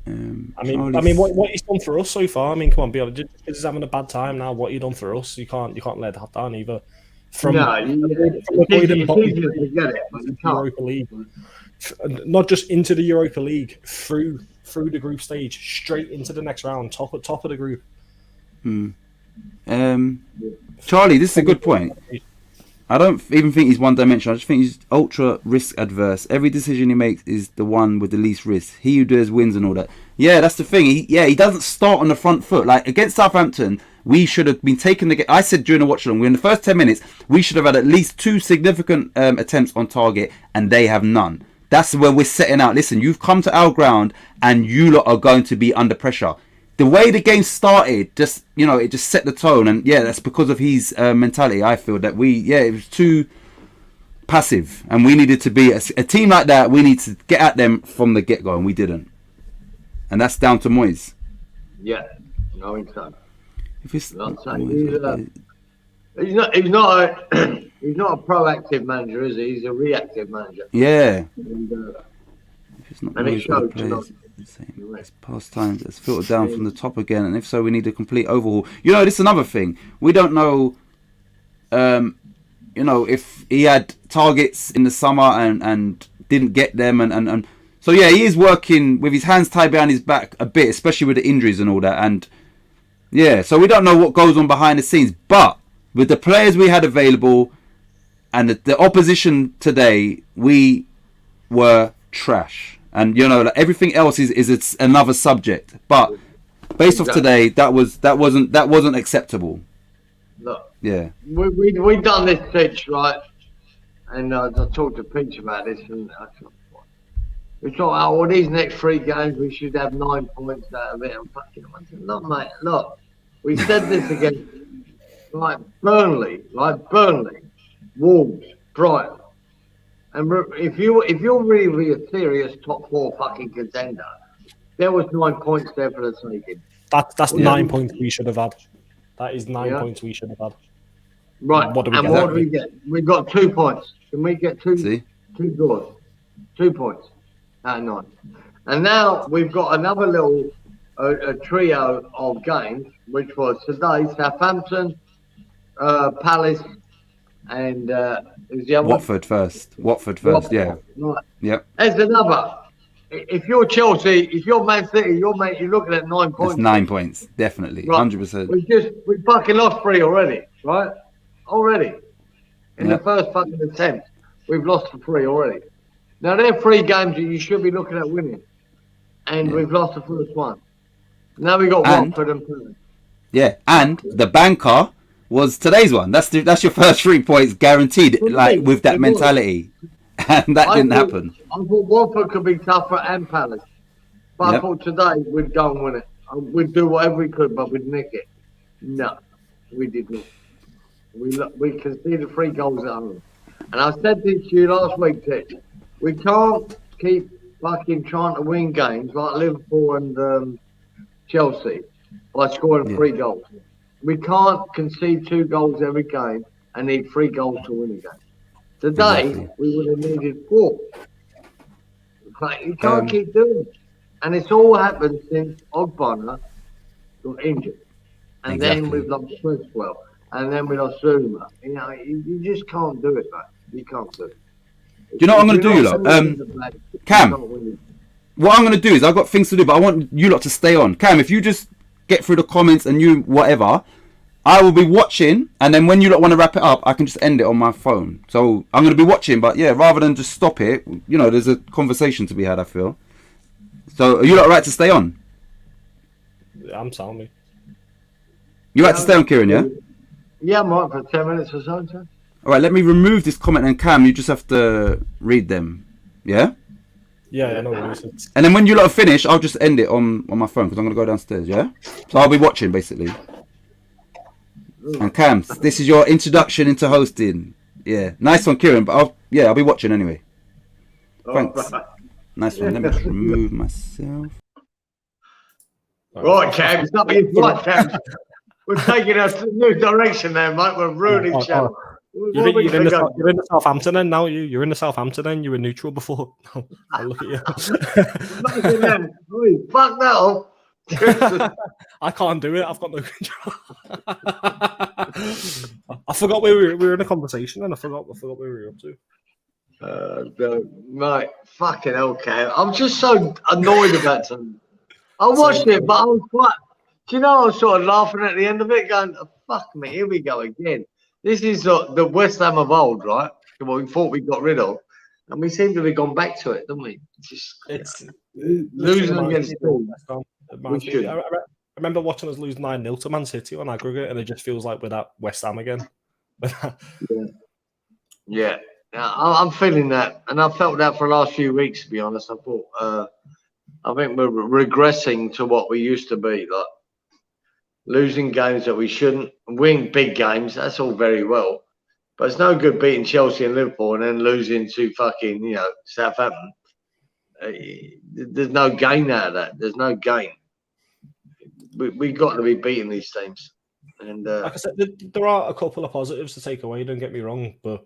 [SPEAKER 4] I mean, what he's done for us so far. I mean, come on, be honest. He's having a bad time now. What you done for us, you can't let that down either. From avoiding Europa League, not just into the Europa League, through the group stage, straight into the next round, top of the group.
[SPEAKER 3] Charlie, this is a good point. I don't even think he's one-dimensional. I just think he's ultra risk adverse. Every decision he makes is the one with the least risk. He who dares wins and all that. Yeah, that's the thing. He doesn't start on the front foot. Like against Southampton, we should have been taking the game. I said during the watch-along, we're in the first 10 minutes, we should have had at least 2 significant attempts on target, and they have none. That's where we're setting out. Listen, you've come to our ground, and you lot are going to be under pressure. The way the game started, it just set the tone, and yeah, that's because of his mentality. I feel that it was too passive, and we needed to be a team like that. We need to get at them from the get-go, and we didn't, and that's down to Moyes.
[SPEAKER 5] Yeah, I think so.
[SPEAKER 3] If it's
[SPEAKER 5] he's not he's not a proactive manager, is he? He's a reactive manager.
[SPEAKER 3] Yeah.
[SPEAKER 5] And it showed tonight.
[SPEAKER 3] It's past times. It's filtered down from the top again, and if so, we need a complete overhaul. This is another thing. We don't know. If he had targets in the summer and didn't get them, and so yeah, he is working with his hands tied behind his back a bit, especially with the injuries and all that, and yeah, so we don't know what goes on behind the scenes. But with the players we had available and the opposition today, we were trash. And like everything else is another subject, but based off today, that wasn't acceptable.
[SPEAKER 5] Look,
[SPEAKER 3] yeah,
[SPEAKER 5] we done this pitch right, and I talked to Peach about this, and we thought, well, these next 3 games we should have 9 points out of it. And fucking, I said, look, mate, look, we said this against like Burnley, Wolves, Brighton. And if you're really a serious top 4 fucking contender, there was 9 points there for the taking.
[SPEAKER 4] That's 9 points we should have had. That is 9 points we should have had.
[SPEAKER 5] Right. What do we get? We got 2 points. Can we get 2 goals? 2 points out of 9. And now we've got another little a trio of games, which was today Southampton, Palace, and
[SPEAKER 3] Watford first, yeah.
[SPEAKER 5] Right.
[SPEAKER 3] Yep.
[SPEAKER 5] There's another. If you're Chelsea, if you're Man City, you're looking at 9 points.
[SPEAKER 3] That's 9 points, definitely, 100%.
[SPEAKER 5] We fucking lost 3 already, right? Already. In the first fucking attempt, we've lost 3 already. Now, they're 3 games that you should be looking at winning. And we've lost the first one. Now we got Watford and Palace.
[SPEAKER 3] Yeah, and the banker was today's one. That's your first 3 points guaranteed, like with that mentality. And that didn't happen.
[SPEAKER 5] I thought Watford could be tougher and Palace. But I thought today we'd go and win it. We'd do whatever we could, but we'd nick it. No, we did not. We conceded 3 goals at home. And I said this to you last week, Titch. We can't keep fucking trying to win games like Liverpool and Chelsea by scoring 3 goals. We can't concede 2 goals every game and need 3 goals to win a game. Today, we would have needed 4. Like, you can't keep doing it. And it's all happened since Ogbonna got injured. And then we've lost Criswell. And then we lost Zuma. You know, you just can't do it, man. You can't do it.
[SPEAKER 3] Do you know what I'm going to do, you lot? Cam, what I'm going to do is I've got things to do, but I want you lot to stay on. Cam, if you just get through the comments and you whatever, I will be watching, and then when you lot want to wrap it up, I can just end it on my phone. So I'm going to be watching, but yeah, rather than just stop it, you know, there's a conversation to be had, I feel. So are you lot right to stay on?
[SPEAKER 4] I'm sound.
[SPEAKER 3] You right to stay on, Kieran, yeah?
[SPEAKER 5] Yeah, I'm right for 10 minutes or so, sir.
[SPEAKER 3] All right, let me remove this comment, and Cam, you just have to read them, yeah?
[SPEAKER 4] Yeah, no worries.
[SPEAKER 3] And then when you lot are finished, I'll just end it on my phone because I'm going to go downstairs, yeah? So I'll be watching, basically. And Cam, this is your introduction into hosting. Yeah, nice one, Kieran, but I'll be watching anyway. Thanks. Nice one. Let me just remove myself.
[SPEAKER 5] Right, Cam, it's not being right, Cam. We're taking us a new direction there, mate. We're ruining each other.
[SPEAKER 4] You're in the Southampton end now. You're in the Southampton end. You were neutral before. I look at you.
[SPEAKER 5] Fuck that off.
[SPEAKER 4] I can't do it. I've got no control. I forgot we were in a conversation, and I forgot what we were up to.
[SPEAKER 5] Mate, fucking hell, Cam. I'm just so annoyed about something. I watched it, but I was quite. Do you know, I was sort of laughing at the end of it, going, oh, "Fuck me, here we go again." This is the West Ham of old, right? Well, we thought we got rid of, and we seem to have gone back to it, don't we?
[SPEAKER 4] It's
[SPEAKER 5] losing against them.
[SPEAKER 4] I remember watching us lose 9-0 to Man City on aggregate, and it just feels like we're at West Ham again.
[SPEAKER 5] Yeah, I'm feeling that, and I've felt that for the last few weeks. To be honest, I thought I think we're regressing to what we used to be, like losing games that we shouldn't, win big games. That's all very well, but it's no good beating Chelsea and Liverpool and then losing to fucking Southampton. There's no gain out of that. There's no gain. We got to be beating these teams. And
[SPEAKER 4] like I said, there are a couple of positives to take away. Don't get me wrong, but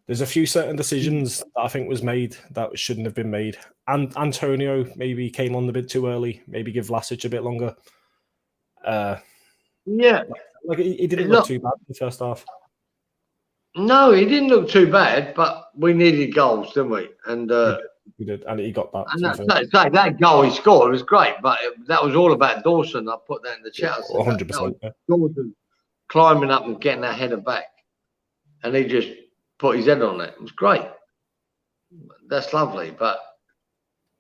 [SPEAKER 4] there's a few certain decisions that I think was made that shouldn't have been made. And Antonio maybe came on a bit too early. Maybe give Vlasic a bit longer. Like he didn't look too bad in the first half.
[SPEAKER 5] No, he didn't look too bad, but we needed goals, didn't we? And
[SPEAKER 4] we did, and he got that.
[SPEAKER 5] And that goal he scored was great, but that was all about Dawson. I put that in the chat.
[SPEAKER 4] 100%.
[SPEAKER 5] Dawson climbing up and getting that header back, and he just put his head on it. It was great. That's lovely, but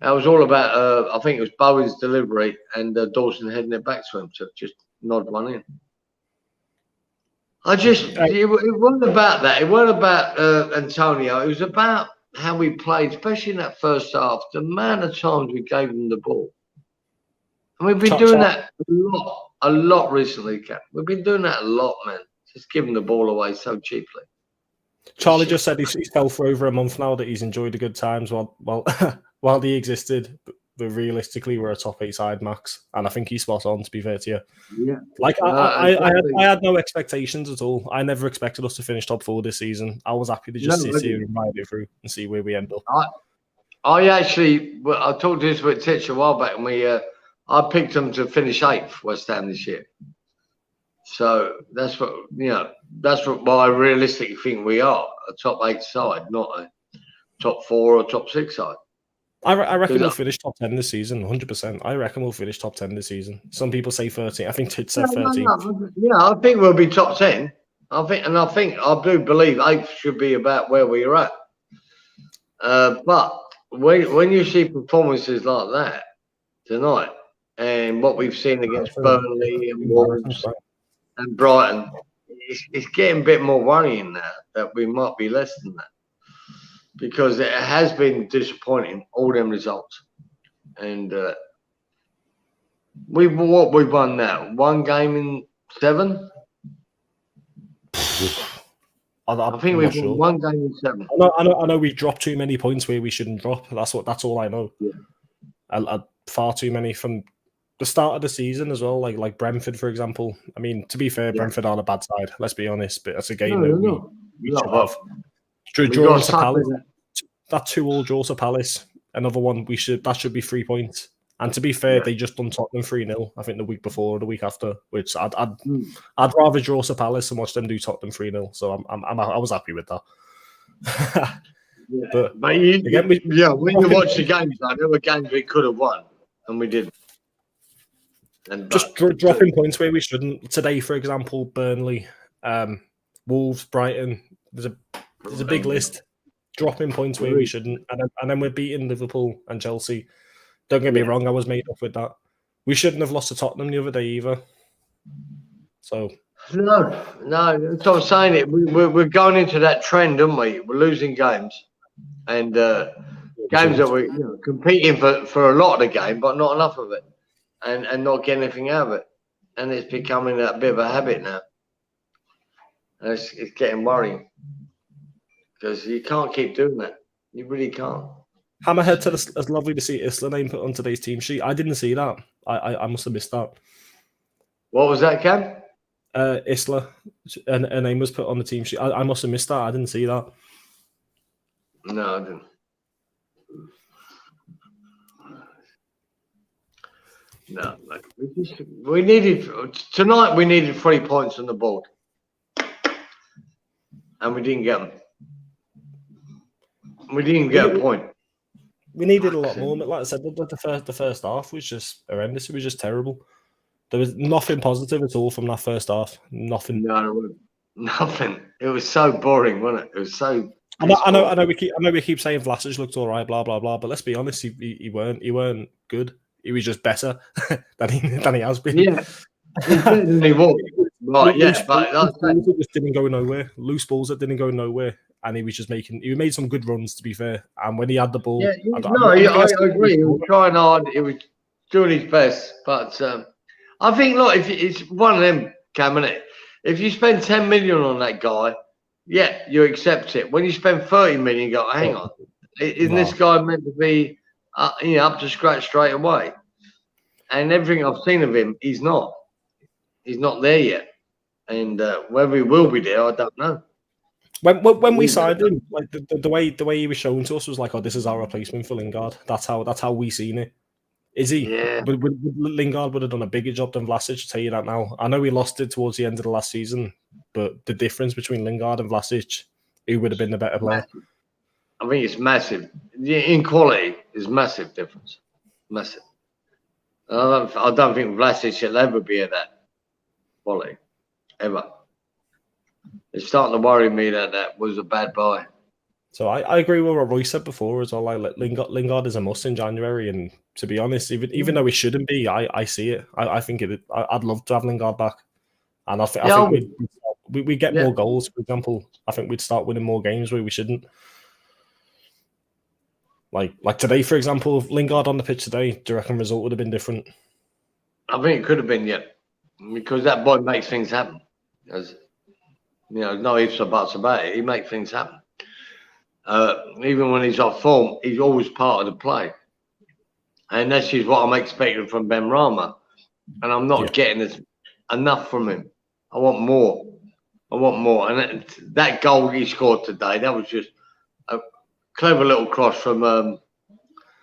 [SPEAKER 5] that was all about. I think it was Bowen's delivery and Dawson heading it back to him to just nod one in. It wasn't about that. It wasn't about Antonio. It was about how we played, especially in that first half. The amount of times we gave them the ball, and we've been doing that a lot recently, Cap. We've been doing that a lot, man. Just giving the ball away so cheaply.
[SPEAKER 4] Charlie just said he's fell for over a month now that he's enjoyed the good times while he existed. But realistically, we're a top 8 side, Max, and I think he's spot on. To be fair to you,
[SPEAKER 5] yeah.
[SPEAKER 4] Like I had no expectations at all. I never expected us to finish top 4 this season. I was happy to just sit here and ride it through and see where we end up.
[SPEAKER 5] I talked to this with Titch a while back, and I picked them to finish 8th, West Ham this year. So that's what I realistically think we are, a top 8 side, not a top 4 or top 6 side.
[SPEAKER 4] I reckon we'll finish top 10 this season, 100%. I reckon we'll finish top 10 this season. Some people say 13. I think Titch said 13.
[SPEAKER 5] No, I think we'll be top 10. I do believe 8th should be about where we are at. But when you see performances like that tonight, and what we've seen against Burnley and Wolves and Brighton, it's getting a bit more worrying now that we might be less than that, because it has been disappointing, all them results. And we've won now? 1 game in 7? I think we've won 1 game in 7.
[SPEAKER 4] I know we've dropped too many points where we shouldn't drop. That's all I know. Yeah. Far too many from the start of the season as well. Like Brentford, for example. I mean, to be fair, Brentford are a bad side. Let's be honest. But that's a game we should have. Draw to Palace. That 2-2 draw to Palace. Another one that should be 3 points. And to be fair, they just done Tottenham 3-0. I think the week before or the week after, which I'd rather draw to Palace and watch them do Tottenham 3-0. So I was happy with that. But
[SPEAKER 5] when you watch the games, there were games we could have won and we didn't. And
[SPEAKER 4] just dropping points where we shouldn't. Today, for example, Burnley, Wolves, Brighton. There's a big list. Dropping points where we shouldn't, and then we're beating Liverpool and Chelsea. Don't get me wrong, I was made up with that. We shouldn't have lost to Tottenham the other day either. So
[SPEAKER 5] no. So I'm saying it. We're going into that trend, aren't we? We're losing games, and games that we're competing for a lot of the game, but not enough of it, and not getting anything out of it, and it's becoming a bit of a habit now. And it's getting worrying because you can't keep doing that. You really can't.
[SPEAKER 4] Hammerhead said it's lovely to see Isla name put on today's team sheet. I didn't see that. I must have missed that.
[SPEAKER 5] What was that, Cam?
[SPEAKER 4] Isla, and her name was put on the team sheet. I must have missed that. I didn't see that.
[SPEAKER 5] No, I didn't. No, we needed tonight. We needed 3 points on the board, and we didn't get them. We didn't get a point.
[SPEAKER 4] We needed a lot more. But like I said, the first half was just horrendous. It was just terrible. There was nothing positive at all from that first half. Nothing.
[SPEAKER 5] No, nothing. It was so boring, wasn't it? It was so.
[SPEAKER 4] I know. We keep saying Vlasic looked all right, blah blah blah. But let's be honest, he weren't good. He was just better than he has been.
[SPEAKER 5] Yeah, he was. Right, yeah, but
[SPEAKER 4] that just didn't go nowhere. Loose balls that didn't go nowhere. And he made some good runs, to be fair. And when he had the ball,
[SPEAKER 5] I agree. He was trying hard. He was doing his best. But I think, look, if it's one of them, Cam, isn't it? If you spend 10 million on that guy, yeah, you accept it. When you spend 30 million, you go, hang on, isn't this guy meant to be, up to scratch straight away? And everything I've seen of him, he's not. He's not there yet. And whether he will be there, I don't know.
[SPEAKER 4] When we signed him, like the way he was shown to us was like, oh, this is our replacement for Lingard. That's how we seen it. Is he?
[SPEAKER 5] Yeah.
[SPEAKER 4] Lingard would have done a bigger job than Vlasic, I'll tell you that now. I know we lost it towards the end of the last season, but the difference between Lingard and Vlasic, who would have been the better player?
[SPEAKER 5] I think it's massive. In quality, it's massive difference. Massive. I don't think Vlasic will ever be at that quality, ever. It's starting to worry me that was a bad buy.
[SPEAKER 4] So I agree with what Roy said before as well. Like Lingard is a must in January, and to be honest, even though he shouldn't be, I see it. I think I'd love to have Lingard back, and I think we get more goals. For example, I think we'd start winning more games where we shouldn't. Like today, for example, if Lingard on the pitch today, do you reckon result would have been different?
[SPEAKER 5] I think it could have been, because that boy makes things happen. As no ifs or buts about it. He makes things happen. Even when he's off form, he's always part of the play. And this is what I'm expecting from Ben Rama. And I'm not getting enough from him. I want more. And that goal he scored today, that was just a clever little cross from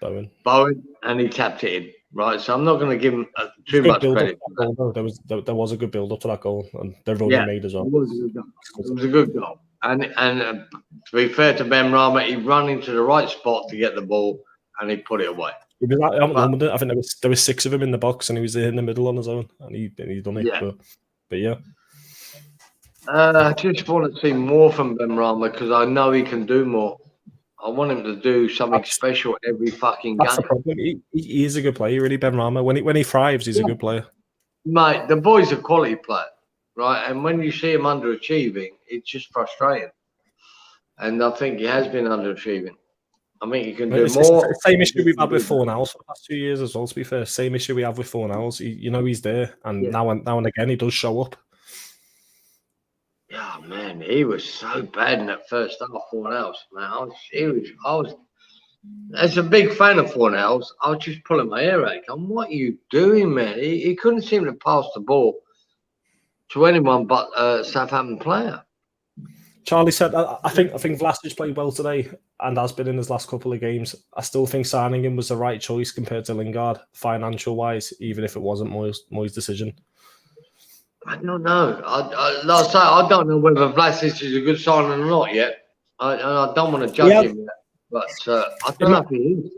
[SPEAKER 5] Bowen, and he tapped it in. Right, so I'm not going to give him too much credit.
[SPEAKER 4] There was a good build up to that goal, and the run he made as well.
[SPEAKER 5] It was a good goal. And to be fair to Ben Rama, he ran into the right spot to get the ball, and he put it away.
[SPEAKER 4] He was I think there was 6 of him in the box, and he was in the middle on his own, and he done it.
[SPEAKER 5] Yeah.
[SPEAKER 4] But yeah.
[SPEAKER 5] I just want to see more from Ben Rama because I know he can do more. I want him to do something special every fucking
[SPEAKER 4] That's the
[SPEAKER 5] game.
[SPEAKER 4] problem. He is a good player, really, Ben Rama. When he thrives, he's a good player.
[SPEAKER 5] Mate, the boy's a quality player, right? And when you see him underachieving, it's just frustrating. And I think he has been underachieving. I think he can do more.
[SPEAKER 4] It's the same issue we've had with Fornals for the past 2 years as well, to be fair. Same issue we have with Fornals. He's there, and now and again he does show up.
[SPEAKER 5] Oh man, he was so bad in that first half. Fornals, man, I was. As a big fan of Fornals, I was just pulling my hair out. What are you doing, man? He couldn't seem to pass the ball to anyone but a Southampton player.
[SPEAKER 4] Charlie said, I think Vlasic played well today and has been in his last couple of games. I still think signing him was the right choice compared to Lingard, financial-wise, even if it wasn't Moyes' decision.
[SPEAKER 5] I don't know. Like I say, I don't know whether Vlasic is a good signing or not yet. I don't want to judge him yet, but I don't know if he is.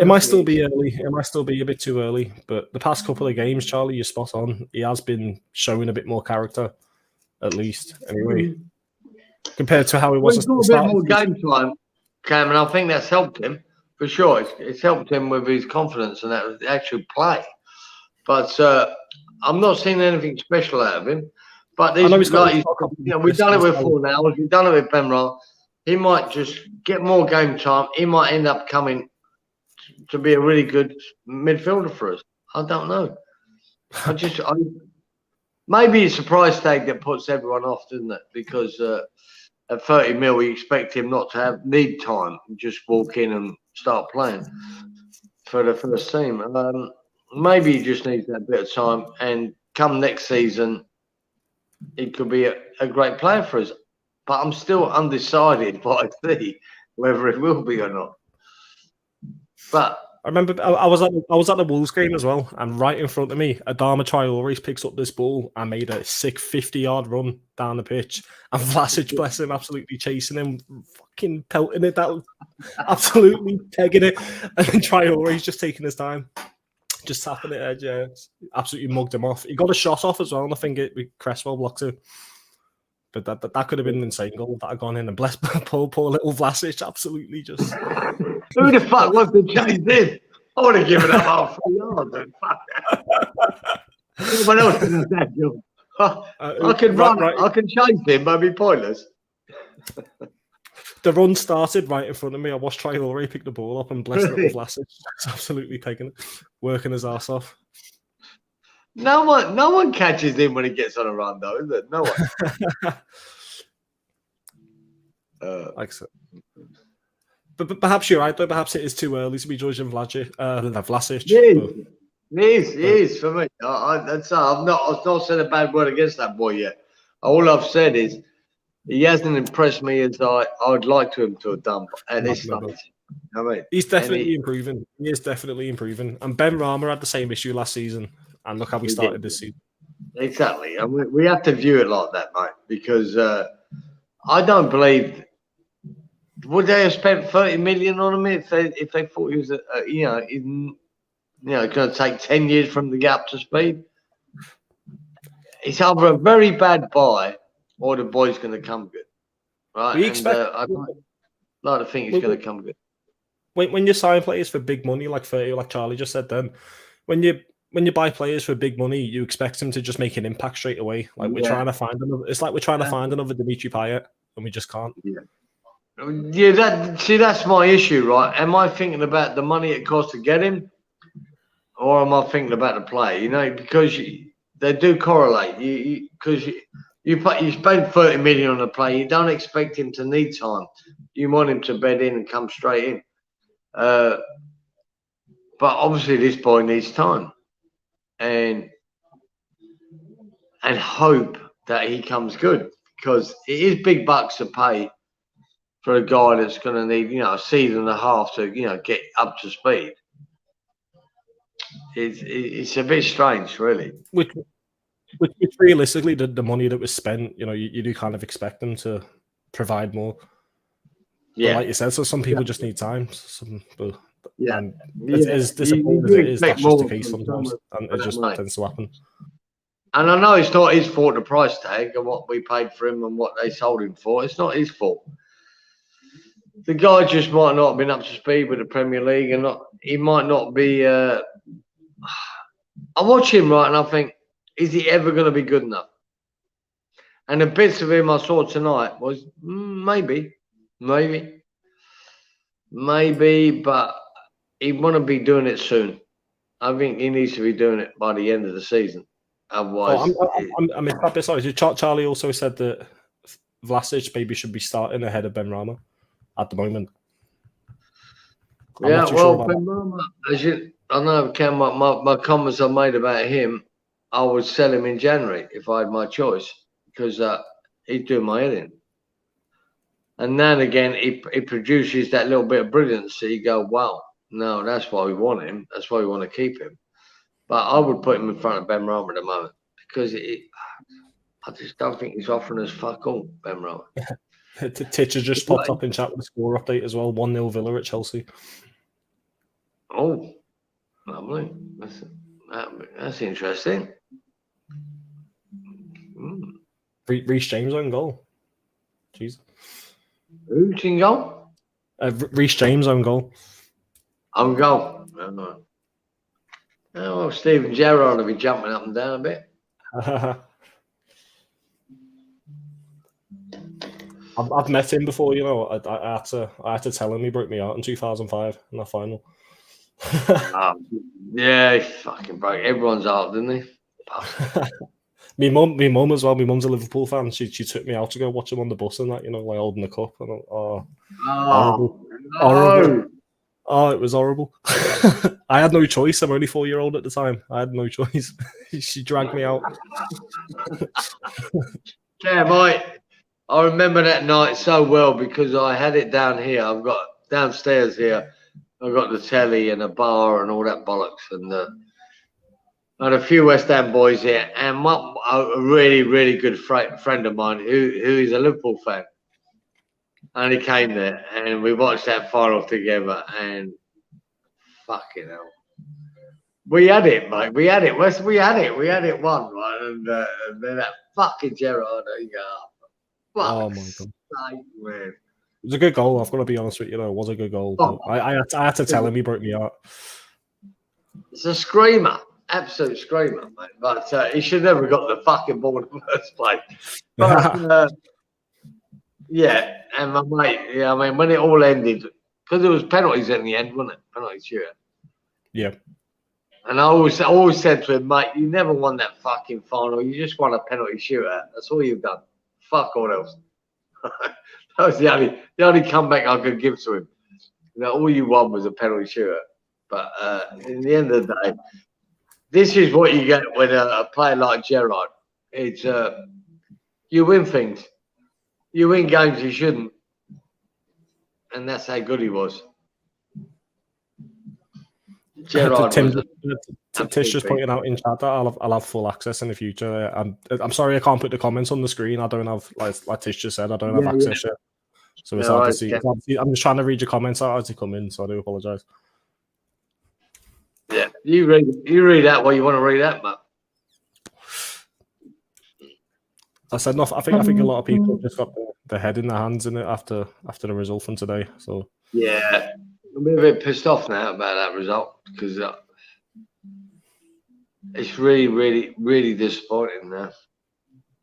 [SPEAKER 4] It might still be early. It might still be a bit too early. But the past couple of games, Charlie, you're spot on. He has been showing a bit more character, at least, anyway, compared to how he was.
[SPEAKER 5] He's got a bit more game time, Cam, and I think that's helped him for sure. It's helped him with his confidence and that actual play. But I'm not seeing anything special out of him. But we've done it with Fornals, we've done it with Benra. He might just get more game time. He might end up coming to be a really good midfielder for us. I don't know. Maybe it's a price tag that puts everyone off, doesn't it? Because at 30 mil, we expect him not to need time, just walk in and start playing for the first team. Maybe he just needs that bit of time, and come next season, he could be a great player for us. But I'm still undecided by whether it will be or not. But
[SPEAKER 4] I remember I was at the Wolves game as well, and right in front of me, Adama Traore picks up this ball and made a sick 50-yard run down the pitch, and Vlasic, bless him, absolutely chasing him, fucking pelting it down, absolutely pegging it, and then Traore's just taking his time, just tapping it edge, yeah, absolutely mugged him off. He got a shot off as well, and I think Cresswell blocked it. But that could have been an insane goal that had gone in, and bless poor little Vlasic, absolutely just.
[SPEAKER 5] Who the fuck was the chase in? I would have given up half 3 yards. Everyone else can have that job. I can run. Right. I can chase him, but it'd be pointless.
[SPEAKER 4] The run started right in front of me. I watched Traore pick the ball up and bless little Vlasic. It's absolutely pegging it, working his ass off.
[SPEAKER 5] No one catches him when he gets on a run, though, is it? No one.
[SPEAKER 4] Like so. But perhaps you're right, though. Perhaps it is too early to be judging Vlasic.
[SPEAKER 5] He is for me. I've not said a bad word against that boy yet. All I've said is he hasn't impressed me as I would like him to have done at this stage. I mean,
[SPEAKER 4] he's definitely improving. He is definitely improving. And Ben Rama had the same issue last season. And look how we started this season.
[SPEAKER 5] Exactly. And we have to view it like that, mate, because I don't believe would they have spent 30 million on him if they thought he was going to take 10 years from the gap to speed. It's either a very bad buy or the boy's going to come good, right? I'd like to think he's going to come good.
[SPEAKER 4] When you sign players for big money, like Charlie just said, then when you buy players for big money, you expect them to just make an impact straight away. Like we're trying to find another. It's like we're trying to find another Dimitri Payet, and we just can't.
[SPEAKER 5] Yeah, that's my issue, right? Am I thinking about the money it costs to get him, or am I thinking about the play? Because they do correlate. You spend 30 million on a play, you don't expect him to need time. You want him to bed in and come straight in. But obviously, this boy needs time, and hope that he comes good, because it is big bucks to pay for a guy that's going to need, a season and a half to, get up to speed. It's a bit strange, really.
[SPEAKER 4] Which realistically, the money that was spent, you do kind of expect them to provide more. Yeah, but like you said, so some people just need time. As disappointing as it is, that's just the case sometimes, and it just tends to happen.
[SPEAKER 5] And I know it's not his fault, the price tag and what we paid for him and what they sold him for. It's not his fault. the guy just might not have been up to speed with the Premier League, and he might not be. I watch him, right, and I think, is he ever going to be good enough? And the bits of him I saw tonight was maybe, but he want to be doing it soon. I think he needs to be doing it by the end of the season. Otherwise,
[SPEAKER 4] I mean, that bit, sorry. Charlie also said that Vlasic maybe should be starting ahead of Benrahma at the moment. I'm not too sure about
[SPEAKER 5] Benrahma, I know, Cam, my comments I made about him, I would sell him in January if I had my choice, because he'd do my head in. And now and again, he produces that little bit of brilliance. So you go, wow, no, that's why we want him. That's why we want to keep him. But I would put him in front of Benrahma at the moment, because I just don't think he's offering us fuck all, Benrahma.
[SPEAKER 4] Titch has just popped up in chat with the score update as well. 1-0 Villa at Chelsea.
[SPEAKER 5] Oh, lovely. That's interesting.
[SPEAKER 4] Reece James on goal. Jeez.
[SPEAKER 5] Who's in goal?
[SPEAKER 4] Reece James on goal.
[SPEAKER 5] On goal. Oh, well, Steven Gerrard will be jumping up and down a bit.
[SPEAKER 4] I've met him before, you know. I had to tell him he broke me out in 2005 in that final.
[SPEAKER 5] Yeah, he fucking broke everyone's heart, didn't he?
[SPEAKER 4] My mum as well. My mum's a Liverpool fan. She took me out to go watch him on the bus and that, you know, like holding the cup. And horrible.
[SPEAKER 5] No.
[SPEAKER 4] Horrible. Oh, it was horrible. I had no choice. I'm only 4-year-old at the time. I had no choice. She dragged me out.
[SPEAKER 5] Yeah, mate. I remember that night so well because I had it down here. I've got downstairs here. I've got the telly and a bar and all that bollocks. And I had a few West Ham boys here, and a really, really good friend of mine who is a Liverpool fan. And he came there, and we watched that final together, and fucking hell. We had it, mate. We had it. We had it one, right? And then that fucking Gerrard,
[SPEAKER 4] oh, my God.
[SPEAKER 5] Sake, man.
[SPEAKER 4] It was a good goal. I've got to be honest with you. It was a good goal. But I had to tell him he broke me out.
[SPEAKER 5] It's a screamer. Absolute screamer, mate. But he should never have got the fucking ball in the first place. But, yeah, and my mate, yeah, I mean, when it all ended, because it was penalties in the end, wasn't it? Penalty shootout.
[SPEAKER 4] Yeah.
[SPEAKER 5] And I always said to him, mate, you never won that fucking final. You just won a penalty shootout. That's all you've done. Fuck all else. That was the only comeback I could give to him. You know, all you won was a penalty shootout. But in the end of the day, this is what you get with a player like Gerrard. It's you win things. You win games you shouldn't. And that's how good he was. Gerrard
[SPEAKER 4] Tish just pointed out in chat that I'll have full access in the future. I'm sorry I can't put the comments on the screen. I don't have, like Tish just said, I don't have access yet. So it's hard to see. I'm just trying to read your comments out as they come in, so I do apologise.
[SPEAKER 5] Yeah, you read that what you want to read that, mate.
[SPEAKER 4] I said nothing. I think a lot of people have just got their head in their hands in it after the result from today. So
[SPEAKER 5] yeah, I'm a bit pissed off now about that result because it's really, really, really disappointing now.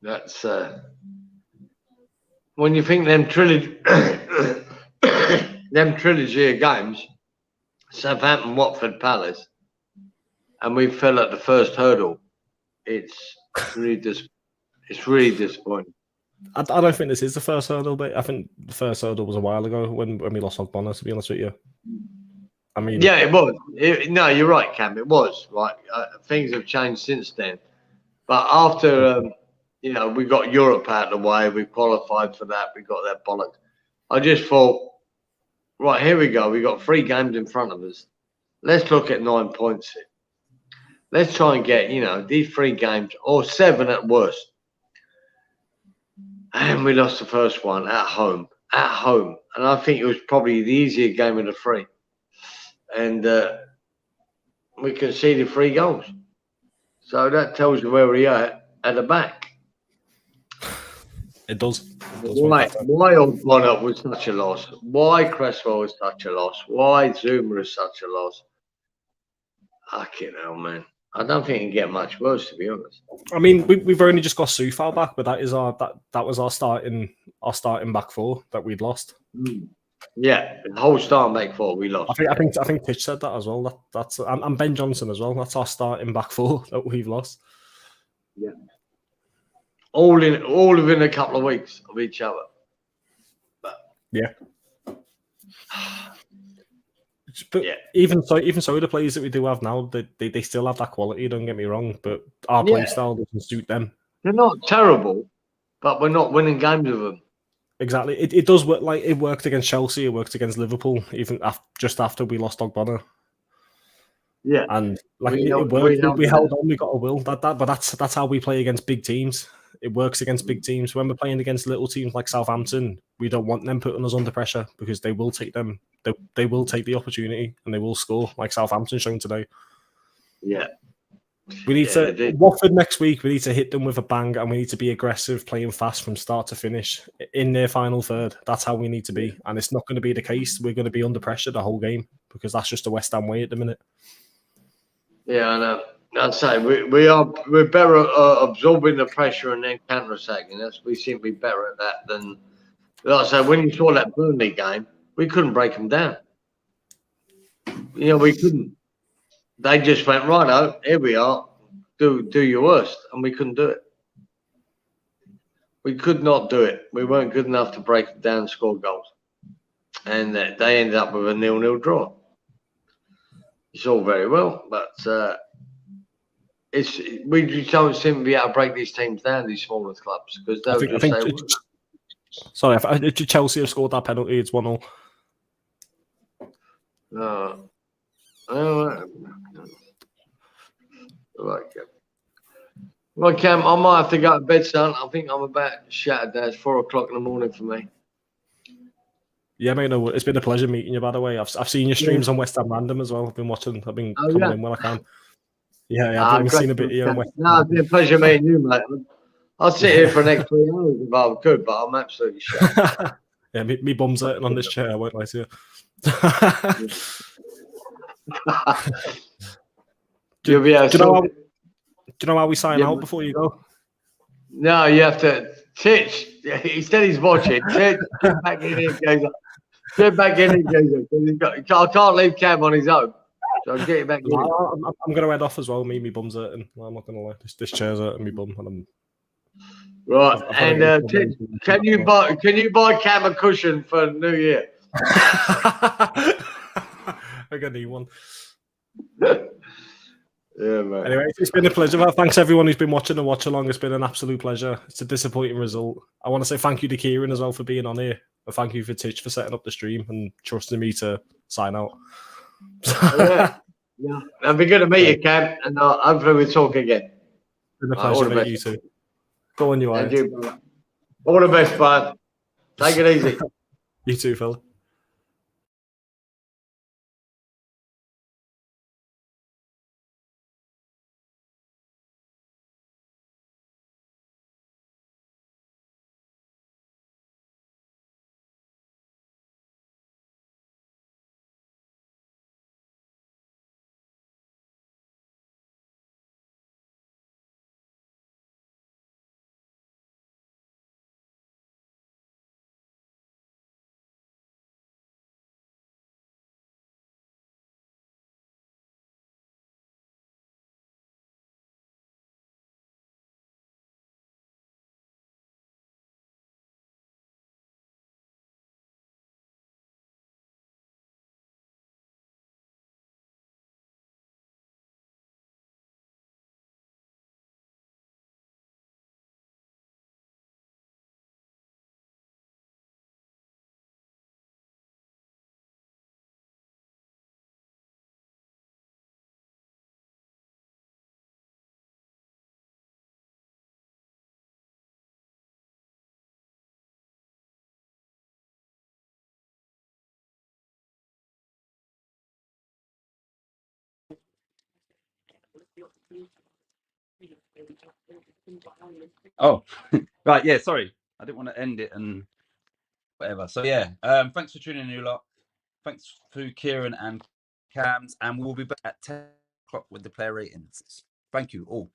[SPEAKER 5] That's when you think them trilogy of games, Southampton, Watford, Palace, and we fell at the first hurdle. It's really disappointing. I
[SPEAKER 4] don't think this is the first hurdle, but I think the first hurdle was a while ago when we lost Ogbonna, to be honest with you. I mean,
[SPEAKER 5] yeah, it was. No, you're right, Cam. It was right. Things have changed since then. But after we got Europe out of the way, we qualified for that. We got that bollocks. I just thought, right, here we go. We got 3 games in front of us. Let's look at 9 points here. Let's try and get these 3 games or 7 at worst. And we lost the first one at home. And I think it was probably the easier game of the 3. And we conceded 3 goals. So that tells you where we are at the back.
[SPEAKER 4] It does.
[SPEAKER 5] Why Ogbonna was such a loss? Why Cresswell was such a loss? Why Zuma is such a loss? Fucking hell, man. I don't think it can get much worse, to be honest.
[SPEAKER 4] I mean, we've only just got Soufal back, but that was our starting back four that we'd lost.
[SPEAKER 5] Yeah, the whole starting back four we lost.
[SPEAKER 4] I think Titch said that as well. That's and Ben Johnson as well. That's our starting back four that we've lost.
[SPEAKER 5] Yeah. All within a couple of weeks of each other. But
[SPEAKER 4] yeah. But yeah. even so, the players that we do have now, they still have that quality. Don't get me wrong, but our play style doesn't suit them.
[SPEAKER 5] They're not terrible, but we're not winning games with them.
[SPEAKER 4] Exactly. It does work. Like it worked against Chelsea. It worked against Liverpool. Even just after we lost Ogbonna.
[SPEAKER 5] Yeah,
[SPEAKER 4] and like we held on. We got a will. But that's how we play against big teams. It works against big teams. When we're playing against little teams like Southampton, we don't want them putting us under pressure because they will take them. They will take the opportunity and they will score like Southampton shown today.
[SPEAKER 5] Yeah.
[SPEAKER 4] We need to Watford next week. We need to hit them with a bang, and we need to be aggressive, playing fast from start to finish in their final third. That's how we need to be, and it's not going to be the case. We're going to be under pressure the whole game because that's just the West Ham way at the minute.
[SPEAKER 5] Yeah, I know. I'd say we're better at absorbing the pressure and then counter-attacking. We seem to be better at that than. Like I said, when you saw that Burnley game, we couldn't break them down. You know, we couldn't. They just went, righto, here we are, do your worst. And we couldn't do it. We could not do it. We weren't good enough to break them down and score goals. And they ended up with a 0-0 It's all very well, but we just don't seem to be able to break these teams down, these smaller clubs, because they'll just say...
[SPEAKER 4] Sorry, if Chelsea have scored that penalty, it's 1-0.
[SPEAKER 5] No. Right, Cam, I might have to go to bed, son. I think I'm about shattered now. It's 4 o'clock in the morning for me.
[SPEAKER 4] Yeah, mate, no, it's been a pleasure meeting you, by the way. I've seen your streams on West Ham Random as well. I've been watching. I've been coming in when I can. Yeah, I've seen a bit of you on West Ham.
[SPEAKER 5] No, it's been a pleasure meeting you, mate. I'll sit here for the next 3 hours if I could, but I'm absolutely shattered.
[SPEAKER 4] Yeah, me bum's hurting on this chair. I won't lie to you. Do you know how we sign out before you go?
[SPEAKER 5] No, you have to. Titch, he said he's watching. Titch, get back in here, Gazer. Get back in here, Gazer. I can't leave Cam on his own. So I'll get him back in.
[SPEAKER 4] I'm going to head off as well. Me bum's hurting. I'm not going to lie. This chair's hurting me bum. And
[SPEAKER 5] right, and Titch, can you buy Cam a cushion for New Year?
[SPEAKER 4] I'm going to need one.
[SPEAKER 5] Yeah, man.
[SPEAKER 4] Anyway, it's been a pleasure. Thanks everyone who's been watching the watch along. It's been an absolute pleasure. It's a disappointing result. I want to say thank you to Kieran as well for being on here. And thank you for Titch for setting up the stream and trusting me to sign out.
[SPEAKER 5] Yeah. It'll be good to meet you, Cam, and hopefully we'll talk again.
[SPEAKER 4] It's been a pleasure to meet you too. Go on, you are.
[SPEAKER 5] All the best, bud. Take it easy.
[SPEAKER 4] You too, Phil.
[SPEAKER 3] Oh, right. Yeah, sorry. I didn't want to end it and whatever. So yeah, thanks for tuning in, you lot. Thanks to Kieran and Cams, and we'll be back at 10 o'clock with the player ratings. Thank you all.